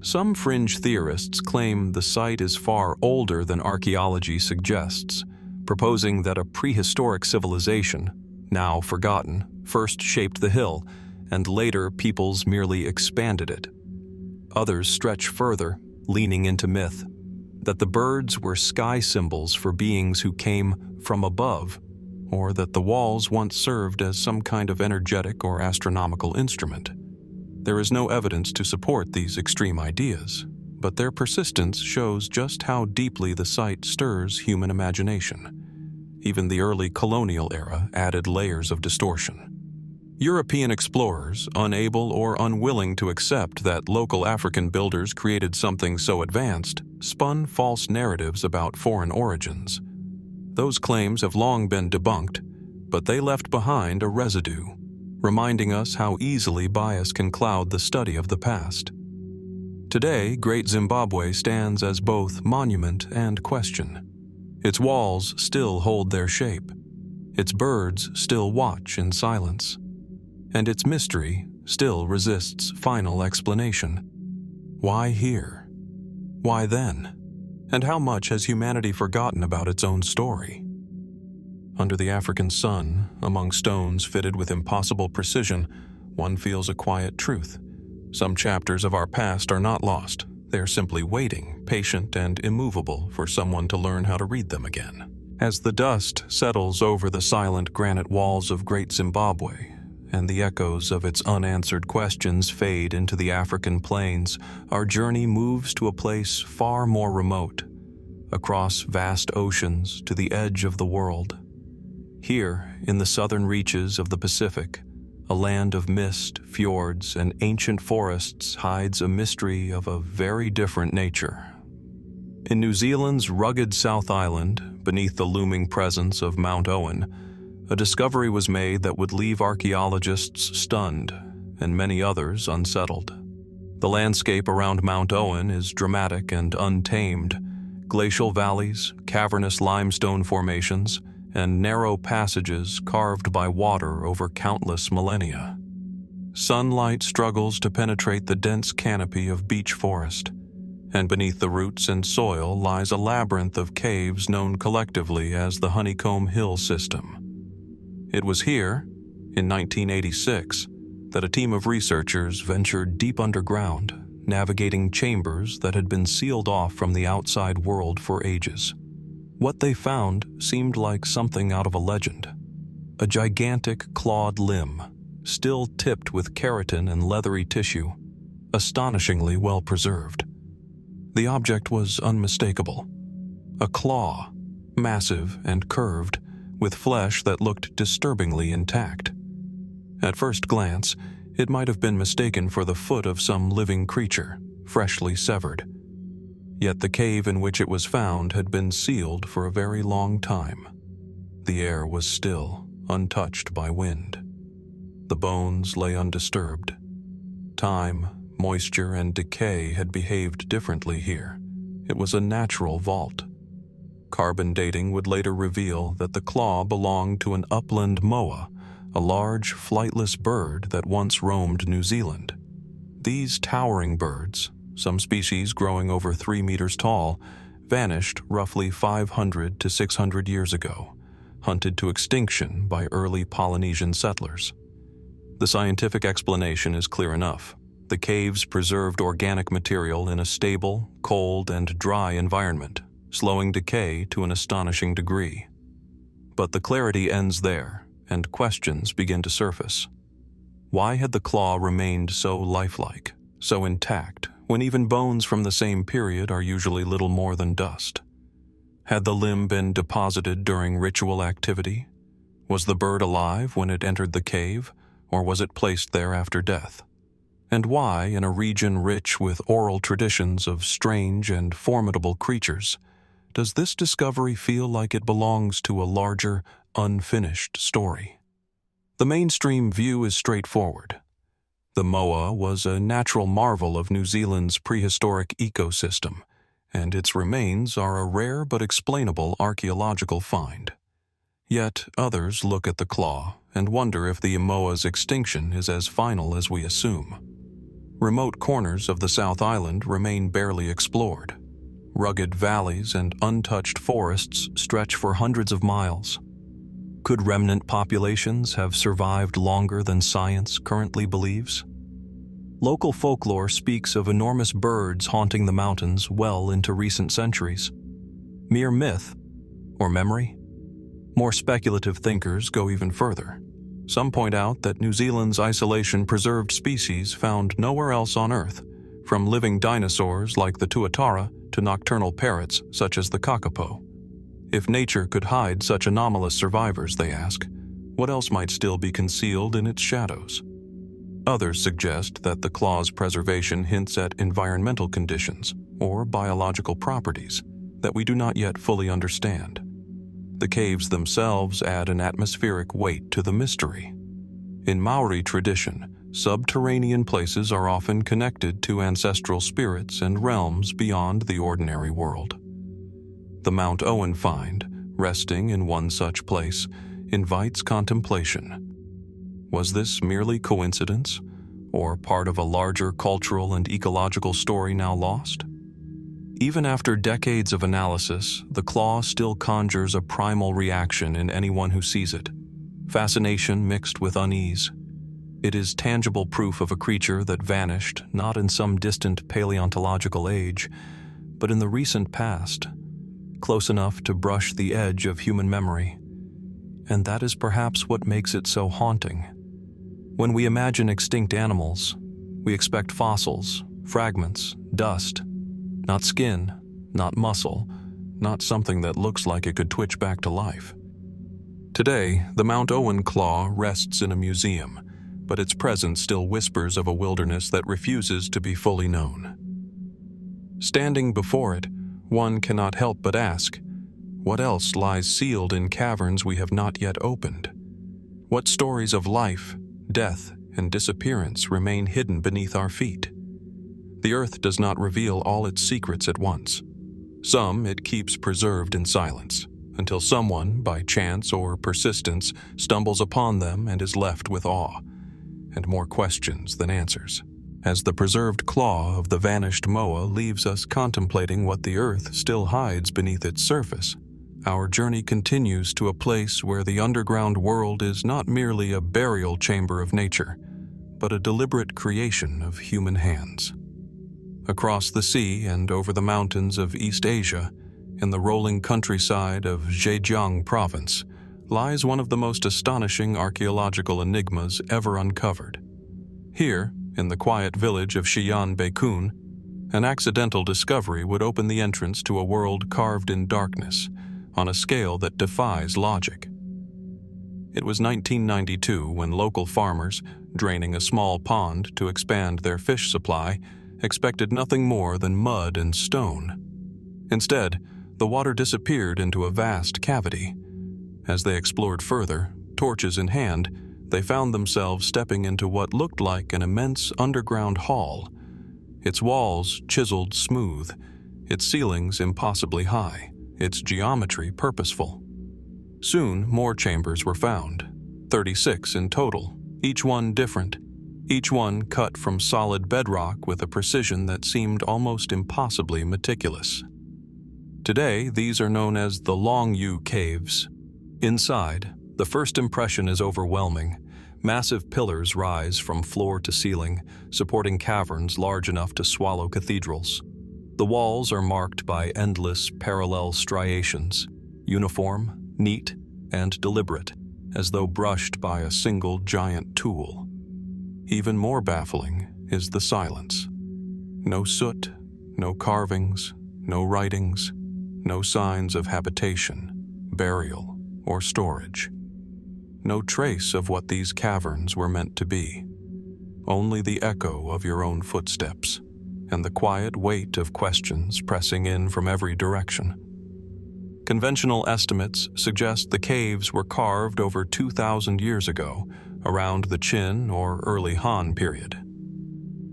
Some fringe theorists claim the site is far older than archaeology suggests, proposing that a prehistoric civilization, now forgotten, first shaped the hill and later peoples merely expanded it. Others stretch further, leaning into myth, that the birds were sky symbols for beings who came from above, or that the walls once served as some kind of energetic or astronomical instrument. There is no evidence to support these extreme ideas, but their persistence shows just how deeply the site stirs human imagination. Even the early colonial era added layers of distortion. European explorers, unable or unwilling to accept that local African builders created something so advanced, spun false narratives about foreign origins. Those claims have long been debunked, but they left behind a residue, reminding us how easily bias can cloud the study of the past. Today, Great Zimbabwe stands as both monument and question. Its walls still hold their shape. Its birds still watch in silence. And its mystery still resists final explanation. Why here? Why then? And how much has humanity forgotten about its own story? Under the African sun, among stones fitted with impossible precision, one feels a quiet truth. Some chapters of our past are not lost. They are simply waiting, patient and immovable, for someone to learn how to read them again. As the dust settles over the silent granite walls of Great Zimbabwe, and the echoes of its unanswered questions fade into the African plains, our journey moves to a place far more remote, across vast oceans to the edge of the world. Here, in the southern reaches of the Pacific, a land of mist, fjords, and ancient forests hides a mystery of a very different nature. In New Zealand's rugged South Island, beneath the looming presence of Mount Owen, a discovery was made that would leave archaeologists stunned and many others unsettled. The landscape around Mount Owen is dramatic and untamed. Glacial valleys, cavernous limestone formations, and narrow passages carved by water over countless millennia. Sunlight struggles to penetrate the dense canopy of beech forest, and beneath the roots and soil lies a labyrinth of caves known collectively as the Honeycomb Hill System. It was here, in 1986, that a team of researchers ventured deep underground, navigating chambers that had been sealed off from the outside world for ages. What they found seemed like something out of a legend. A gigantic clawed limb, still tipped with keratin and leathery tissue, astonishingly well preserved. The object was unmistakable. A claw, massive and curved, with flesh that looked disturbingly intact. At first glance, it might have been mistaken for the foot of some living creature, freshly severed. Yet the cave in which it was found had been sealed for a very long time. The air was still, untouched by wind. The bones lay undisturbed. Time, moisture, and decay had behaved differently here. It was a natural vault. Carbon dating would later reveal that the claw belonged to an upland moa, a large, flightless bird that once roamed New Zealand. These towering birds, some species growing over 3 meters tall, vanished roughly 500 to 600 years ago, hunted to extinction by early Polynesian settlers. The scientific explanation is clear enough. The caves preserved organic material in a stable, cold, and dry environment, slowing decay to an astonishing degree. But the clarity ends there, and questions begin to surface. Why had the claw remained so lifelike, so intact, when even bones from the same period are usually little more than dust? Had the limb been deposited during ritual activity? Was the bird alive when it entered the cave, or was it placed there after death? And why, in a region rich with oral traditions of strange and formidable creatures, does this discovery feel like it belongs to a larger, unfinished story? The mainstream view is straightforward. The moa was a natural marvel of New Zealand's prehistoric ecosystem, and its remains are a rare but explainable archaeological find. Yet others look at the claw and wonder if the moa's extinction is as final as we assume. Remote corners of the South Island remain barely explored. Rugged valleys and untouched forests stretch for hundreds of miles. Could remnant populations have survived longer than science currently believes? Local folklore speaks of enormous birds haunting the mountains well into recent centuries. Mere myth or memory? More speculative thinkers go even further. Some point out that New Zealand's isolation preserved species found nowhere else on Earth, from living dinosaurs like the tuatara to nocturnal parrots such as the kakapo. If nature could hide such anomalous survivors, they ask, what else might still be concealed in its shadows? Others suggest that the claw's preservation hints at environmental conditions or biological properties that we do not yet fully understand. The caves themselves add an atmospheric weight to the mystery. In Maori tradition, subterranean places are often connected to ancestral spirits and realms beyond the ordinary world. The Mount Owen find, resting in one such place, invites contemplation. Was this merely coincidence, or part of a larger cultural and ecological story now lost? Even after decades of analysis, the claw still conjures a primal reaction in anyone who sees it, fascination mixed with unease. It is tangible proof of a creature that vanished not in some distant paleontological age, but in the recent past, close enough to brush the edge of human memory. And that is perhaps what makes it so haunting. When we imagine extinct animals, we expect fossils, fragments, dust, not skin, not muscle, not something that looks like it could twitch back to life. Today, the Mount Owen claw rests in a museum, but its presence still whispers of a wilderness that refuses to be fully known. Standing before it, one cannot help but ask, what else lies sealed in caverns we have not yet opened? What stories of life, death, and disappearance remain hidden beneath our feet? The earth does not reveal all its secrets at once. Some it keeps preserved in silence, until someone, by chance or persistence, stumbles upon them and is left with awe, and more questions than answers. As the preserved claw of the vanished moa leaves us contemplating what the earth still hides beneath its surface, our journey continues to a place where the underground world is not merely a burial chamber of nature, but a deliberate creation of human hands. Across the sea and over the mountains of East Asia, in the rolling countryside of Zhejiang province, lies one of the most astonishing archaeological enigmas ever uncovered. Here, in the quiet village of Xi'an-Beikun, an accidental discovery would open the entrance to a world carved in darkness, on a scale that defies logic. It was 1992 when local farmers, draining a small pond to expand their fish supply, expected nothing more than mud and stone. Instead, the water disappeared into a vast cavity. As they explored further, torches in hand, they found themselves stepping into what looked like an immense underground hall, its walls chiseled smooth, its ceilings impossibly high, its geometry purposeful. Soon, more chambers were found, 36 in total, each one different, each one cut from solid bedrock with a precision that seemed almost impossibly meticulous. Today, these are known as the Long Yu Caves. Inside, the first impression is overwhelming. Massive pillars rise from floor to ceiling, supporting caverns large enough to swallow cathedrals. The walls are marked by endless parallel striations, uniform, neat, and deliberate, as though brushed by a single giant tool. Even more baffling is the silence. No soot, no carvings, no writings, no signs of habitation, burial, or storage. No trace of what these caverns were meant to be. Only the echo of your own footsteps, and the quiet weight of questions pressing in from every direction. Conventional estimates suggest the caves were carved over 2,000 years ago, around the Qin or early Han period.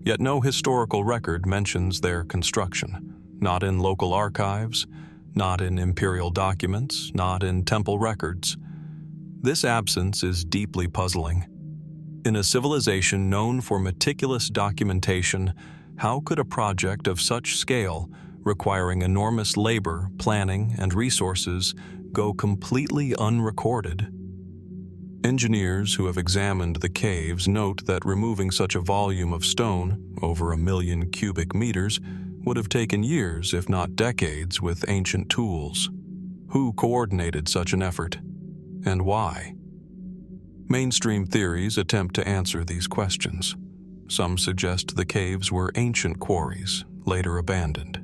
Yet no historical record mentions their construction, not in local archives, not in imperial documents, not in temple records. This absence is deeply puzzling. In a civilization known for meticulous documentation, how could a project of such scale, requiring enormous labor, planning, and resources, go completely unrecorded? Engineers who have examined the caves note that removing such a volume of stone, over 1 million cubic meters, would have taken years, if not decades, with ancient tools. Who coordinated such an effort, and why? Mainstream theories attempt to answer these questions. Some suggest the caves were ancient quarries, later abandoned.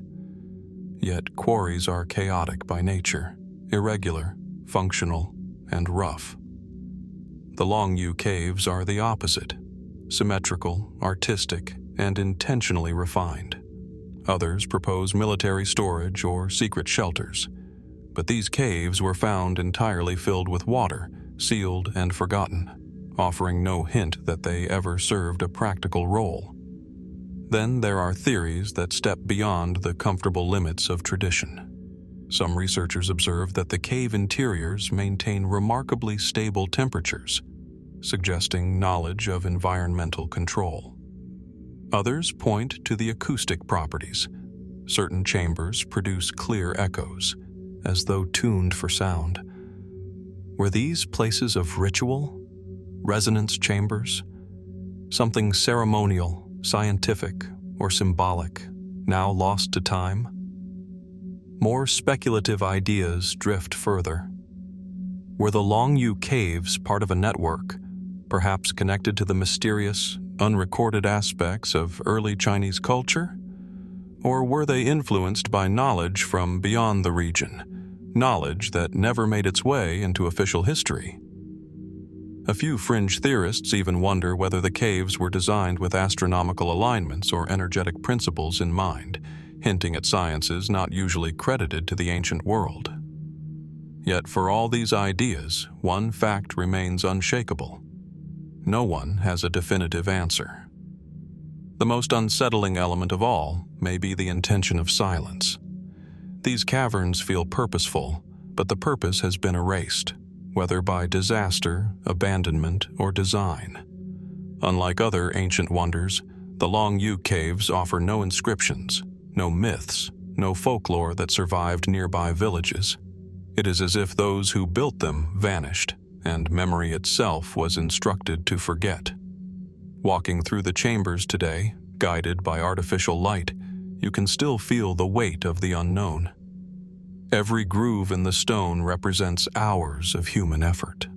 Yet quarries are chaotic by nature, irregular, functional, and rough. The Longyou caves are the opposite, symmetrical, artistic, and intentionally refined. Others propose military storage or secret shelters, but these caves were found entirely filled with water, sealed and forgotten, offering no hint that they ever served a practical role. Then there are theories that step beyond the comfortable limits of tradition. Some researchers observe that the cave interiors maintain remarkably stable temperatures, suggesting knowledge of environmental control. Others point to the acoustic properties. Certain chambers produce clear echoes, as though tuned for sound. Were these places of ritual? Resonance chambers? Something ceremonial, scientific, or symbolic, now lost to time? More speculative ideas drift further. Were the Longyou caves part of a network, perhaps connected to the mysterious, unrecorded aspects of early Chinese culture? Or were they influenced by knowledge from beyond the region, knowledge that never made its way into official history? A few fringe theorists even wonder whether the caves were designed with astronomical alignments or energetic principles in mind, hinting at sciences not usually credited to the ancient world. Yet for all these ideas, one fact remains unshakable. No one has a definitive answer. The most unsettling element of all may be the intention of silence. These caverns feel purposeful, but the purpose has been erased, whether by disaster, abandonment, or design. Unlike other ancient wonders, the Longyou caves offer no inscriptions, no myths, no folklore that survived nearby villages. It is as if those who built them vanished, and memory itself was instructed to forget. Walking through the chambers today, guided by artificial light, you can still feel the weight of the unknown. Every groove in the stone represents hours of human effort.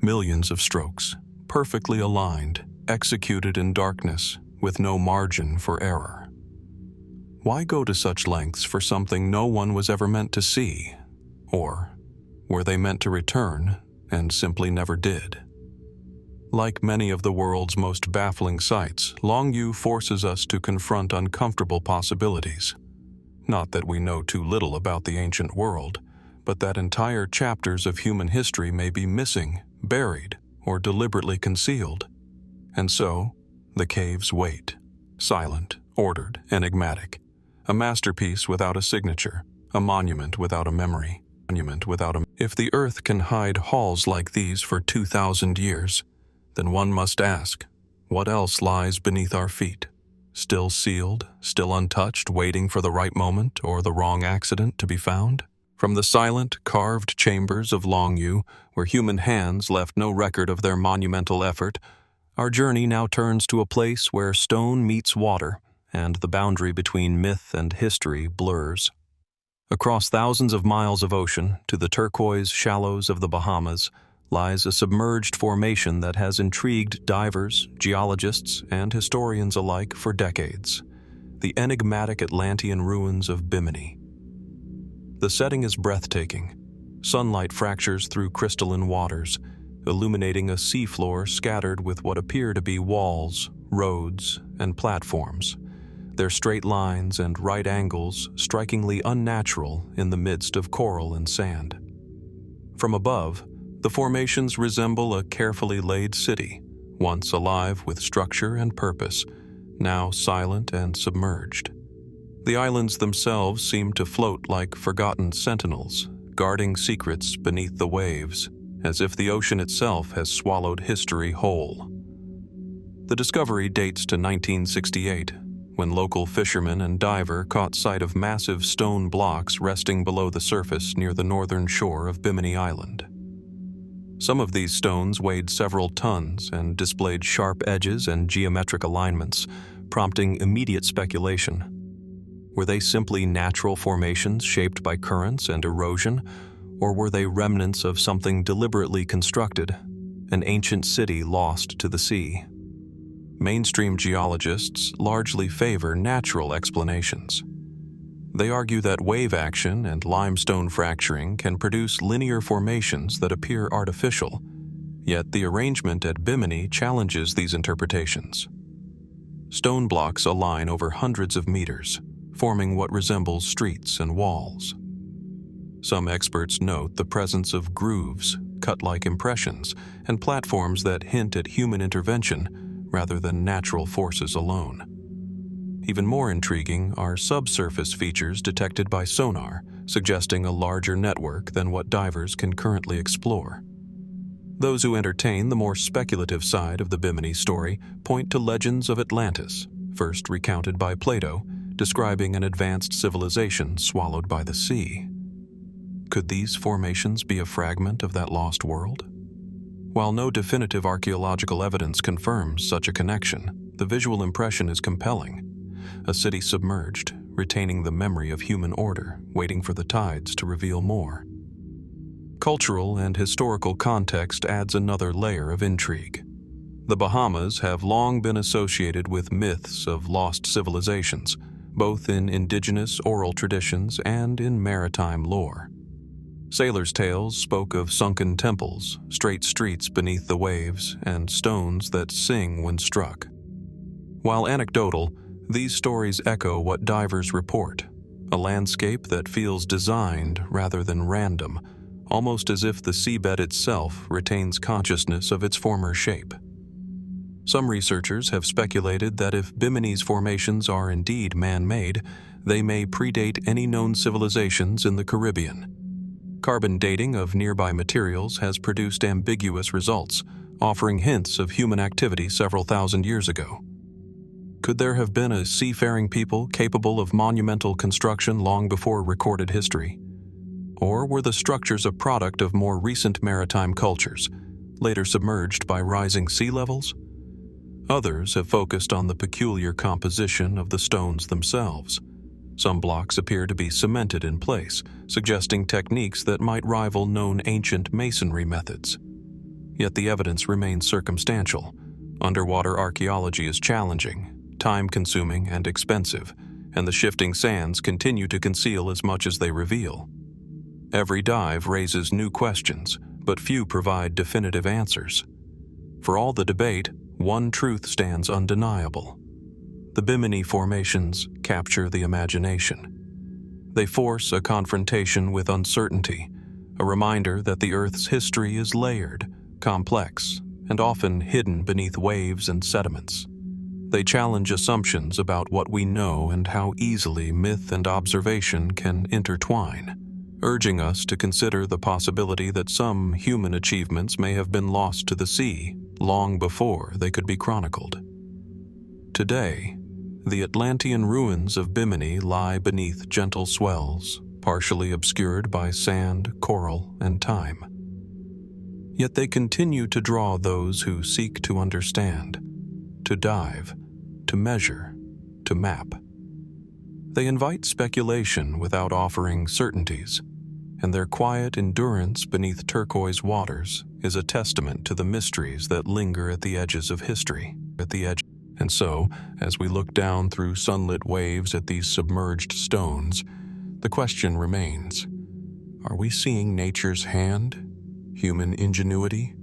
Millions of strokes, perfectly aligned, executed in darkness, with no margin for error. Why go to such lengths for something no one was ever meant to see? Or were they meant to return and simply never did? Like many of the world's most baffling sights, Longyou forces us to confront uncomfortable possibilities. Not that we know too little about the ancient world, but that entire chapters of human history may be missing, buried, or deliberately concealed. And so, the caves wait, silent, ordered, enigmatic, a masterpiece without a signature, a monument without a memory. If the earth can hide halls like these for 2,000 years, then one must ask, what else lies beneath our feet? Still sealed, still untouched, waiting for the right moment or the wrong accident to be found? From the silent, carved chambers of Longyou, where human hands left no record of their monumental effort, our journey now turns to a place where stone meets water, and the boundary between myth and history blurs. Across thousands of miles of ocean, to the turquoise shallows of the Bahamas, lies a submerged formation that has intrigued divers, geologists, and historians alike for decades: the enigmatic Atlantean ruins of Bimini. The setting is breathtaking. Sunlight fractures through crystalline waters, illuminating a seafloor scattered with what appear to be walls, roads, and platforms, their straight lines and right angles strikingly unnatural in the midst of coral and sand. From above, the formations resemble a carefully laid city, once alive with structure and purpose, now silent and submerged. The islands themselves seem to float like forgotten sentinels, guarding secrets beneath the waves, as if the ocean itself has swallowed history whole. The discovery dates to 1968, when local fishermen and diver caught sight of massive stone blocks resting below the surface near the northern shore of Bimini Island. Some of these stones weighed several tons and displayed sharp edges and geometric alignments, prompting immediate speculation. Were they simply natural formations shaped by currents and erosion, or were they remnants of something deliberately constructed, an ancient city lost to the sea? Mainstream geologists largely favor natural explanations. They argue that wave action and limestone fracturing can produce linear formations that appear artificial, yet the arrangement at Bimini challenges these interpretations. Stone blocks align over hundreds of meters, forming what resembles streets and walls. Some experts note the presence of grooves, cut-like impressions, and platforms that hint at human intervention rather than natural forces alone. Even more intriguing are subsurface features detected by sonar, suggesting a larger network than what divers can currently explore. Those who entertain the more speculative side of the Bimini story point to legends of Atlantis, first recounted by Plato, describing an advanced civilization swallowed by the sea. Could these formations be a fragment of that lost world? While no definitive archaeological evidence confirms such a connection, the visual impression is compelling. A city submerged, retaining the memory of human order, waiting for the tides to reveal more. Cultural and historical context adds another layer of intrigue. The Bahamas have long been associated with myths of lost civilizations, both in indigenous oral traditions and in maritime lore. Sailors' tales spoke of sunken temples, straight streets beneath the waves, and stones that sing when struck. While anecdotal, these stories echo what divers report, a landscape that feels designed rather than random, almost as if the seabed itself retains consciousness of its former shape. Some researchers have speculated that if Bimini's formations are indeed man-made, they may predate any known civilizations in the Caribbean. Carbon dating of nearby materials has produced ambiguous results, offering hints of human activity several thousand years ago. Could there have been a seafaring people capable of monumental construction long before recorded history? Or were the structures a product of more recent maritime cultures, later submerged by rising sea levels? Others have focused on the peculiar composition of the stones themselves. Some blocks appear to be cemented in place, suggesting techniques that might rival known ancient masonry methods. Yet the evidence remains circumstantial. Underwater archaeology is challenging, time-consuming, and expensive, and the shifting sands continue to conceal as much as they reveal. Every dive raises new questions, but few provide definitive answers. For all the debate, one truth stands undeniable. The Bimini formations capture the imagination. They force a confrontation with uncertainty, a reminder that the Earth's history is layered, complex, and often hidden beneath waves and sediments. They challenge assumptions about what we know and how easily myth and observation can intertwine, urging us to consider the possibility that some human achievements may have been lost to the sea long before they could be chronicled. Today, the Atlantean ruins of Bimini lie beneath gentle swells, partially obscured by sand, coral, and time. Yet they continue to draw those who seek to understand, to dive, to measure, to map. They invite speculation without offering certainties, and their quiet endurance beneath turquoise waters is a testament to the mysteries that linger at the edges of history. And so, as we look down through sunlit waves at these submerged stones, the question remains: are we seeing nature's hand, human ingenuity,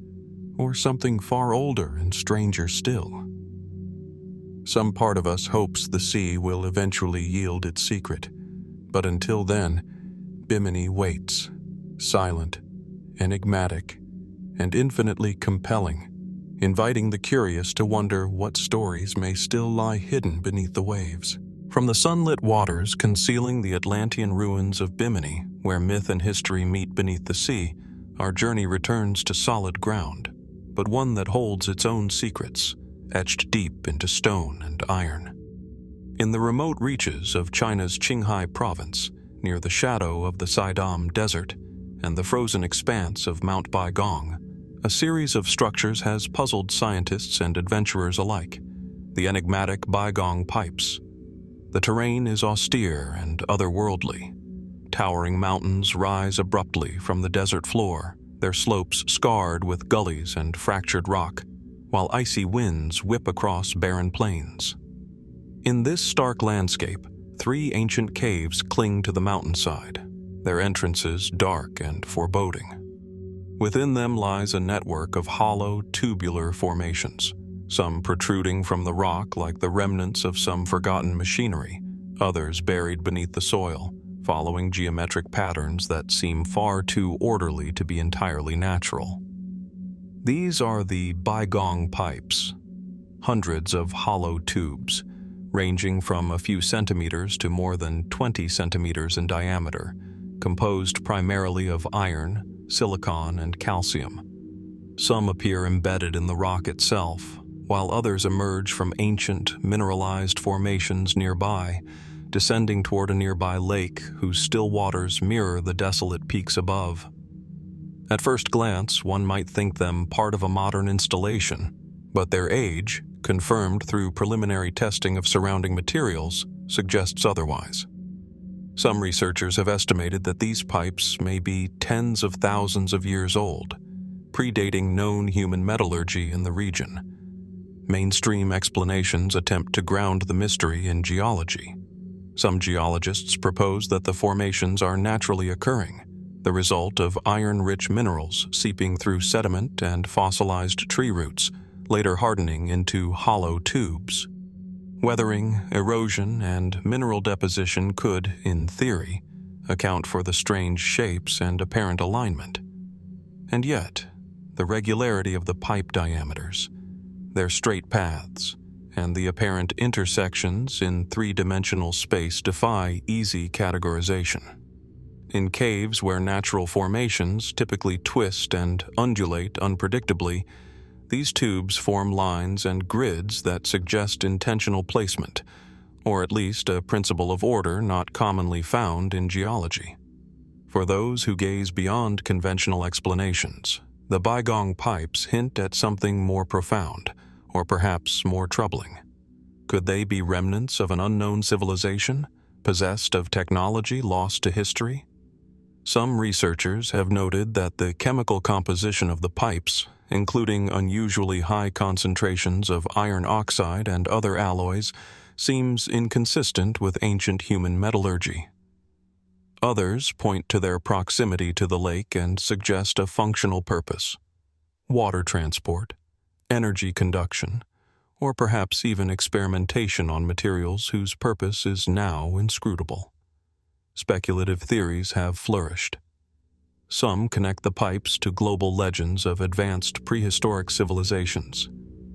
or something far older and stranger still? Some part of us hopes the sea will eventually yield its secret, but until then, Bimini waits, silent, enigmatic, and infinitely compelling, inviting the curious to wonder what stories may still lie hidden beneath the waves. From the sunlit waters concealing the Atlantean ruins of Bimini, where myth and history meet beneath the sea, our journey returns to solid ground, but one that holds its own secrets, etched deep into stone and iron. In the remote reaches of China's Qinghai province, near the shadow of the Saidam Desert and the frozen expanse of Mount Baigong, a series of structures has puzzled scientists and adventurers alike: the enigmatic Baigong pipes. The terrain is austere and otherworldly. Towering mountains rise abruptly from the desert floor, their slopes scarred with gullies and fractured rock, while icy winds whip across barren plains. In this stark landscape, 3 ancient caves cling to the mountainside, their entrances dark and foreboding. Within them lies a network of hollow, tubular formations, some protruding from the rock like the remnants of some forgotten machinery, others buried beneath the soil, following geometric patterns that seem far too orderly to be entirely natural. These are the Baigong pipes, hundreds of hollow tubes, ranging from a few centimeters to more than 20 centimeters in diameter, composed primarily of iron, silicon, and calcium. Some appear embedded in the rock itself, while others emerge from ancient, mineralized formations nearby, descending toward a nearby lake whose still waters mirror the desolate peaks above. At first glance, one might think them part of a modern installation, but their age, confirmed through preliminary testing of surrounding materials, suggests otherwise. Some researchers have estimated that these pipes may be tens of thousands of years old, predating known human metallurgy in the region. Mainstream explanations attempt to ground the mystery in geology. Some geologists propose that the formations are naturally occurring, the result of iron-rich minerals seeping through sediment and fossilized tree roots, later hardening into hollow tubes. Weathering, erosion, and mineral deposition could, in theory, account for the strange shapes and apparent alignment. And yet, the regularity of the pipe diameters, their straight paths, and the apparent intersections in 3-dimensional space defy easy categorization. In caves where natural formations typically twist and undulate unpredictably, these tubes form lines and grids that suggest intentional placement, or at least a principle of order not commonly found in geology. For those who gaze beyond conventional explanations, the Baigong pipes hint at something more profound, or perhaps more troubling. Could they be remnants of an unknown civilization, possessed of technology lost to history? Some researchers have noted that the chemical composition of the pipes, including unusually high concentrations of iron oxide and other alloys, seems inconsistent with ancient human metallurgy. Others point to their proximity to the lake and suggest a functional purpose: water transport, energy conduction, or perhaps even experimentation on materials whose purpose is now inscrutable. Speculative theories have flourished. Some connect the pipes to global legends of advanced prehistoric civilizations,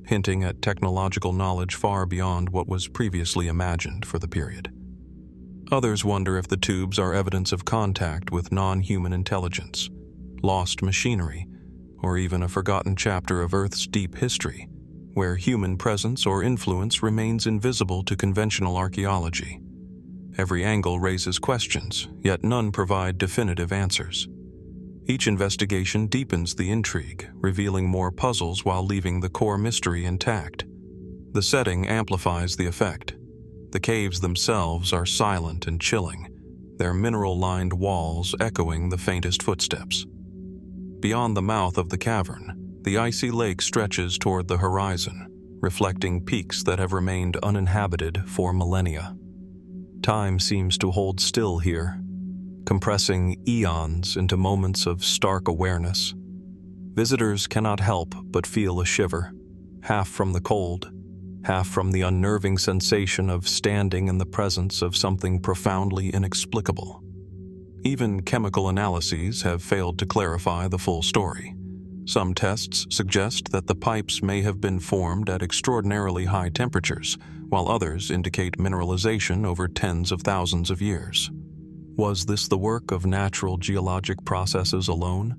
hinting at technological knowledge far beyond what was previously imagined for the period. Others wonder if the tubes are evidence of contact with non-human intelligence, lost machinery, or even a forgotten chapter of Earth's deep history, where human presence or influence remains invisible to conventional archaeology. Every angle raises questions, yet none provide definitive answers. Each investigation deepens the intrigue, revealing more puzzles while leaving the core mystery intact. The setting amplifies the effect. The caves themselves are silent and chilling, their mineral-lined walls echoing the faintest footsteps. Beyond the mouth of the cavern, the icy lake stretches toward the horizon, reflecting peaks that have remained uninhabited for millennia. Time seems to hold still here, compressing eons into moments of stark awareness. Visitors cannot help but feel a shiver, half from the cold, half from the unnerving sensation of standing in the presence of something profoundly inexplicable. Even chemical analyses have failed to clarify the full story. Some tests suggest that the pipes may have been formed at extraordinarily high temperatures, while others indicate mineralization over tens of thousands of years. Was this the work of natural geologic processes alone,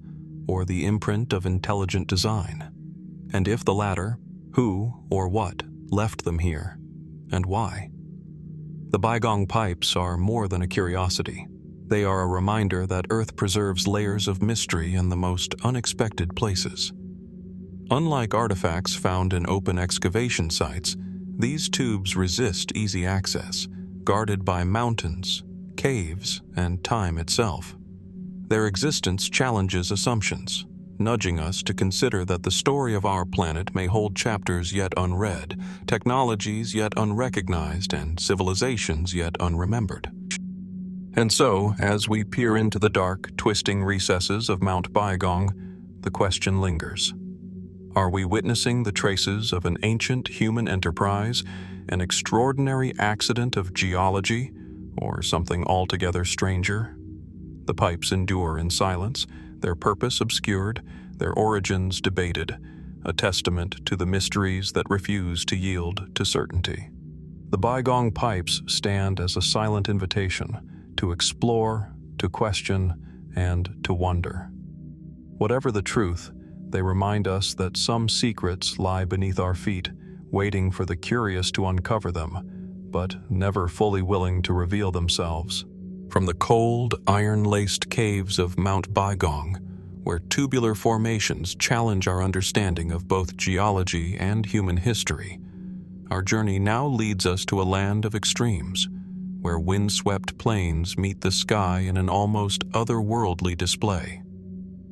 or the imprint of intelligent design? And if the latter, who or what left them here, and why? The Baigong pipes are more than a curiosity. They are a reminder that Earth preserves layers of mystery in the most unexpected places. Unlike artifacts found in open excavation sites, these tubes resist easy access, guarded by mountains, caves, and time itself. Their existence challenges assumptions, nudging us to consider that the story of our planet may hold chapters yet unread, technologies yet unrecognized, and civilizations yet unremembered. And so, as we peer into the dark, twisting recesses of Mount Baigong, the question lingers. Are we witnessing the traces of an ancient human enterprise, an extraordinary accident of geology, or something altogether stranger? The pipes endure in silence, their purpose obscured, their origins debated, a testament to the mysteries that refuse to yield to certainty. The Baigong pipes stand as a silent invitation to explore, to question, and to wonder. Whatever the truth, they remind us that some secrets lie beneath our feet, waiting for the curious to uncover them, but never fully willing to reveal themselves. From the cold, iron-laced caves of Mount Baigong, where tubular formations challenge our understanding of both geology and human history, our journey now leads us to a land of extremes, where windswept plains meet the sky in an almost otherworldly display.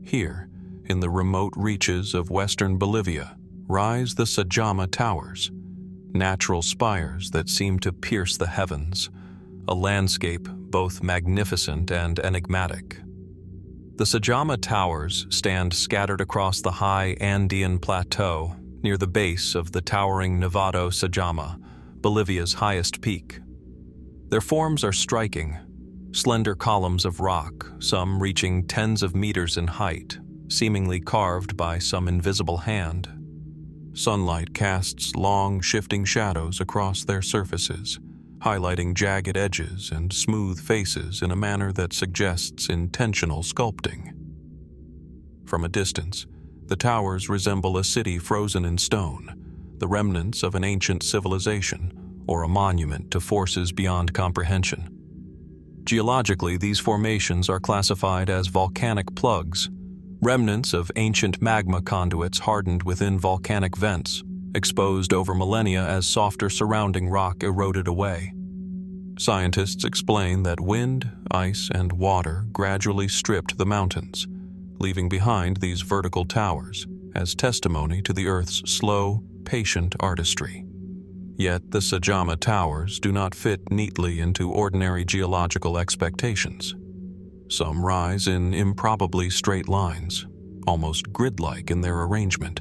Here, in the remote reaches of western Bolivia, rise the Sajama Towers, natural spires that seem to pierce the heavens, a landscape both magnificent and enigmatic. The Sajama Towers stand scattered across the high Andean plateau near the base of the towering Nevado Sajama, Bolivia's highest peak. Their forms are striking, slender columns of rock, some reaching tens of meters in height, seemingly carved by some invisible hand. Sunlight casts long, shifting shadows across their surfaces, highlighting jagged edges and smooth faces in a manner that suggests intentional sculpting. From a distance, the towers resemble a city frozen in stone, the remnants of an ancient civilization, or a monument to forces beyond comprehension. Geologically, these formations are classified as volcanic plugs, remnants of ancient magma conduits hardened within volcanic vents, exposed over millennia as softer surrounding rock eroded away. Scientists explain that wind, ice, and water gradually stripped the mountains, leaving behind these vertical towers as testimony to the Earth's slow, patient artistry. Yet the Sajama Towers do not fit neatly into ordinary geological expectations. Some rise in improbably straight lines, almost grid-like in their arrangement,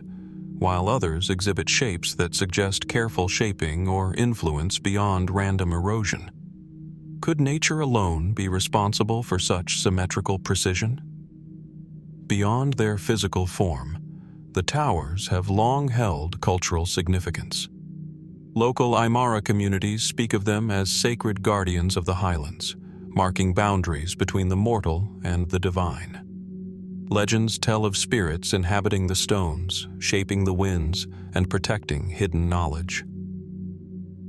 while others exhibit shapes that suggest careful shaping or influence beyond random erosion. Could nature alone be responsible for such symmetrical precision? Beyond their physical form, the towers have long held cultural significance. Local Aymara communities speak of them as sacred guardians of the highlands, marking boundaries between the mortal and the divine. Legends tell of spirits inhabiting the stones, shaping the winds, and protecting hidden knowledge.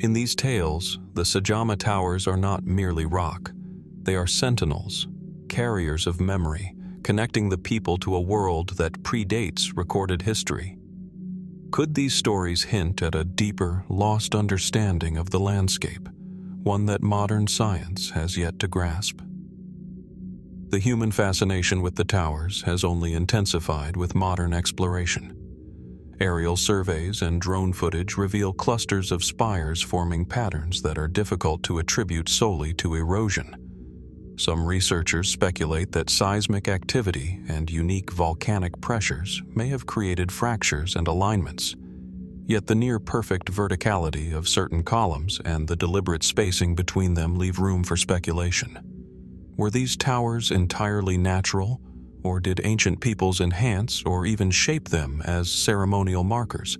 In these tales, the Sajama Towers are not merely rock. They are sentinels, carriers of memory, connecting the people to a world that predates recorded history. Could these stories hint at a deeper, lost understanding of the landscape, one that modern science has yet to grasp? The human fascination with the towers has only intensified with modern exploration. Aerial surveys and drone footage reveal clusters of spires forming patterns that are difficult to attribute solely to erosion. Some researchers speculate that seismic activity and unique volcanic pressures may have created fractures and alignments. Yet the near-perfect verticality of certain columns and the deliberate spacing between them leave room for speculation. Were these towers entirely natural, or did ancient peoples enhance or even shape them as ceremonial markers,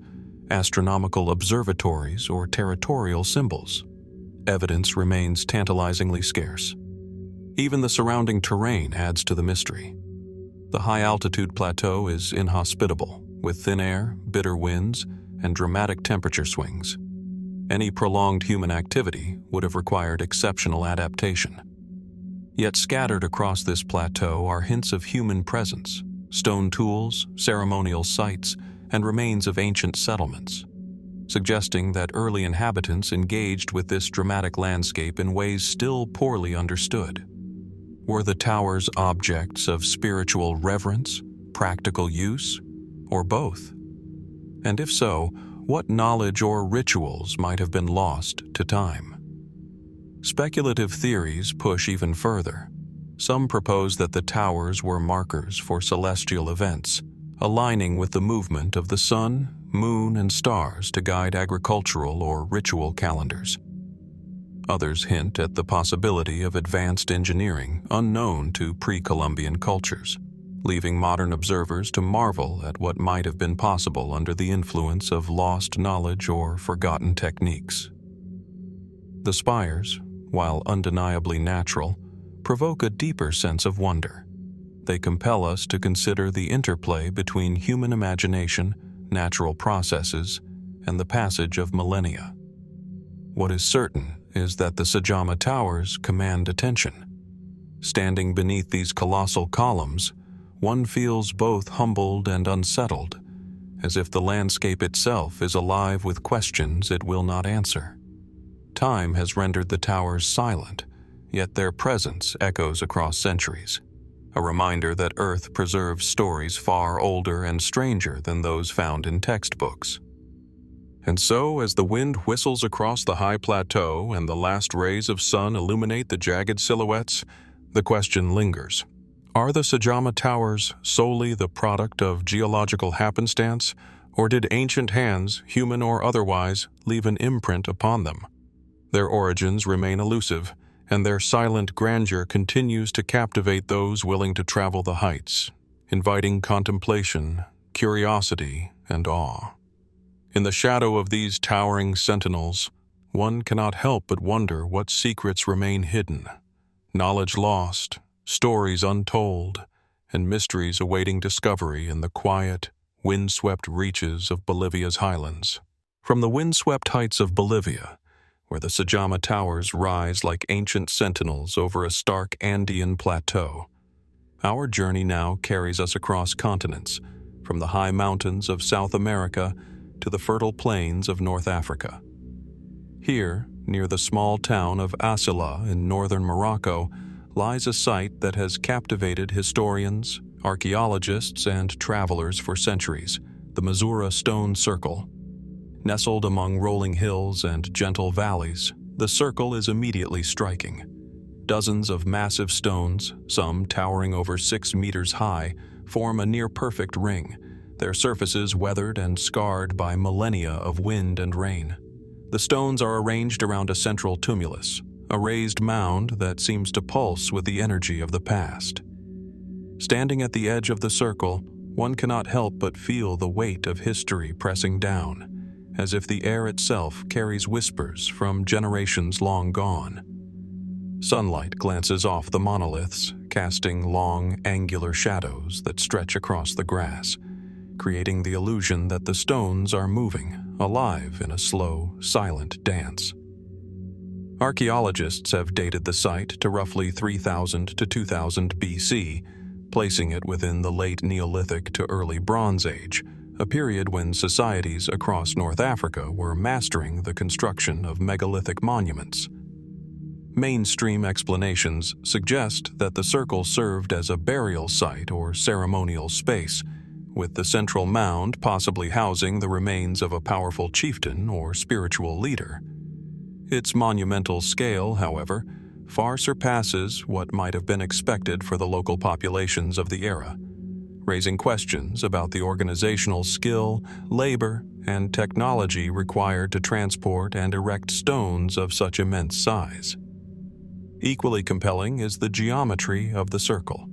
astronomical observatories, or territorial symbols? Evidence remains tantalizingly scarce. Even the surrounding terrain adds to the mystery. The high-altitude plateau is inhospitable, with thin air, bitter winds, and dramatic temperature swings. Any prolonged human activity would have required exceptional adaptation. Yet scattered across this plateau are hints of human presence, stone tools, ceremonial sites, and remains of ancient settlements, suggesting that early inhabitants engaged with this dramatic landscape in ways still poorly understood. Were the towers objects of spiritual reverence, practical use, or both? And if so, what knowledge or rituals might have been lost to time? Speculative theories push even further. Some propose that the towers were markers for celestial events, aligning with the movement of the sun, moon, and stars to guide agricultural or ritual calendars. Others hint at the possibility of advanced engineering unknown to pre-Columbian cultures, leaving modern observers to marvel at what might have been possible under the influence of lost knowledge or forgotten techniques. The spires, while undeniably natural, provoke a deeper sense of wonder. They compel us to consider the interplay between human imagination, natural processes, and the passage of millennia. What is certain is that the Sajama towers command attention. Standing beneath these colossal columns, one feels both humbled and unsettled, as if the landscape itself is alive with questions it will not answer. Time has rendered the towers silent, yet their presence echoes across centuries, a reminder that Earth preserves stories far older and stranger than those found in textbooks. And so, as the wind whistles across the high plateau and the last rays of sun illuminate the jagged silhouettes, the question lingers. Are the Sajama towers solely the product of geological happenstance, or did ancient hands, human or otherwise, leave an imprint upon them? Their origins remain elusive, and their silent grandeur continues to captivate those willing to travel the heights, inviting contemplation, curiosity, and awe. In the shadow of these towering sentinels, one cannot help but wonder what secrets remain hidden, knowledge lost, stories untold, and mysteries awaiting discovery in the quiet, windswept reaches of Bolivia's highlands. From the windswept heights of Bolivia, where the Sajama towers rise like ancient sentinels over a stark Andean plateau, our journey now carries us across continents, from the high mountains of South America to the fertile plains of North Africa. Here, near the small town of Asila in northern Morocco, lies a site that has captivated historians, archaeologists, and travelers for centuries, the Msoura Stone Circle. Nestled among rolling hills and gentle valleys, the circle is immediately striking. Dozens of massive stones, some towering over 6 meters high, form a near-perfect ring, their surfaces weathered and scarred by millennia of wind and rain. The stones are arranged around a central tumulus, a raised mound that seems to pulse with the energy of the past. Standing at the edge of the circle, one cannot help but feel the weight of history pressing down, as if the air itself carries whispers from generations long gone. Sunlight glances off the monoliths, casting long, angular shadows that stretch across the grass, creating the illusion that the stones are moving, alive in a slow, silent dance. Archaeologists have dated the site to roughly 3000 to 2000 BC, placing it within the late Neolithic to early Bronze Age, a period when societies across North Africa were mastering the construction of megalithic monuments. Mainstream explanations suggest that the circle served as a burial site or ceremonial space, with the central mound possibly housing the remains of a powerful chieftain or spiritual leader. Its monumental scale, however, far surpasses what might have been expected for the local populations of the era, raising questions about the organizational skill, labor, and technology required to transport and erect stones of such immense size. Equally compelling is the geometry of the circle.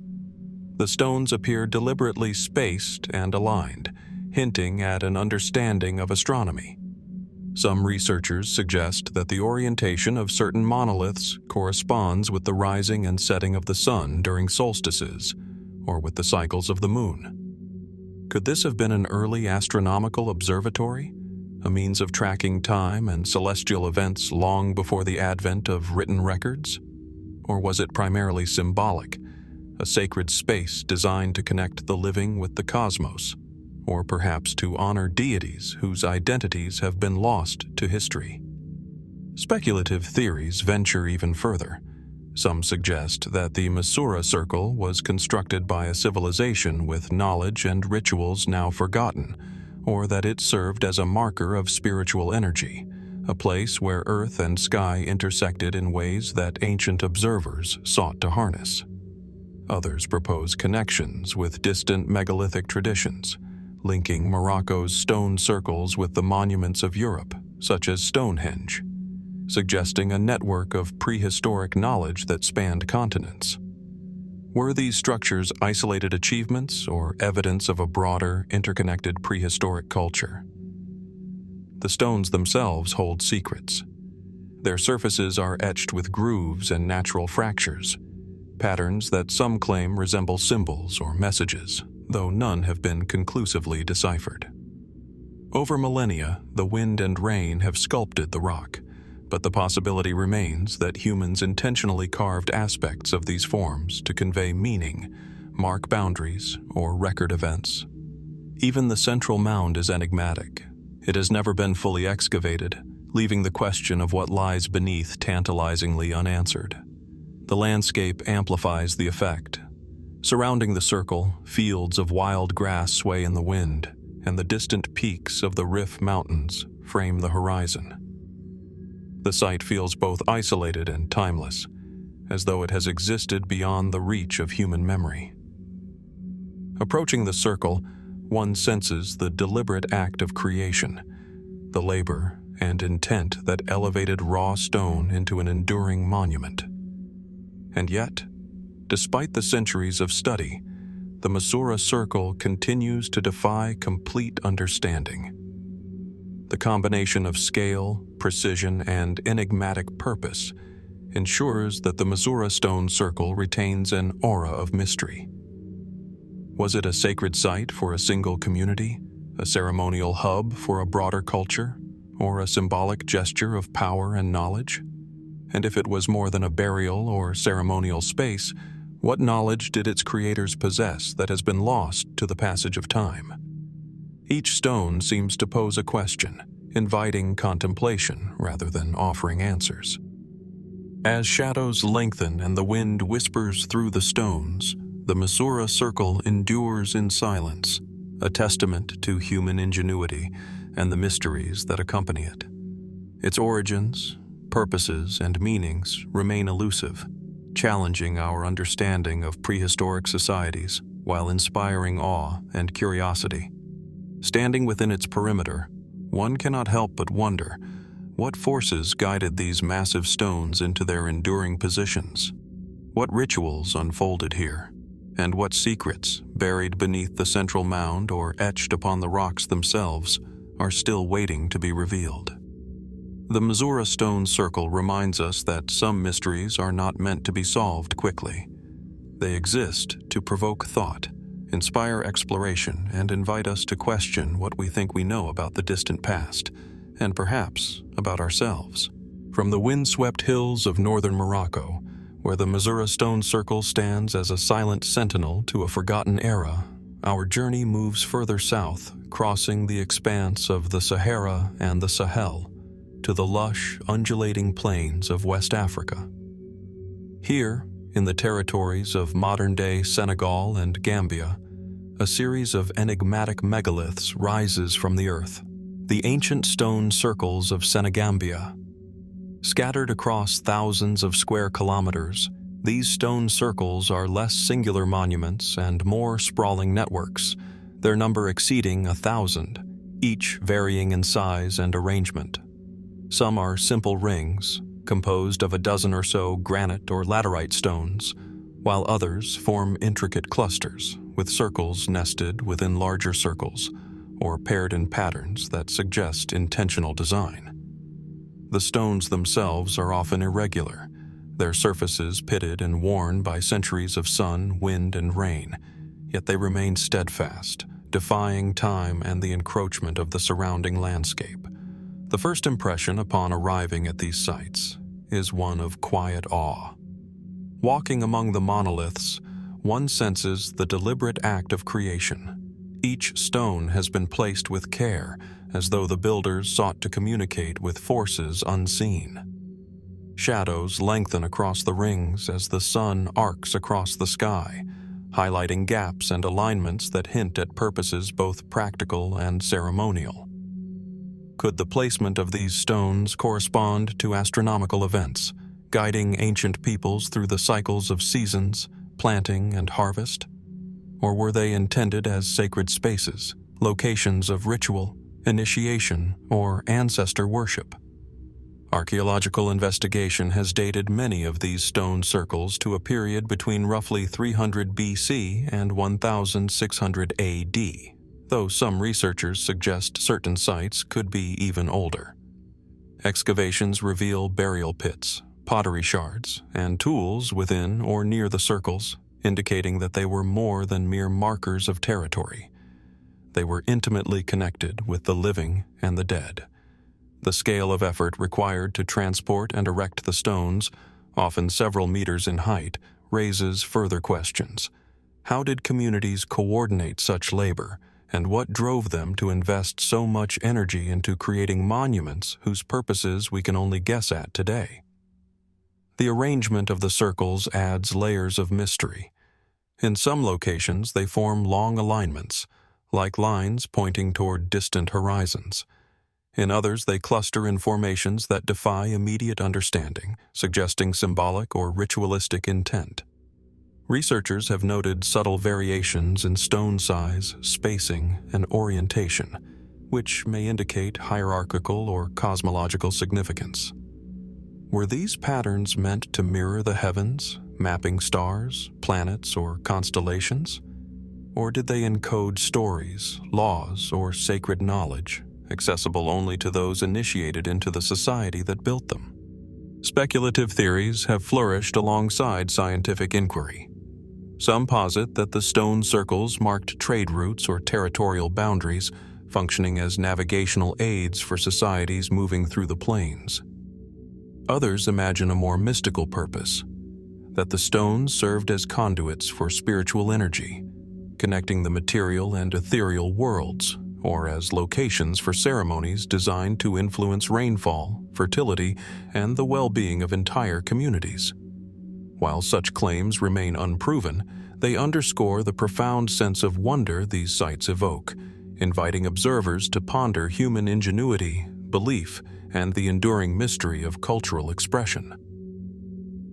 The stones appear deliberately spaced and aligned, hinting at an understanding of astronomy. Some researchers suggest that the orientation of certain monoliths corresponds with the rising and setting of the sun during solstices, or with the cycles of the moon. Could this have been an early astronomical observatory, a means of tracking time and celestial events long before the advent of written records? Or was it primarily symbolic, a sacred space designed to connect the living with the cosmos, or perhaps to honor deities whose identities have been lost to history. Speculative theories venture even further. Some suggest that the Msoura circle was constructed by a civilization with knowledge and rituals now forgotten, or that it served as a marker of spiritual energy, a place where earth and sky intersected in ways that ancient observers sought to harness. Others propose connections with distant megalithic traditions, linking Morocco's stone circles with the monuments of Europe, such as Stonehenge, suggesting a network of prehistoric knowledge that spanned continents. Were these structures isolated achievements or evidence of a broader, interconnected prehistoric culture? The stones themselves hold secrets. Their surfaces are etched with grooves and natural fractures, patterns that some claim resemble symbols or messages, though none have been conclusively deciphered. Over millennia, the wind and rain have sculpted the rock, but the possibility remains that humans intentionally carved aspects of these forms to convey meaning, mark boundaries, or record events. Even the central mound is enigmatic. It has never been fully excavated, leaving the question of what lies beneath tantalizingly unanswered. The landscape amplifies the effect. Surrounding the circle, fields of wild grass sway in the wind, and the distant peaks of the Rif Mountains frame the horizon. The site feels both isolated and timeless, as though it has existed beyond the reach of human memory. Approaching the circle, one senses the deliberate act of creation, the labor and intent that elevated raw stone into an enduring monument. And yet, despite the centuries of study, the Msoura circle continues to defy complete understanding. The combination of scale, precision, and enigmatic purpose ensures that the Msoura stone circle retains an aura of mystery. Was it a sacred site for a single community, a ceremonial hub for a broader culture, or a symbolic gesture of power and knowledge? And if it was more than a burial or ceremonial space, what knowledge did its creators possess that has been lost to the passage of time? Each stone seems to pose a question, inviting contemplation rather than offering answers. As shadows lengthen and the wind whispers through the stones, the Msoura circle endures in silence, a testament to human ingenuity and the mysteries that accompany it. Its origins, purposes, and meanings remain elusive, challenging our understanding of prehistoric societies while inspiring awe and curiosity. Standing within its perimeter, one cannot help but wonder what forces guided these massive stones into their enduring positions. What rituals unfolded here, and what secrets, buried beneath the central mound or etched upon the rocks themselves, are still waiting to be revealed. The Msoura stone circle reminds us that some mysteries are not meant to be solved quickly. They exist to provoke thought, inspire exploration, and invite us to question what we think we know about the distant past, and perhaps about ourselves. From the windswept hills of northern Morocco, where the Msoura stone circle stands as a silent sentinel to a forgotten era, our journey moves further south, crossing the expanse of the Sahara and the Sahel, to the lush, undulating plains of West Africa. Here, in the territories of modern-day Senegal and Gambia, a series of enigmatic megaliths rises from the earth, the ancient stone circles of Senegambia. Scattered across thousands of square kilometers, these stone circles are less singular monuments and more sprawling networks, their number exceeding 1,000, each varying in size and arrangement. Some are simple rings, composed of a dozen or so granite or laterite stones, while others form intricate clusters, with circles nested within larger circles, or paired in patterns that suggest intentional design. The stones themselves are often irregular, their surfaces pitted and worn by centuries of sun, wind, and rain, yet they remain steadfast, defying time and the encroachment of the surrounding landscape. The first impression upon arriving at these sites is one of quiet awe. Walking among the monoliths, one senses the deliberate act of creation. Each stone has been placed with care, as though the builders sought to communicate with forces unseen. Shadows lengthen across the rings as the sun arcs across the sky, highlighting gaps and alignments that hint at purposes both practical and ceremonial. Could the placement of these stones correspond to astronomical events, guiding ancient peoples through the cycles of seasons, planting and harvest? Or were they intended as sacred spaces, locations of ritual, initiation, or ancestor worship? Archaeological investigation has dated many of these stone circles to a period between roughly 300 BC and 1600 AD, though some researchers suggest certain sites could be even older. Excavations reveal burial pits, pottery shards, and tools within or near the circles, indicating that they were more than mere markers of territory. They were intimately connected with the living and the dead. The scale of effort required to transport and erect the stones, often several meters in height, raises further questions. How did communities coordinate such labor, and what drove them to invest so much energy into creating monuments whose purposes we can only guess at today? The arrangement of the circles adds layers of mystery. In some locations, they form long alignments, like lines pointing toward distant horizons. In others, they cluster in formations that defy immediate understanding, suggesting symbolic or ritualistic intent. Researchers have noted subtle variations in stone size, spacing, and orientation, which may indicate hierarchical or cosmological significance. Were these patterns meant to mirror the heavens, mapping stars, planets, or constellations? Or did they encode stories, laws, or sacred knowledge, accessible only to those initiated into the society that built them? Speculative theories have flourished alongside scientific inquiry. Some posit that the stone circles marked trade routes or territorial boundaries, functioning as navigational aids for societies moving through the plains. Others imagine a more mystical purpose, that the stones served as conduits for spiritual energy, connecting the material and ethereal worlds, or as locations for ceremonies designed to influence rainfall, fertility, and the well-being of entire communities. While such claims remain unproven, they underscore the profound sense of wonder these sites evoke, inviting observers to ponder human ingenuity, belief, and the enduring mystery of cultural expression.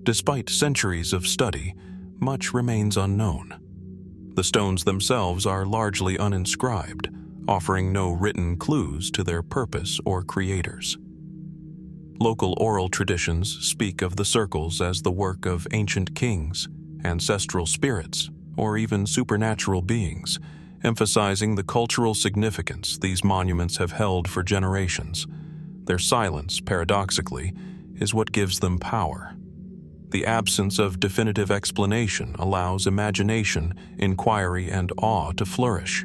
Despite centuries of study, much remains unknown. The stones themselves are largely uninscribed, offering no written clues to their purpose or creators. Local oral traditions speak of the circles as the work of ancient kings, ancestral spirits, or even supernatural beings, emphasizing the cultural significance these monuments have held for generations. Their silence, paradoxically, is what gives them power. The absence of definitive explanation allows imagination, inquiry, and awe to flourish.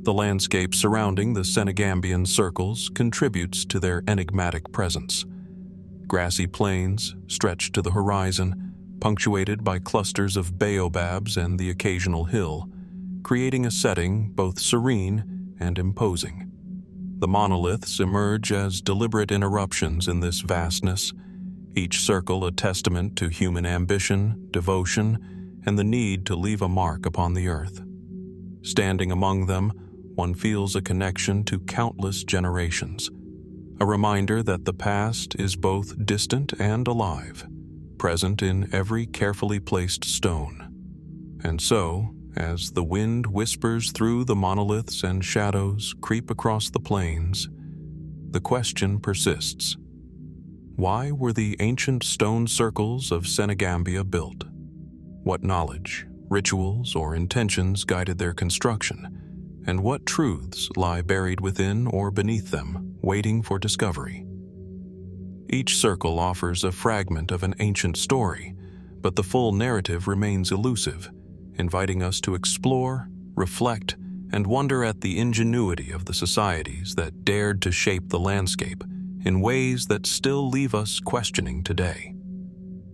The landscape surrounding the Senegambian circles contributes to their enigmatic presence. Grassy plains stretch to the horizon, punctuated by clusters of baobabs and the occasional hill, creating a setting both serene and imposing. The monoliths emerge as deliberate interruptions in this vastness, each circle a testament to human ambition, devotion, and the need to leave a mark upon the earth. Standing among them, one feels a connection to countless generations, a reminder that the past is both distant and alive, present in every carefully placed stone. And so, as the wind whispers through the monoliths and shadows creep across the plains, the question persists. Why were the ancient stone circles of Senegambia built? What knowledge, rituals, or intentions guided their construction? And what truths lie buried within or beneath them, waiting for discovery? Each circle offers a fragment of an ancient story, but the full narrative remains elusive, inviting us to explore, reflect, and wonder at the ingenuity of the societies that dared to shape the landscape in ways that still leave us questioning today.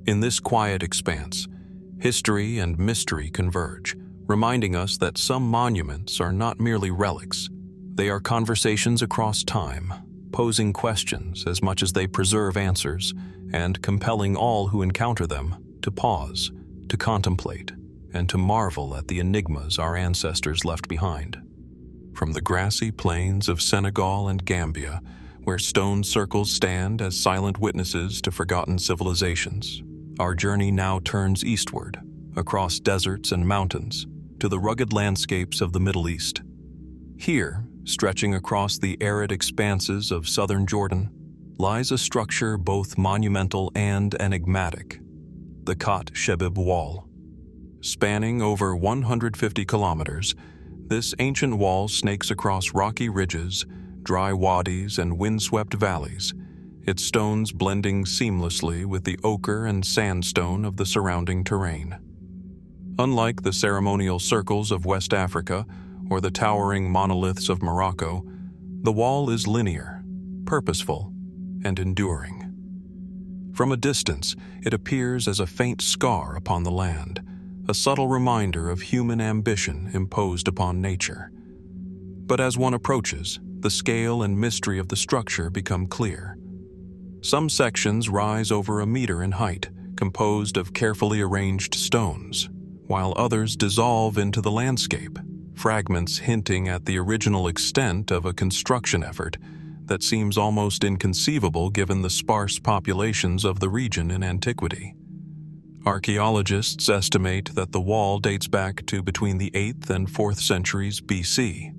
In this quiet expanse, history and mystery converge, reminding us that some monuments are not merely relics. They are conversations across time, posing questions as much as they preserve answers, and compelling all who encounter them to pause, to contemplate, and to marvel at the enigmas our ancestors left behind. From the grassy plains of Senegal and Gambia, where stone circles stand as silent witnesses to forgotten civilizations, our journey now turns eastward, across deserts and mountains, to the rugged landscapes of the Middle East. Here, stretching across the arid expanses of southern Jordan, lies a structure both monumental and enigmatic, the Khat Shebib Wall. Spanning over 150 kilometers, this ancient wall snakes across rocky ridges, dry wadis, and windswept valleys, its stones blending seamlessly with the ochre and sandstone of the surrounding terrain. Unlike the ceremonial circles of West Africa or the towering monoliths of Morocco, the wall is linear, purposeful, and enduring. From a distance, it appears as a faint scar upon the land, a subtle reminder of human ambition imposed upon nature. But as one approaches, the scale and mystery of the structure become clear. Some sections rise over a meter in height, composed of carefully arranged stones, while others dissolve into the landscape, fragments hinting at the original extent of a construction effort that seems almost inconceivable given the sparse populations of the region in antiquity. Archaeologists estimate that the wall dates back to between the 8th and 4th centuries BC,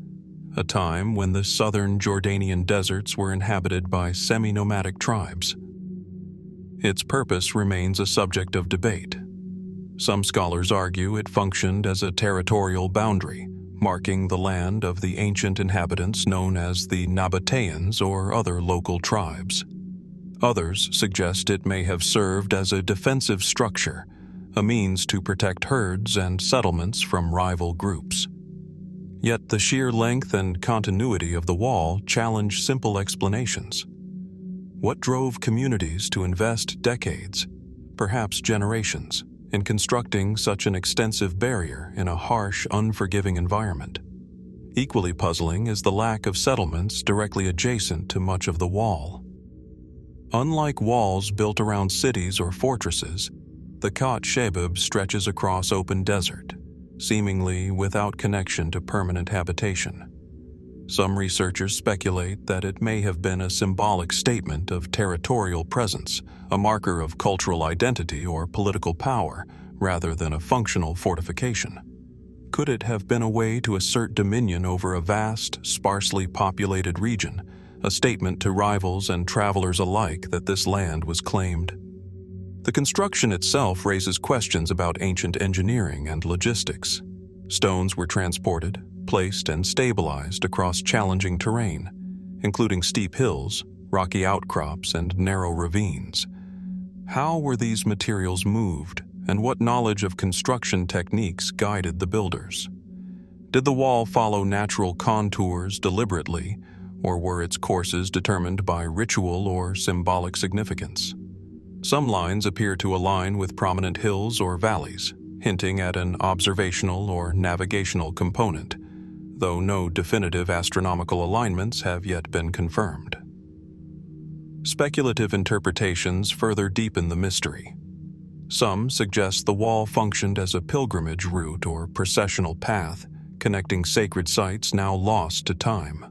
a time when the southern Jordanian deserts were inhabited by semi-nomadic tribes. Its purpose remains a subject of debate. Some scholars argue it functioned as a territorial boundary, marking the land of the ancient inhabitants known as the Nabateans or other local tribes. Others suggest it may have served as a defensive structure, a means to protect herds and settlements from rival groups. Yet the sheer length and continuity of the wall challenge simple explanations. What drove communities to invest decades, perhaps generations, in constructing such an extensive barrier in a harsh, unforgiving environment? Equally puzzling is the lack of settlements directly adjacent to much of the wall. Unlike walls built around cities or fortresses, the Khat Shebib stretches across open desert, seemingly without connection to permanent habitation. Some researchers speculate that it may have been a symbolic statement of territorial presence, a marker of cultural identity or political power, rather than a functional fortification. Could it have been a way to assert dominion over a vast, sparsely populated region, a statement to rivals and travelers alike that this land was claimed? The construction itself raises questions about ancient engineering and logistics. Stones were transported, placed, and stabilized across challenging terrain, including steep hills, rocky outcrops, and narrow ravines. How were these materials moved, and what knowledge of construction techniques guided the builders? Did the wall follow natural contours deliberately, or were its courses determined by ritual or symbolic significance? Some lines appear to align with prominent hills or valleys, hinting at an observational or navigational component, though no definitive astronomical alignments have yet been confirmed. Speculative interpretations further deepen the mystery. Some suggest the wall functioned as a pilgrimage route or processional path, connecting sacred sites now lost to time.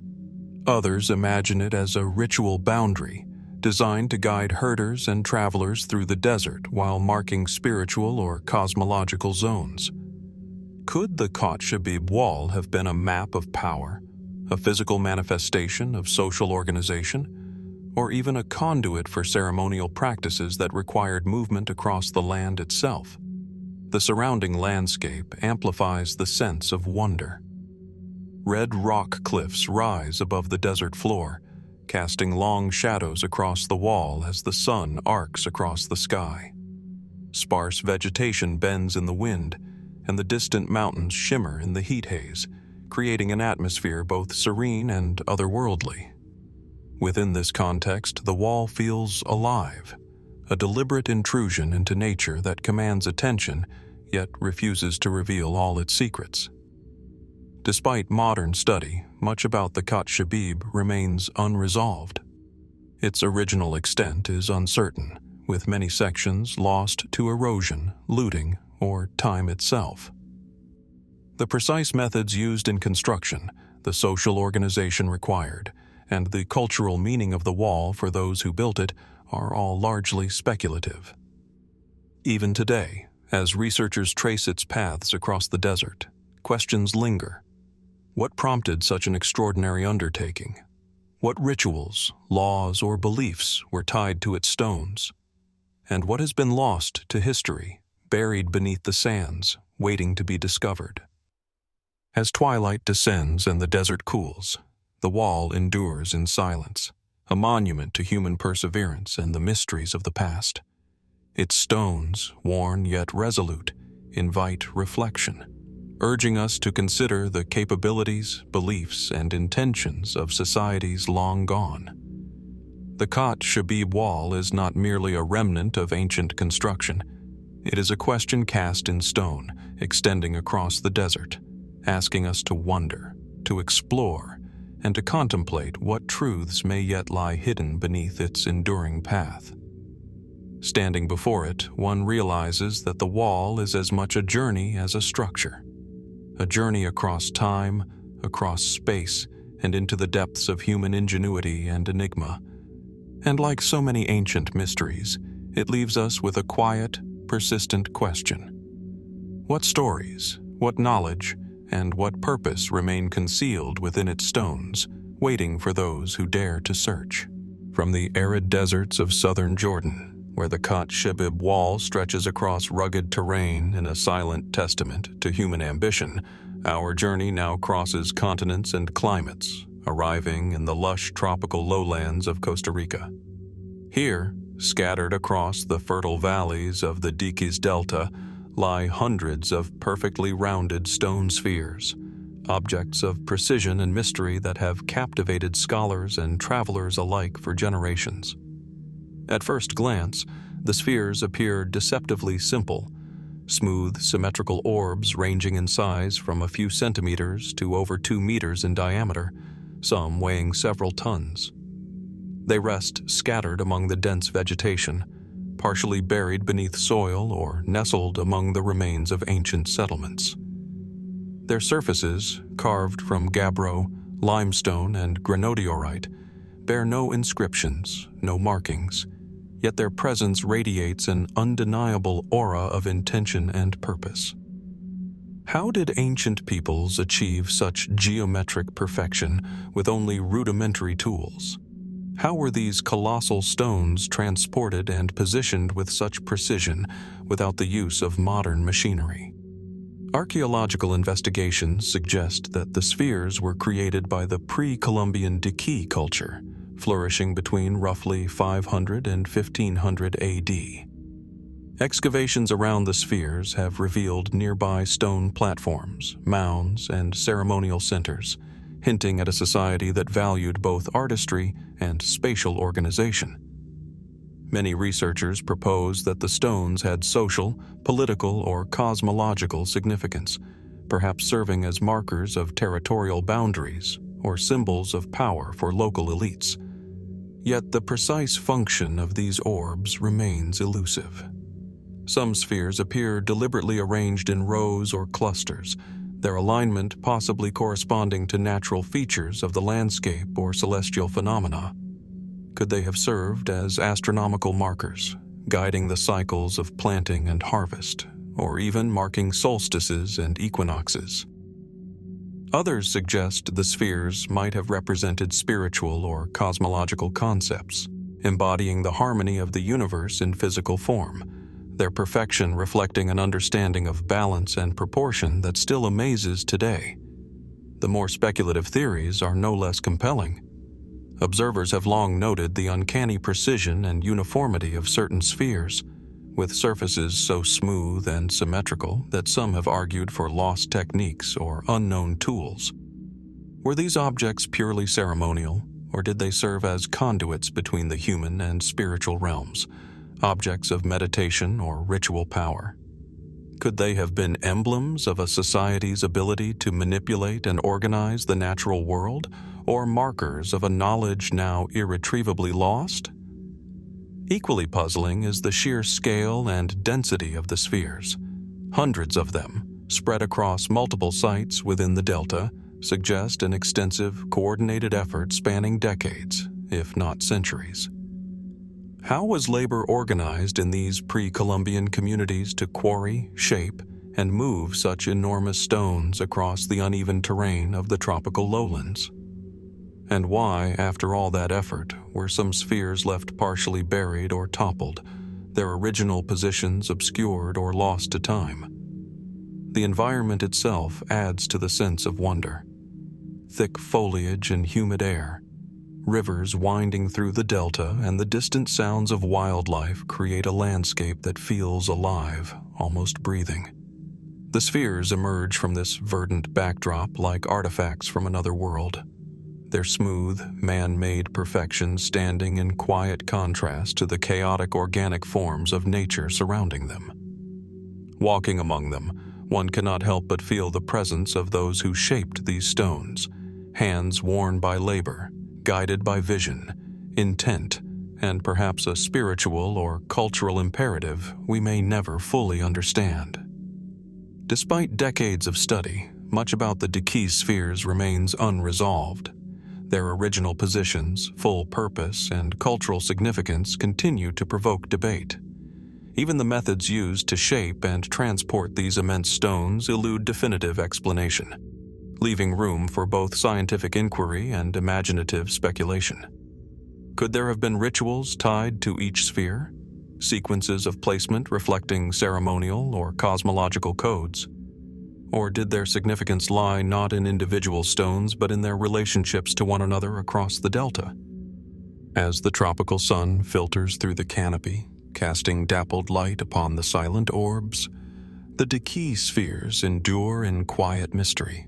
Others imagine it as a ritual boundary, designed to guide herders and travelers through the desert while marking spiritual or cosmological zones. Could the Khat Shebib Wall have been a map of power, a physical manifestation of social organization, or even a conduit for ceremonial practices that required movement across the land itself? The surrounding landscape amplifies the sense of wonder. Red rock cliffs rise above the desert floor, casting long shadows across the wall as the sun arcs across the sky. Sparse vegetation bends in the wind, and the distant mountains shimmer in the heat haze, creating an atmosphere both serene and otherworldly. Within this context, the wall feels alive, a deliberate intrusion into nature that commands attention, yet refuses to reveal all its secrets. Despite modern study, much about the Khat Shabib remains unresolved. Its original extent is uncertain, with many sections lost to erosion, looting, or time itself. The precise methods used in construction, the social organization required, and the cultural meaning of the wall for those who built it are all largely speculative. Even today, as researchers trace its paths across the desert, questions linger. What prompted such an extraordinary undertaking? What rituals, laws, or beliefs were tied to its stones? And what has been lost to history, buried beneath the sands, waiting to be discovered? As twilight descends and the desert cools, the wall endures in silence, a monument to human perseverance and the mysteries of the past. Its stones, worn yet resolute, invite reflection, urging us to consider the capabilities, beliefs, and intentions of societies long gone. The Khat Shabib wall is not merely a remnant of ancient construction. It is a question cast in stone, extending across the desert, asking us to wonder, to explore, and to contemplate what truths may yet lie hidden beneath its enduring path. Standing before it, one realizes that the wall is as much a journey as a structure. A journey across time, across space, and into the depths of human ingenuity and enigma. And like so many ancient mysteries, it leaves us with a quiet, persistent question. What stories, what knowledge, and what purpose remain concealed within its stones, waiting for those who dare to search? From the arid deserts of southern Jordan, where the Khat Shabib wall stretches across rugged terrain in a silent testament to human ambition, our journey now crosses continents and climates, arriving in the lush tropical lowlands of Costa Rica. Here, scattered across the fertile valleys of the Diquis Delta, lie hundreds of perfectly rounded stone spheres, objects of precision and mystery that have captivated scholars and travelers alike for generations. At first glance, the spheres appear deceptively simple, smooth, symmetrical orbs ranging in size from a few centimeters to over 2 meters in diameter, some weighing several tons. They rest scattered among the dense vegetation, partially buried beneath soil or nestled among the remains of ancient settlements. Their surfaces, carved from gabbro, limestone, and granodiorite, bear no inscriptions, no markings, yet their presence radiates an undeniable aura of intention and purpose. How did ancient peoples achieve such geometric perfection with only rudimentary tools? How were these colossal stones transported and positioned with such precision without the use of modern machinery? Archaeological investigations suggest that the spheres were created by the pre-Columbian Diqui culture, flourishing between roughly 500 and 1500 AD. Excavations around the spheres have revealed nearby stone platforms, mounds, and ceremonial centers, hinting at a society that valued both artistry and spatial organization. Many researchers propose that the stones had social, political, or cosmological significance, perhaps serving as markers of territorial boundaries or symbols of power for local elites. Yet the precise function of these orbs remains elusive. Some spheres appear deliberately arranged in rows or clusters, their alignment possibly corresponding to natural features of the landscape or celestial phenomena. Could they have served as astronomical markers, guiding the cycles of planting and harvest, or even marking solstices and equinoxes? Others suggest the spheres might have represented spiritual or cosmological concepts, embodying the harmony of the universe in physical form, their perfection reflecting an understanding of balance and proportion that still amazes today. The more speculative theories are no less compelling. Observers have long noted the uncanny precision and uniformity of certain spheres, with surfaces so smooth and symmetrical that some have argued for lost techniques or unknown tools. Were these objects purely ceremonial, or did they serve as conduits between the human and spiritual realms, objects of meditation or ritual power? Could they have been emblems of a society's ability to manipulate and organize the natural world, or markers of a knowledge now irretrievably lost? Equally puzzling is the sheer scale and density of the spheres. Hundreds of them, spread across multiple sites within the delta, suggest an extensive, coordinated effort spanning decades, if not centuries. How was labor organized in these pre-Columbian communities to quarry, shape, and move such enormous stones across the uneven terrain of the tropical lowlands? And why, after all that effort, were some spheres left partially buried or toppled, their original positions obscured or lost to time? The environment itself adds to the sense of wonder. Thick foliage and humid air, rivers winding through the delta, and the distant sounds of wildlife create a landscape that feels alive, almost breathing. The spheres emerge from this verdant backdrop like artifacts from another world, their smooth, man-made perfection standing in quiet contrast to the chaotic organic forms of nature surrounding them. Walking among them, one cannot help but feel the presence of those who shaped these stones, hands worn by labor, guided by vision, intent, and perhaps a spiritual or cultural imperative we may never fully understand. Despite decades of study, much about the Diki spheres remains unresolved. Their original positions, full purpose, and cultural significance continue to provoke debate. Even the methods used to shape and transport these immense stones elude definitive explanation, leaving room for both scientific inquiry and imaginative speculation. Could there have been rituals tied to each sphere? Sequences of placement reflecting ceremonial or cosmological codes? Or did their significance lie not in individual stones but in their relationships to one another across the delta? As the tropical sun filters through the canopy, casting dappled light upon the silent orbs, the Diki spheres endure in quiet mystery.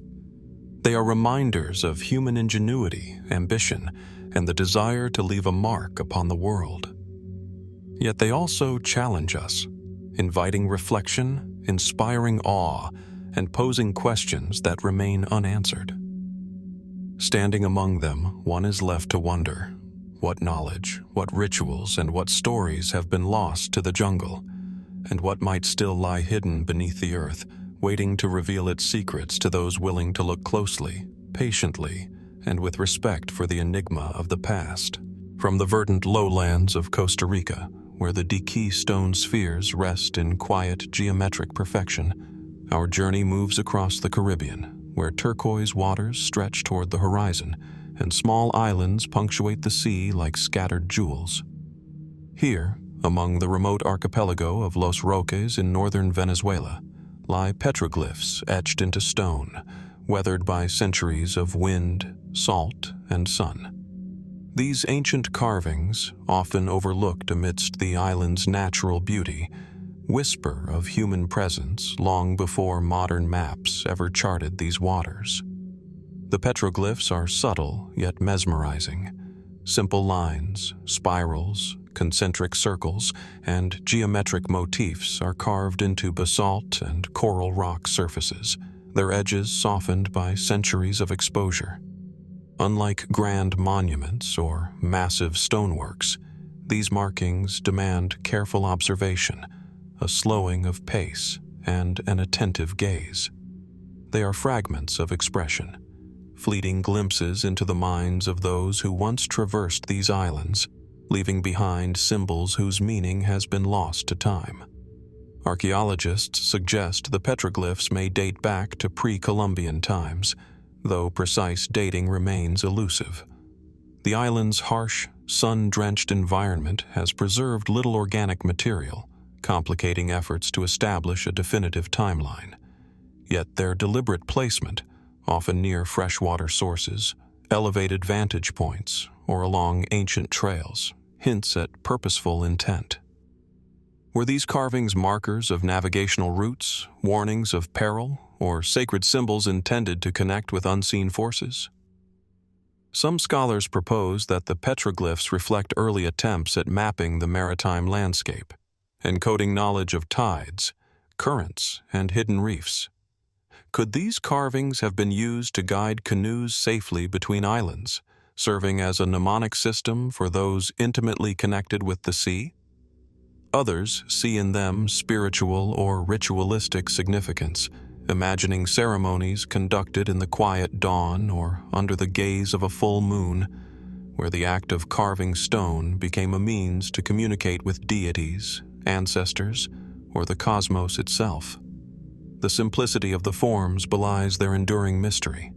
They are reminders of human ingenuity, ambition, and the desire to leave a mark upon the world. Yet they also challenge us, inviting reflection, inspiring awe, and posing questions that remain unanswered. Standing among them, one is left to wonder what knowledge, what rituals, and what stories have been lost to the jungle, and what might still lie hidden beneath the earth, waiting to reveal its secrets to those willing to look closely, patiently, and with respect for the enigma of the past. From the verdant lowlands of Costa Rica, where the Diki stone spheres rest in quiet geometric perfection, our journey moves across the Caribbean, where turquoise waters stretch toward the horizon, and small islands punctuate the sea like scattered jewels. Here, among the remote archipelago of Los Roques in northern Venezuela, lie petroglyphs etched into stone, weathered by centuries of wind, salt, and sun. These ancient carvings, often overlooked amidst the island's natural beauty, whisper of human presence long before modern maps ever charted these waters. The petroglyphs are subtle yet mesmerizing. Simple lines, spirals, concentric circles, and geometric motifs are carved into basalt and coral rock surfaces, their edges softened by centuries of exposure. Unlike grand monuments or massive stoneworks, these markings demand careful observation, a slowing of pace, and an attentive gaze. They are fragments of expression, fleeting glimpses into the minds of those who once traversed these islands, leaving behind symbols whose meaning has been lost to time. Archaeologists suggest the petroglyphs may date back to pre-Columbian times, though precise dating remains elusive. The island's harsh, sun-drenched environment has preserved little organic material, complicating efforts to establish a definitive timeline. Yet their deliberate placement, often near freshwater sources, elevated vantage points, or along ancient trails, hints at purposeful intent. Were these carvings markers of navigational routes, warnings of peril, or sacred symbols intended to connect with unseen forces? Some scholars propose that the petroglyphs reflect early attempts at mapping the maritime landscape, encoding knowledge of tides, currents, and hidden reefs. Could these carvings have been used to guide canoes safely between islands, serving as a mnemonic system for those intimately connected with the sea? Others see in them spiritual or ritualistic significance, imagining ceremonies conducted in the quiet dawn or under the gaze of a full moon, where the act of carving stone became a means to communicate with deities, ancestors, or the cosmos itself. The simplicity of the forms belies their enduring mystery.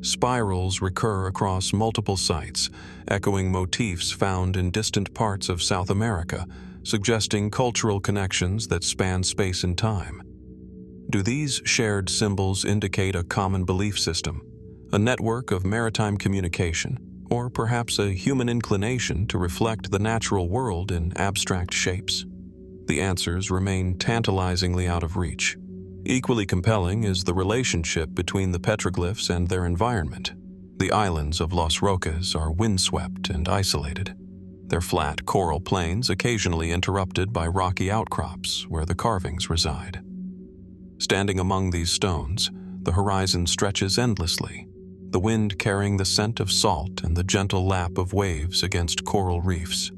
Spirals recur across multiple sites, echoing motifs found in distant parts of South America, suggesting cultural connections that span space and time. Do these shared symbols indicate a common belief system, a network of maritime communication, or perhaps a human inclination to reflect the natural world in abstract shapes? The answers remain tantalizingly out of reach. Equally compelling is the relationship between the petroglyphs and their environment. The islands of Los Roques are windswept and isolated, their flat coral plains occasionally interrupted by rocky outcrops where the carvings reside. Standing among these stones, the horizon stretches endlessly, the wind carrying the scent of salt and the gentle lap of waves against coral reefs.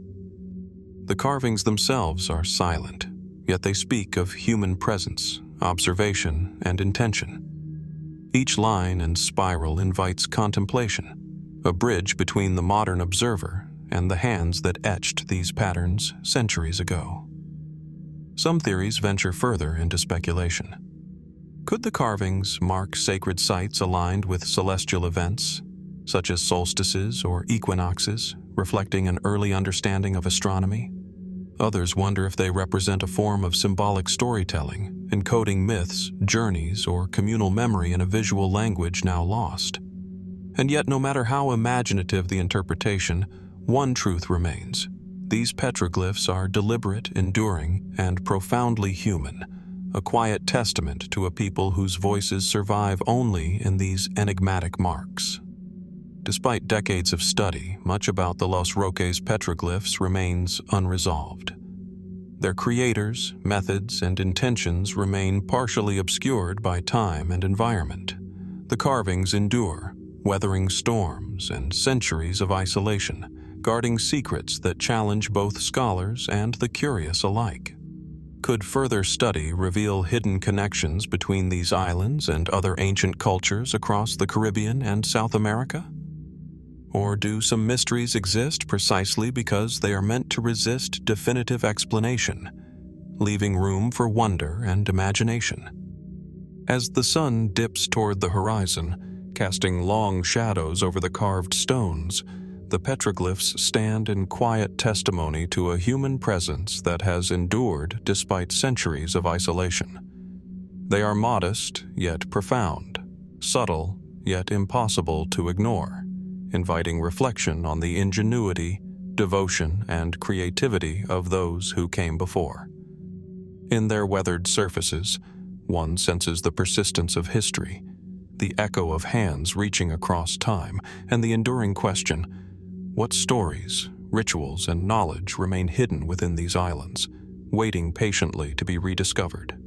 The carvings themselves are silent, yet they speak of human presence, observation, and intention. Each line and spiral invites contemplation, a bridge between the modern observer and the hands that etched these patterns centuries ago. Some theories venture further into speculation. Could the carvings mark sacred sites aligned with celestial events, such as solstices or equinoxes, reflecting an early understanding of astronomy? Others wonder if they represent a form of symbolic storytelling, encoding myths, journeys, or communal memory in a visual language now lost. And yet, no matter how imaginative the interpretation, one truth remains. These petroglyphs are deliberate, enduring, and profoundly human, a quiet testament to a people whose voices survive only in these enigmatic marks. Despite decades of study, much about the Los Roques petroglyphs remains unresolved. Their creators, methods, and intentions remain partially obscured by time and environment. The carvings endure, weathering storms and centuries of isolation, guarding secrets that challenge both scholars and the curious alike. Could further study reveal hidden connections between these islands and other ancient cultures across the Caribbean and South America? Or do some mysteries exist precisely because they are meant to resist definitive explanation, leaving room for wonder and imagination? As the sun dips toward the horizon, casting long shadows over the carved stones, the petroglyphs stand in quiet testimony to a human presence that has endured despite centuries of isolation. They are modest yet profound, subtle yet impossible to ignore, inviting reflection on the ingenuity, devotion, and creativity of those who came before. In their weathered surfaces, one senses the persistence of history, the echo of hands reaching across time, and the enduring question: what stories, rituals, and knowledge remain hidden within these islands, waiting patiently to be rediscovered?